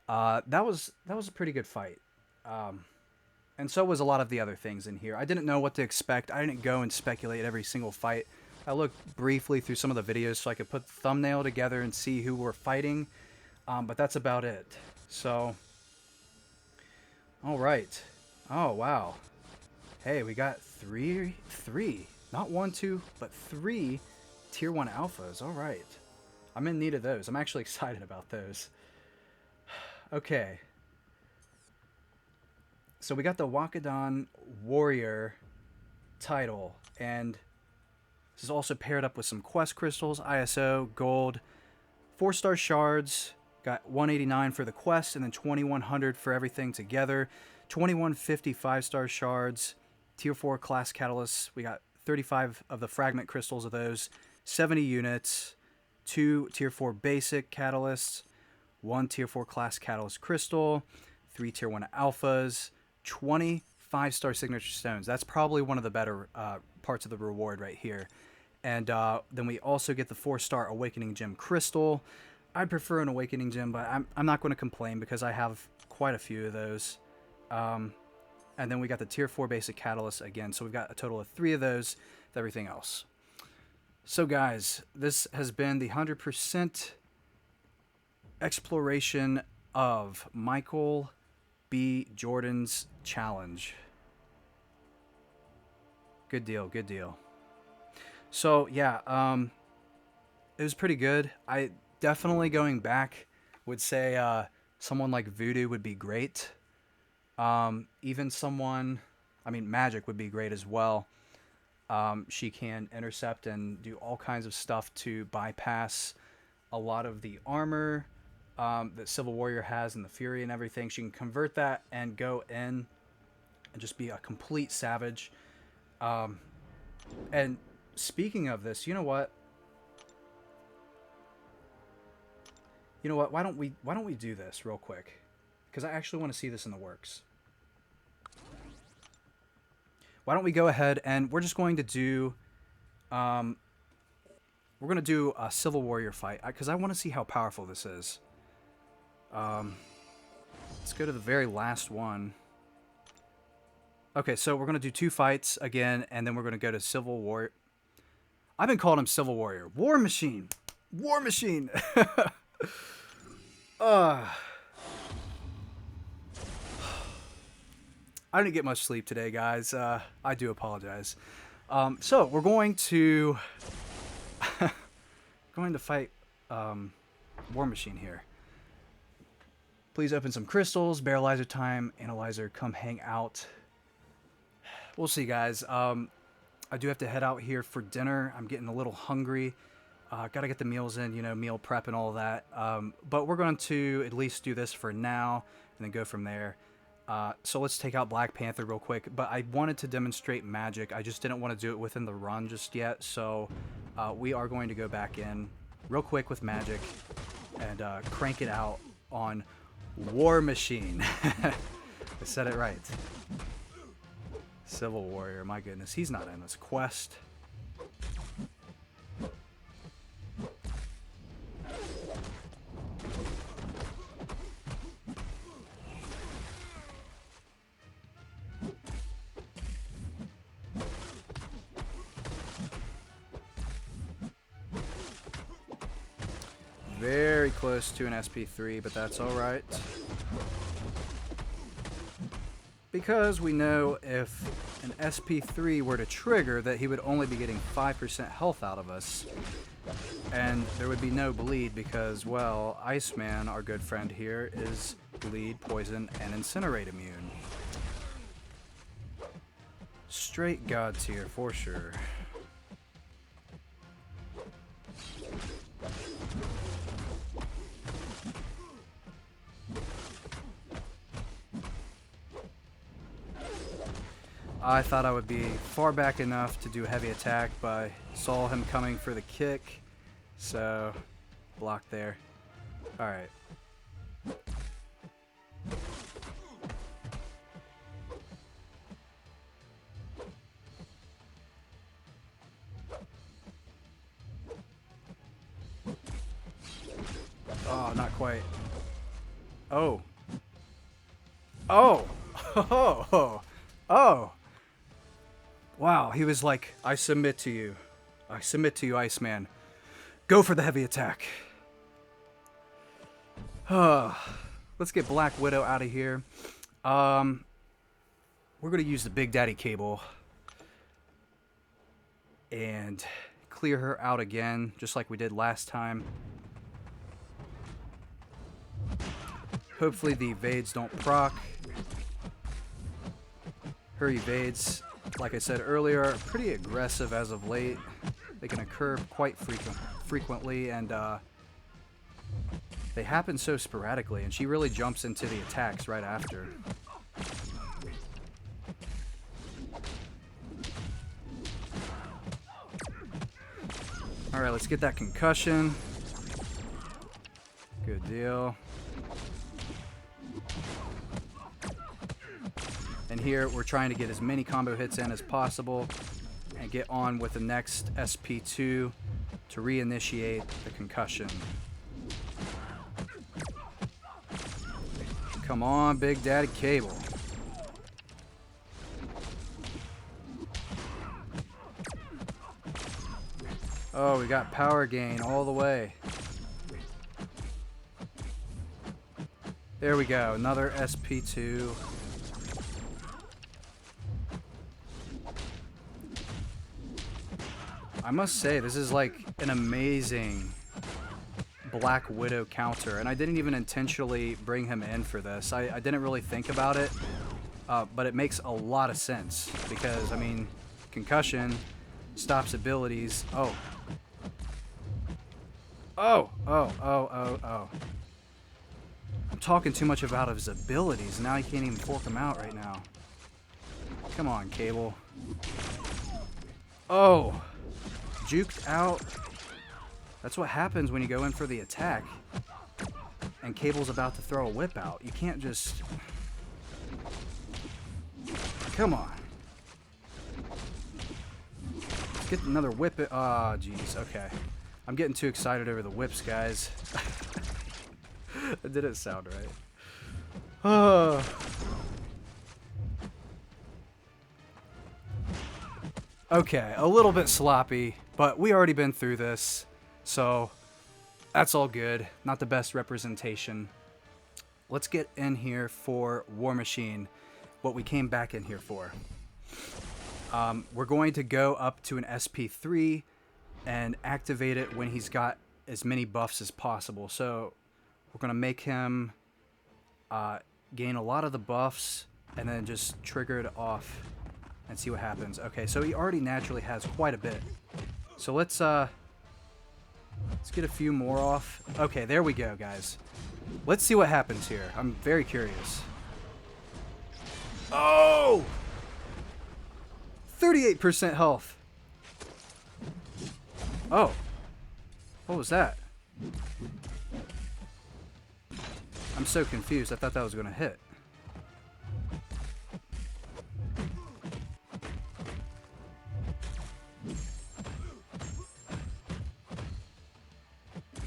That was a pretty good fight. And so was a lot of the other things in here. I didn't know what to expect. I didn't go and speculate every single fight. I looked briefly through some of the videos so I could put the thumbnail together and see who we're fighting. But that's about it. So, all right. Oh, wow. Hey, we got three, not 1, 2, but 3 tier 1 alphas. All right. I'm in need of those. I'm actually excited about those. Okay. So we got the Wakadon Warrior title, and this is also paired up with some quest crystals, ISO, gold, 4-star shards, got 189 for the quest, and then 2100 for everything together, 2150 5-star shards, tier 4 class catalysts, we got 35 of the fragment crystals of those, 70 units, 2 tier 4 basic catalysts, 1 tier 4 class catalyst crystal, 3 tier 1 alphas, 20 5-star signature stones. That's probably one of the better parts of the reward right here. And then we also get the 4-star Awakening Gem crystal. I prefer an Awakening Gem, but I'm not going to complain because I have quite a few of those. And then we got the tier 4 basic catalyst again. So we've got a total of 3 of those with everything else. So guys, this has been the 100% exploration of Michael B. Jordan's challenge. Good deal. Good deal. So yeah, it was pretty good. I definitely going back would say someone like Voodoo would be great. Even someone, I mean, Magic would be great as well. She can intercept and do all kinds of stuff to bypass a lot of the armor that Civil Warrior has and the Fury and everything. She can convert that and go in and just be a complete savage. And speaking of this, you know what? You know what? Why don't we do this real quick? Because I actually want to see this in the works. Why don't we go ahead and we're just going to do we're going to do a Civil Warrior fight because I want to see how powerful this is. Let's go to the very last one. Okay, so we're going to do 2 fights again, and then we're going to go to Civil Warrior. I've been calling him Civil Warrior. War Machine. War Machine. I didn't get much sleep today, guys. I do apologize. So we're going to fight War Machine here. Please open some crystals. Barrelizer time. Analyzer, come hang out. We'll see, guys. I do have to head out here for dinner. I'm getting a little hungry. Got to get the meals in, you know, meal prep and all that. But we're going to at least do this for now and then go from there. So let's take out Black Panther real quick. But I wanted to demonstrate Magic. I just didn't want to do it within the run just yet. So we are going to go back in real quick with Magic and crank it out on War Machine. I said it right. Civil Warrior, my goodness, he's not in this quest. Very close to an SP3, but that's all right. Because we know if an SP3 were to trigger that he would only be getting 5% health out of us. And there would be no bleed because, well, Iceman, our good friend here, is bleed, poison, and incinerate immune. Straight god tier for sure. I thought I would be far back enough to do a heavy attack, but I saw him coming for the kick, so block there. Alright. Oh, not quite. Oh. Oh! Oh! Oh! Wow, he was like, I submit to you. I submit to you, Iceman. Go for the heavy attack. Let's get Black Widow out of here. We're going to use the Big Daddy cable. And clear her out again, just like we did last time. Hopefully the evades don't proc. Her evades, like I said earlier, are pretty aggressive as of late. They can occur quite frequently, and they happen so sporadically, and she really jumps into the attacks right after. Alright, let's get that concussion. Good deal. And here we're trying to get as many combo hits in as possible and get on with the next SP2 to reinitiate the concussion. Come on, Big Daddy Cable. Oh, we got power gain all the way. There we go, another SP2. I must say, this is like an amazing Black Widow counter, and I didn't even intentionally bring him in for this. I didn't really think about it, but it makes a lot of sense because, I mean, concussion stops abilities. Oh. Oh, oh, oh, oh, oh. I'm talking too much about his abilities. Now I can't even fork him out right now. Come on, Cable. Oh. Juked out. That's what happens when you go in for the attack. And Cable's about to throw a whip out. You can't just... Come on. Let's get another whip. Ah, jeez. Okay. I'm getting too excited over the whips, guys. That didn't sound right. Oh. Okay, a little bit sloppy, but we already been through this, so that's all good. Not the best representation. Let's get in here for War Machine, what we came back in here for. We're going to go up to an SP3 and activate it when he's got as many buffs as possible. So we're going to make him gain a lot of the buffs and then just trigger it off and see what happens. Okay, so he already naturally has quite a bit. So let's get a few more off. Okay, there we go, guys. Let's see what happens here. I'm very curious. Oh! 38% health. Oh. What was that? I'm so confused. I thought that was going to hit.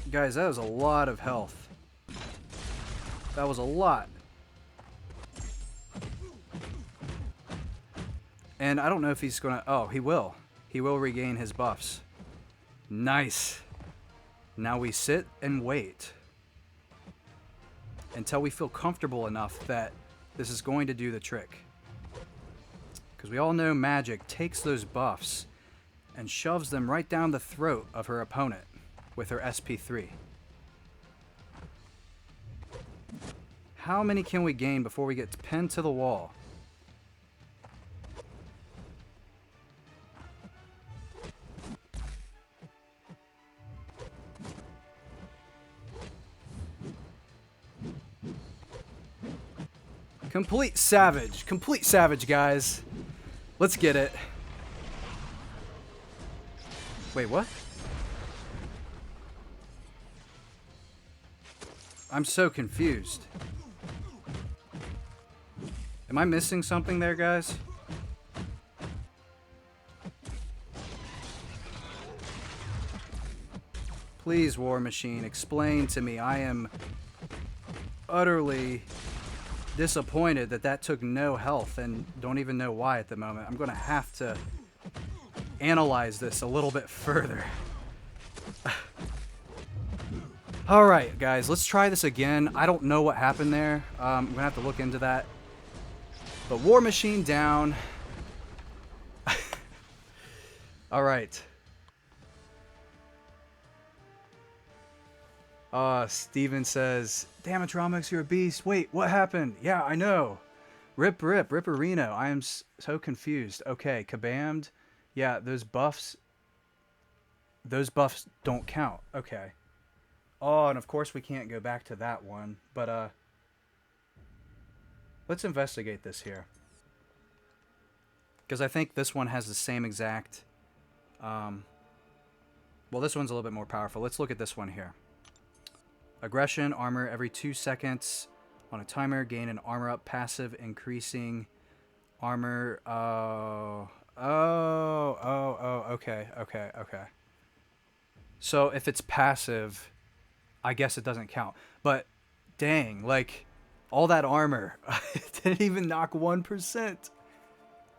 Guys, that was a lot of health. That was a lot. And I don't know if he's gonna... Oh, he will. He will regain his buffs. Nice. Now we sit and wait until we feel comfortable enough that this is going to do the trick. Because we all know magic takes those buffs and shoves them right down the throat of her opponent with her SP3. How many can we gain before we get pinned to the wall? Complete savage, guys. Let's get it. Wait, what? I'm so confused. Am I missing something there, guys? Please, War Machine, explain to me. I am utterly disappointed that that took no health and don't even know why at the moment. I'm going to have to analyze this a little bit further. Alright, guys, let's try this again. I don't know what happened there. I'm going to have to look into that. But War Machine down. Alright. Steven says, damn it, Tromix, you're a beast. Wait, what happened? Yeah, I know. Ripperino. I am so confused. Okay, kabammed. Yeah, those buffs don't count. Okay. Oh, and of course we can't go back to that one. But, let's investigate this here. Because I think this one has the same exact... well, this one's a little bit more powerful. Let's look at this one here. Aggression, armor every 2 seconds on a timer. Gain an armor up passive, increasing armor. Okay. So if it's passive, I guess it doesn't count. But dang, like all that armor didn't even knock 1%.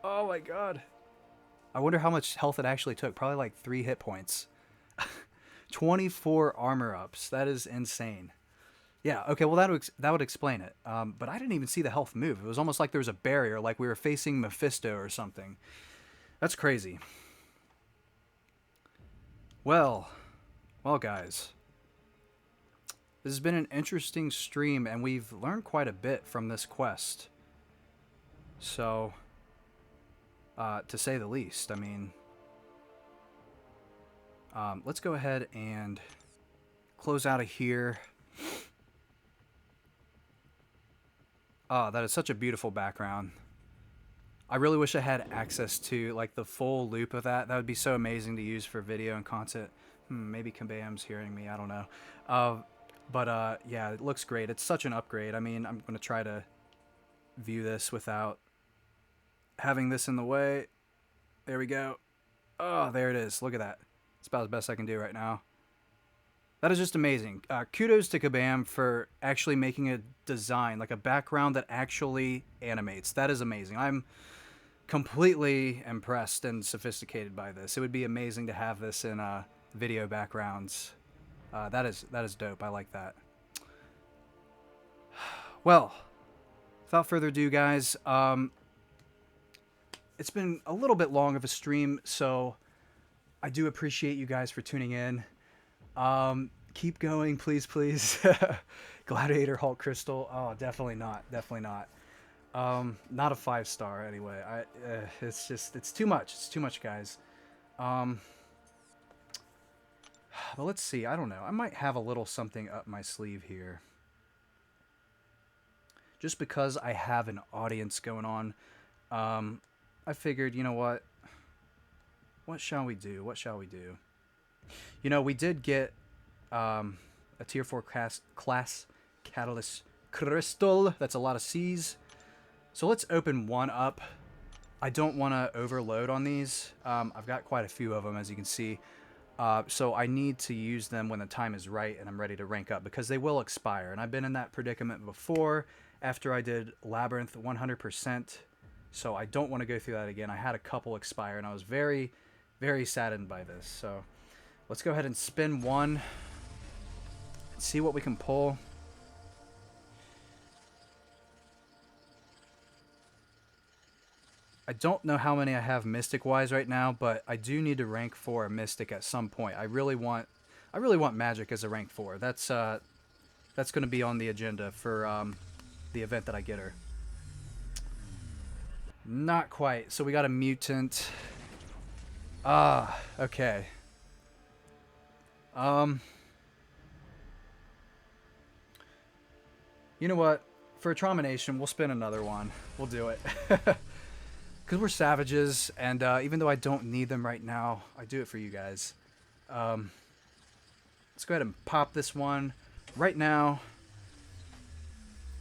Oh my god. I wonder how much health it actually took. Probably like 3 hit points. 24 armor ups. That is insane. Yeah, okay, well that would explain it. But I didn't even see the health move. It was almost like there was a barrier, like we were facing Mephisto or something. That's crazy. Well, well, guys, this has been an interesting stream, and we've learned quite a bit from this quest. So, to say the least, I mean, let's go ahead and close out of here. Oh, that is such a beautiful background. I really wish I had access to like the full loop of that. That would be so amazing to use for video and content. Maybe Kabam's hearing me. I don't know. Yeah, it looks great. It's such an upgrade. I mean, I'm going to try to view this without having this in the way. There we go. Oh, there it is. Look at that. It's about the best I can do right now. That is just amazing. Kudos to Kabam for actually making a design, like a background that actually animates. That is amazing. I'm completely impressed and sophisticated by this. It would be amazing to have this in video backgrounds. That is dope. I like that. Well, without further ado, guys, it's been a little bit long of a stream, so I do appreciate you guys for tuning in. Keep going, please, please. Gladiator, Hulk, Crystal. Oh, definitely not. Definitely not. Not a 5-star anyway. It's too much. It's too much, guys. But let's see. I don't know. I might have a little something up my sleeve here. Just because I have an audience going on, I figured, you know what? What shall we do? What shall we do? You know, we did get a tier 4 class catalyst crystal. That's a lot of C's. So let's open one up. I don't want to overload on these. I've got quite a few of them, as you can see. So I need to use them when the time is right and I'm ready to rank up, because they will expire. And I've been in that predicament before after I did Labyrinth 100%. So I don't want to go through that again. I had a couple expire and I was very, very saddened by this. So let's go ahead and spin one and see what we can pull. I don't know how many I have Mystic-wise right now, but I do need to rank 4 a Mystic at some point. I really want Magic as a rank 4. That's going to be on the agenda for the event that I get her. Not quite. So we got a Mutant. Okay. You know what? For a Tramination, we'll spin another one. We'll do it. Because we're savages, and even though I don't need them right now, I do it for you guys. Let's go ahead and pop this one right now.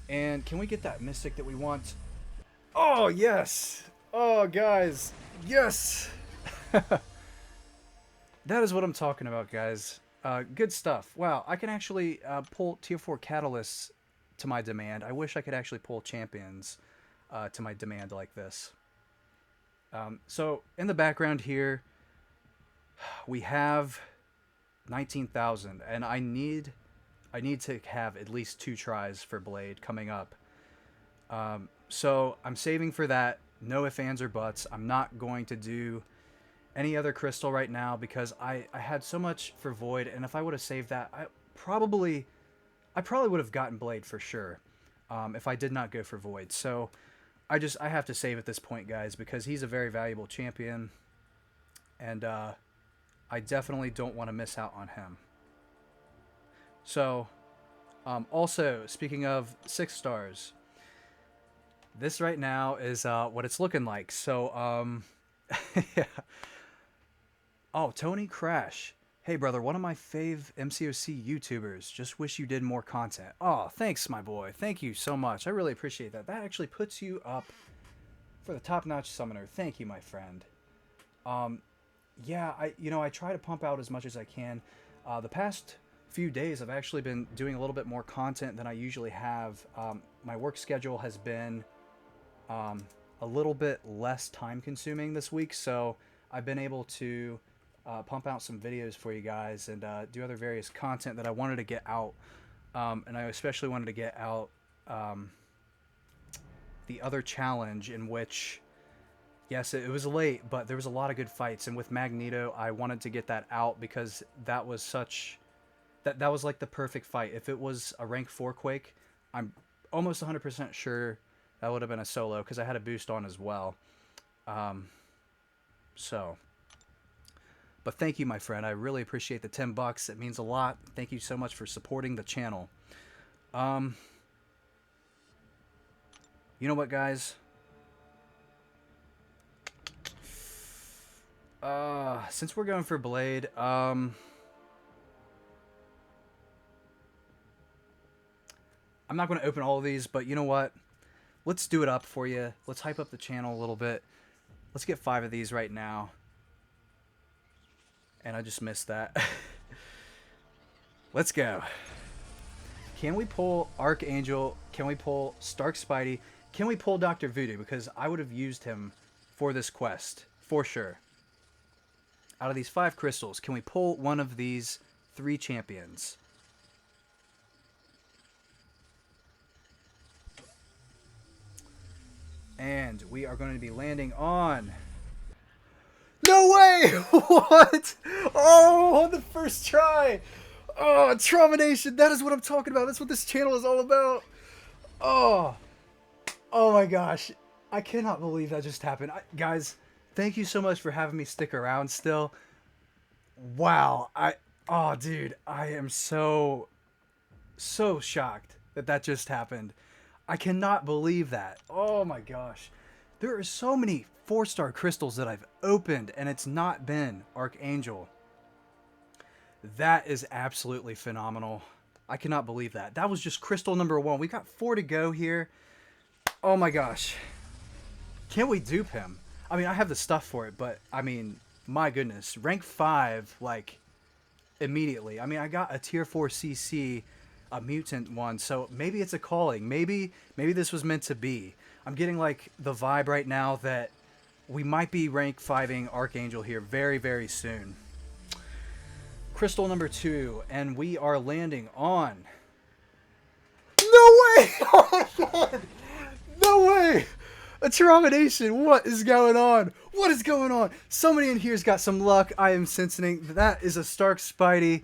And can we get that Mystic that we want? Oh, yes! Oh, guys. Yes! That is what I'm talking about, guys. Good stuff. Wow, I can actually pull tier 4 Catalysts to my demand. I wish I could actually pull Champions to my demand like this. So in the background here, we have 19,000, and I need to have at least 2 tries for Blade coming up. So I'm saving for that. No ifs, ands, or buts. I'm not going to do any other crystal right now because I had so much for Void, and if I would have saved that, I probably would have gotten Blade for sure if I did not go for Void. So I have to save at this point, guys, because he's a very valuable champion, and I definitely don't want to miss out on him. So, also, speaking of 6 stars, this right now is what it's looking like. So, yeah. Oh, Tony Crash. Hey, brother, one of my fave MCOC YouTubers. Just wish you did more content. Oh, thanks, my boy. Thank you so much. I really appreciate that. That actually puts you up for the top-notch summoner. Thank you, my friend. Yeah, I try to pump out as much as I can. The past few days, I've actually been doing a little bit more content than I usually have. My work schedule has been a little bit less time-consuming this week, so I've been able to pump out some videos for you guys and do other various content that I wanted to get out. And I especially wanted to get out the other challenge in which Yes, it was late, but there was a lot of good fights, and with Magneto, I wanted to get that out because that was such that was like the perfect fight. If it was a rank 4 Quake, I'm almost 100% sure that would have been a solo because I had a boost on as well. Um, so, but thank you, my friend. I really appreciate the $10. It means a lot. Thank you so much for supporting the channel. Um, you know what, guys? Since we're going for Blade, I'm not going to open all of these, but you know what? Let's do it up for you. Let's hype up the channel a little bit. Let's get 5 of these right now. And I just missed that. Let's go. Can we pull Archangel? Can we pull Stark Spidey? Can we pull Dr. Voodoo? Because I would have used him for this quest, for sure. Out of these 5 crystals, can we pull one of these 3 champions? And we are going to be landing on... No way! What? Oh, on the first try! Oh, Trauma Nation! That is what I'm talking about. That's what this channel is all about. Oh. Oh my gosh. I cannot believe that just happened. Guys, thank you so much for having me stick around still. Wow. Oh, dude. I am so shocked that that just happened. I cannot believe that. Oh my gosh. There are so many 4-star crystals that I've opened, and it's not been Archangel. That is absolutely phenomenal. I cannot believe that. That was just crystal number 1. We got 4 to go here. Oh my gosh. Can we dupe him? I mean, I have the stuff for it, but I mean, my goodness. Rank 5, like, immediately. I mean, I got a tier 4 CC, a mutant one, so maybe it's a calling. Maybe this was meant to be. I'm getting, like, the vibe right now that we might be rank 5ing Archangel here very, very soon. Crystal number 2, and we are landing on... No way! Oh my god! No way! A Termination! What is going on? What is going on? Somebody in here's got some luck. I am sensing that is a Stark Spidey.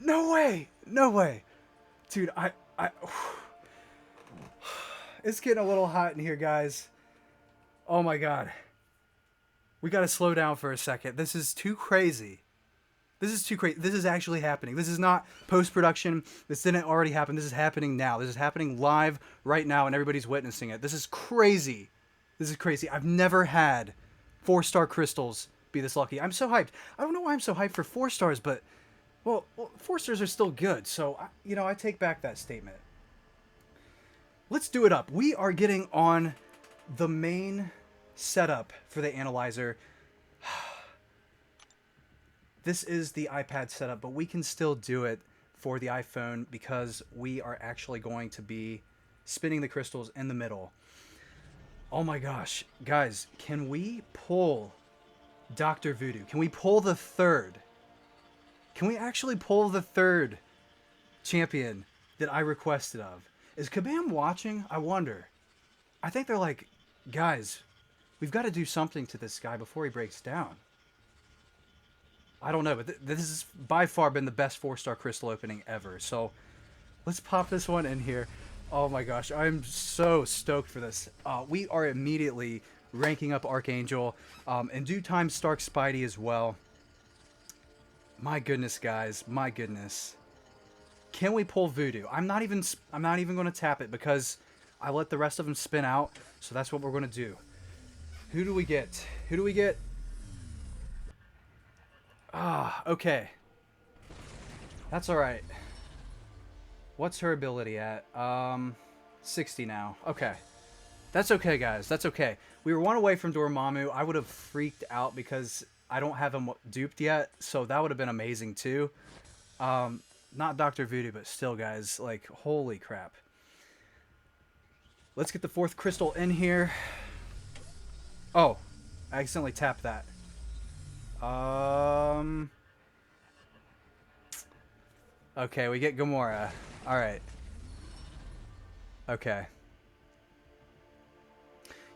No way! No way! Dude, it's getting a little hot in here, guys. Oh my god. We gotta slow down for a second. This is too crazy. This is too crazy. This is actually happening. This is not post-production. This didn't already happen. This is happening now. This is happening live right now, and everybody's witnessing it. This is crazy. This is crazy. I've never had 4-star crystals be this lucky. I'm so hyped. I don't know why I'm so hyped for 4 stars, but, well 4 stars are still good. So, you know, I take back that statement. Let's do it up. We are getting on the main setup for the analyzer. This is the iPad setup, but we can still do it for the iPhone because we are actually going to be spinning the crystals in the middle. Oh my gosh. Guys, can we pull Dr. Voodoo? Can we pull the 3rd? Can we actually pull the 3rd champion that I requested of? Is Kabam watching? I wonder. I think they're like, guys, we've got to do something to this guy before he breaks down. I don't know, but this has by far been the best 4-star crystal opening ever. So let's pop this one in here. Oh my gosh, I'm so stoked for this. We are immediately ranking up Archangel. In due time, Stark Spidey as well. My goodness, guys. My goodness. Can we pull Voodoo? I'm not even going to tap it because I let the rest of them spin out. So that's what we're going to do. Who do we get? Who do we get? Ah, okay. That's alright. What's her ability at? 60 now. Okay. That's okay, guys. That's okay. We were 1 away from Dormammu. I would have freaked out because I don't have him duped yet, so that would have been amazing too. Not Dr. Voodoo, but still, guys. Like, holy crap. Let's get the 4th crystal in here. Oh, I accidentally tapped that. Okay, we get Gamora. Alright. Okay.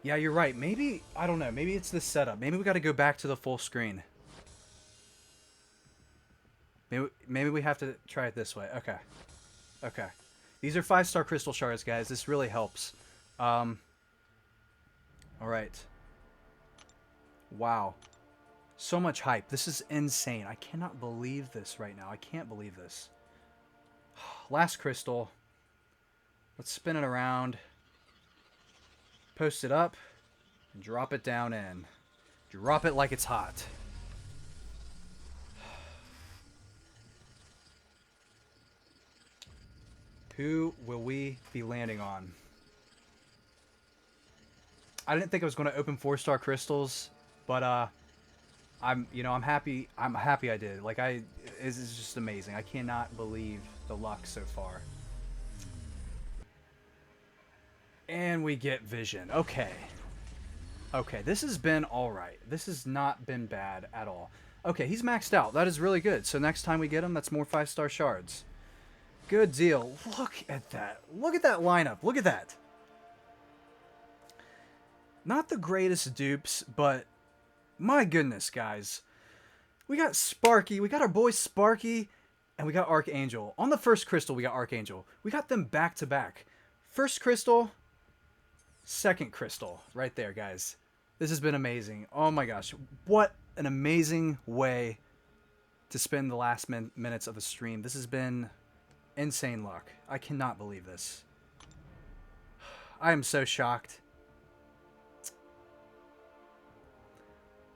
Yeah, you're right. Maybe, I don't know. Maybe it's this setup. Maybe we got to go back to the full screen. Maybe we have to try it this way. Okay. Okay. These are 5-star crystal shards, guys. This really helps. All right. Wow. So much hype. This is insane. I cannot believe this right now. I can't believe this. Last crystal. Let's spin it around. Post it up. And drop it down in. Drop it like it's hot. Who will we be landing on? I didn't think I was going to open 4-star crystals, but I'm happy. I'm happy I did. Like this is just amazing. I cannot believe the luck so far. And we get vision. Okay. Okay, this has been all right. This has not been bad at all. Okay, he's maxed out. That is really good. So next time we get him, that's more 5-star shards. Good deal. Look at that. Look at that lineup. Look at that. Not the greatest dupes, but my goodness, guys. We got Sparky. We got our boy Sparky, and we got Archangel. On the first crystal, we got Archangel. We got them back to back. First crystal, second crystal. Right there, guys. This has been amazing. Oh my gosh. What an amazing way to spend the last minutes of the stream. This has been insane luck. I cannot believe this. I am so shocked.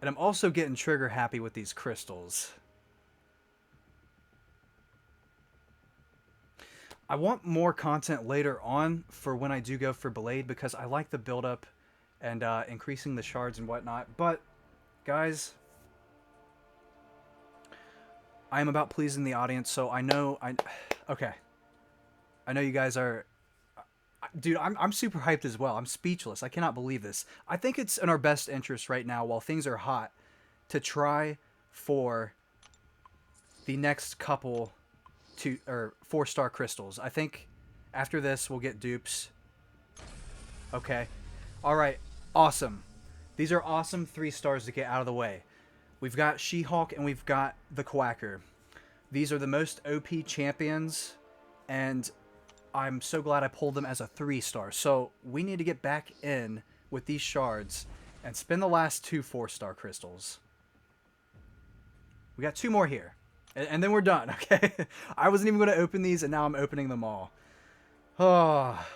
And I'm also getting trigger happy with these crystals. I want more content later on for when I do go for Blade, because I like the build up and increasing the shards and whatnot. But guys, I am about pleasing the audience, so okay. I know you guys are... Dude, I'm super hyped as well. I'm speechless. I cannot believe this. I think it's in our best interest right now, while things are hot, to try for the next couple 4-star crystals. I think after this we'll get dupes. Okay. All right. Awesome. These are awesome 3 stars to get out of the way. We've got She-Hulk and we've got the Quacker. These are the most OP champions, and I'm so glad I pulled them as a 3-star. So we need to get back in with these shards and spin the last 2 4-star crystals. We got 2 more here, and then we're done. Okay. I wasn't even going to open these, and now I'm opening them all. Oh,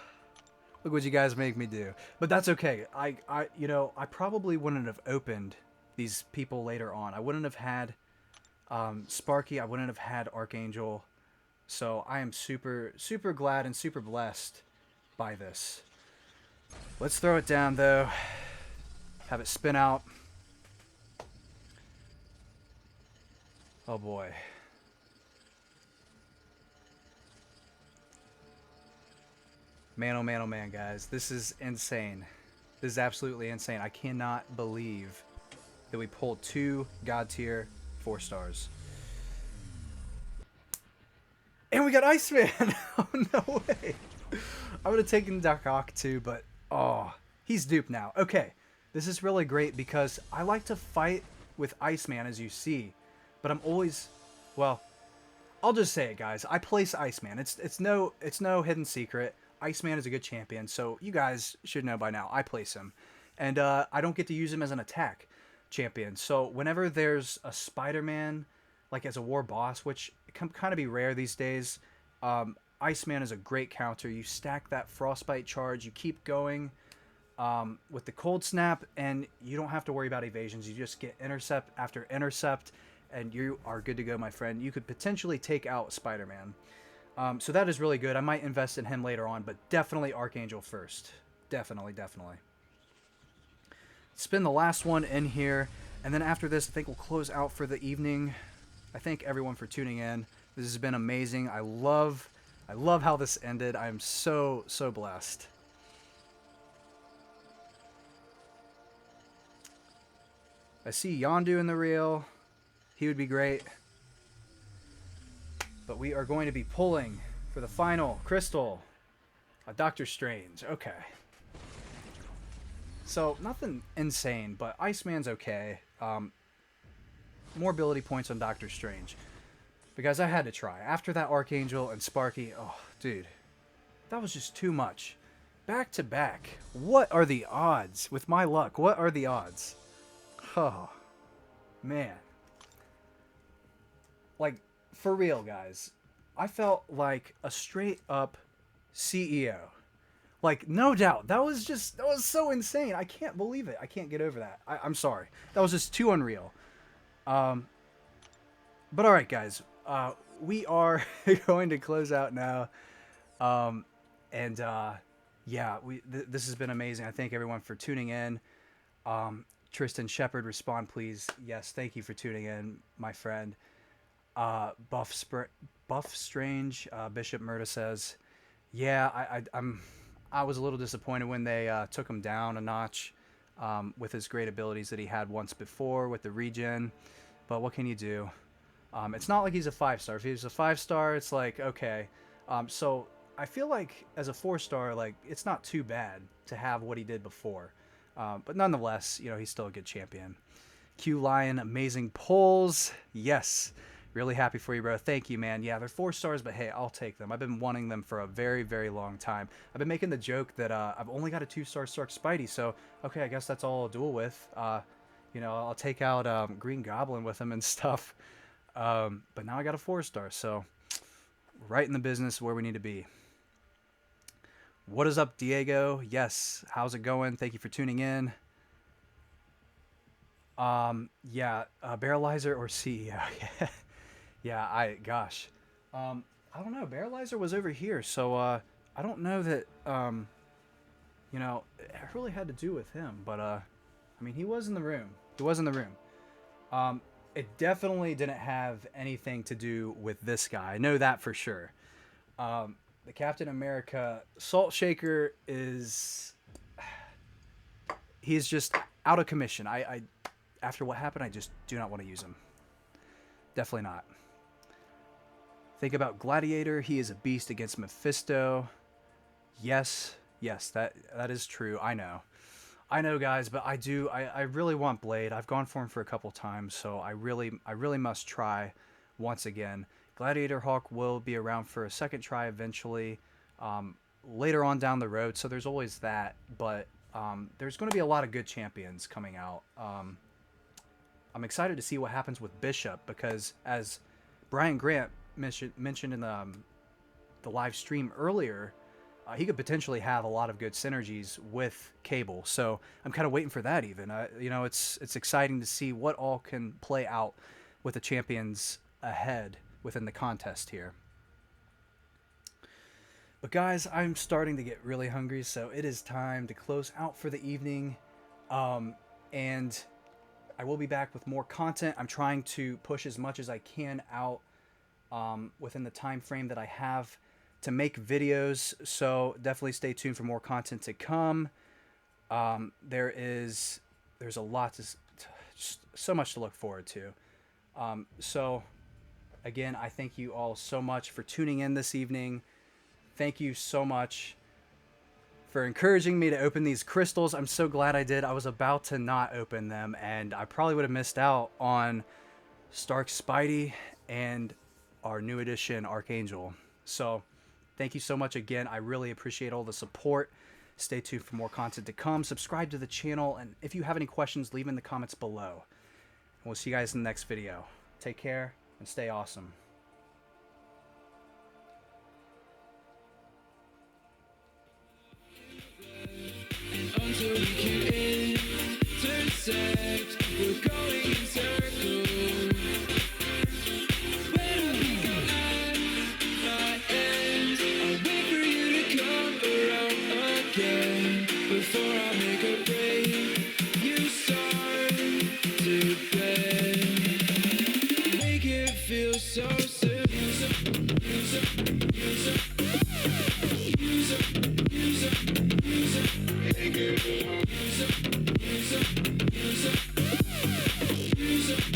look what you guys make me do. But that's okay. I probably wouldn't have opened these people later on. I wouldn't have had Sparky. I wouldn't have had Archangel. So I am super, super glad and super blessed by this. Let's throw it down, though. Have it spin out. Oh, boy. Man, oh, man, oh, man, guys. This is insane. This is absolutely insane. I cannot believe that we pulled 2 God tier 4 stars. And we got Iceman! Oh, no way! I would have taken Doc Ock too, but oh, he's duped now. Okay, this is really great because I like to fight with Iceman, as you see, but I'm always, well, I'll just say it, guys. I place Iceman. It's no hidden secret. Iceman is a good champion, so you guys should know by now. I place him, and I don't get to use him as an attack champion. So whenever there's a Spider-Man, like as a war boss, which can kind of be rare these days, Iceman is a great counter. You stack that frostbite charge, you keep going with the cold snap, and you don't have to worry about evasions. You just get intercept after intercept, and you are good to go, my friend. You could potentially take out Spider-Man. So that is really good. I might invest in him later on, but definitely Archangel first. Definitely, definitely. Spin the last one in here, and then after this, I think we'll close out for the evening. I thank everyone for tuning in. This has been amazing. I love how this ended. I am so, so blessed. I see Yondu in the reel. He would be great. But we are going to be pulling for the final crystal, a Doctor Strange. Okay. So nothing insane, but Iceman's okay. More ability points on Doctor Strange. Because I had to try. After that Archangel and Sparky, oh, dude. That was just too much. Back to back. What are the odds? With my luck, what are the odds? Oh, man. Like, for real, guys. I felt like a straight up CEO. Like, no doubt. That was so insane. I can't believe it. I can't get over that. I'm sorry. That was just too unreal. But alright, guys. We are going to close out now. Yeah, this has been amazing. I thank everyone for tuning in. Tristan Shepard, respond, please. Yes, thank you for tuning in, my friend. Buff Strange, Bishop Murda says, yeah, I was a little disappointed when they took him down a notch with his great abilities that he had once before with the regen. But what can you do? It's not like he's a 5-star. If he was a 5-star, it's like, okay. So I feel like as a 4-star, like, it's not too bad to have what he did before. But nonetheless, you know, he's still a good champion. Q Lion, amazing pulls. Yes. Really happy for you, bro. Thank you, man. Yeah, they're 4 stars, but hey, I'll take them. I've been wanting them for a very, very long time. I've been making the joke that I've only got a 2-star Stark Spidey, so okay, I guess that's all I'll duel with. You know, I'll take out Green Goblin with him and stuff. But now I got a 4-star, so right in the business where we need to be. What is up, Diego? Yes, how's it going? Thank you for tuning in. Yeah, Barrelizer or CEO? Yeah, gosh. I don't know. Barrelizer was over here, so I don't know that, you know, it really had to do with him. But, I mean, he was in the room. He was in the room. It definitely didn't have anything to do with this guy. I know that for sure. The Captain America Salt Shaker is... He's just out of commission. After what happened, I just do not want to use him. Definitely not. Think about Gladiator. He is a beast against Mephisto. Yes, that is true. I know, guys, but I really want Blade. I've gone for him for a couple times, so I really must try once again. Gladiator Hawk will be around for a second try eventually, later on down the road. So there's always that, but there's going to be a lot of good champions coming out. I'm excited to see what happens with Bishop, because as Brian Grant mentioned in the live stream earlier, he could potentially have a lot of good synergies with Cable. So I'm kind of waiting for that even. You know, it's exciting to see what all can play out with the champions ahead within the contest here. But guys, I'm starting to get really hungry, so it is time to close out for the evening. And I will be back with more content. I'm trying to push as much as I can out within the time frame that I have to make videos, so definitely stay tuned for more content to come. There's a lot just so much to look forward to. So again, I thank you all so much for tuning in this evening. Thank you so much for encouraging me to open these crystals. I'm so glad I did. I was about to not open them, and I probably would have missed out on Stark Spidey and our new edition Archangel. So thank you so much again. I really appreciate all the support. Stay tuned for more content to come. Subscribe to the channel, and if you have any questions, leave in the comments below. And we'll see you guys in the next video. Take care and stay awesome. Until we can intersect, we're going in circles. When we come at my end, I'll wait for you to come around again. Before I make a break, you start to bend. Make it feel so simple. Use up.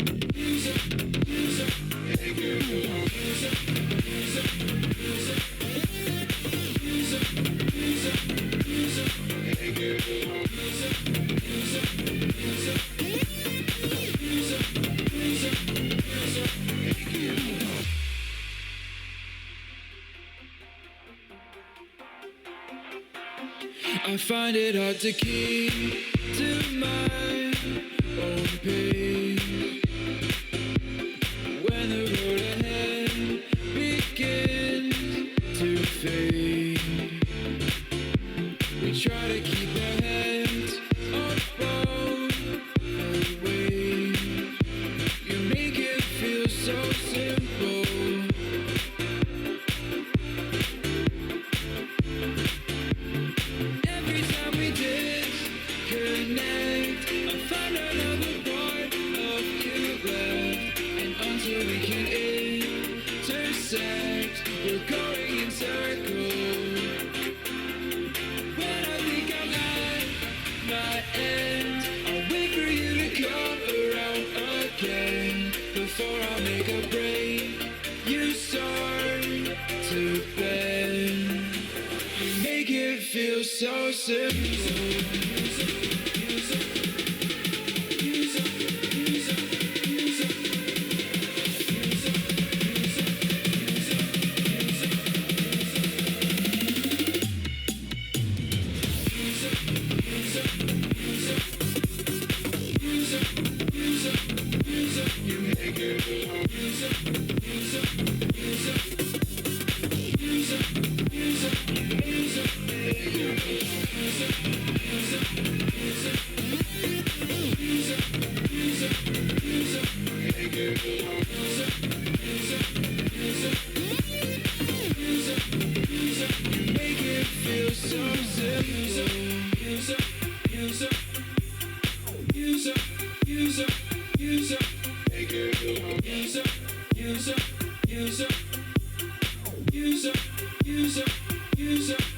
I find it hard to keep to my own pace when the road ahead begins to fade. We try to keep our heads above the waves. You make it feel so simple. Every time we disconnect, I find another part of you left. And until we can intersect, we're going in circles. When I think I'm at my end, I'll wait for you to come around again. Before I make a break, you start to bend. You make it feel so simple. You make it feel so simple. Use up.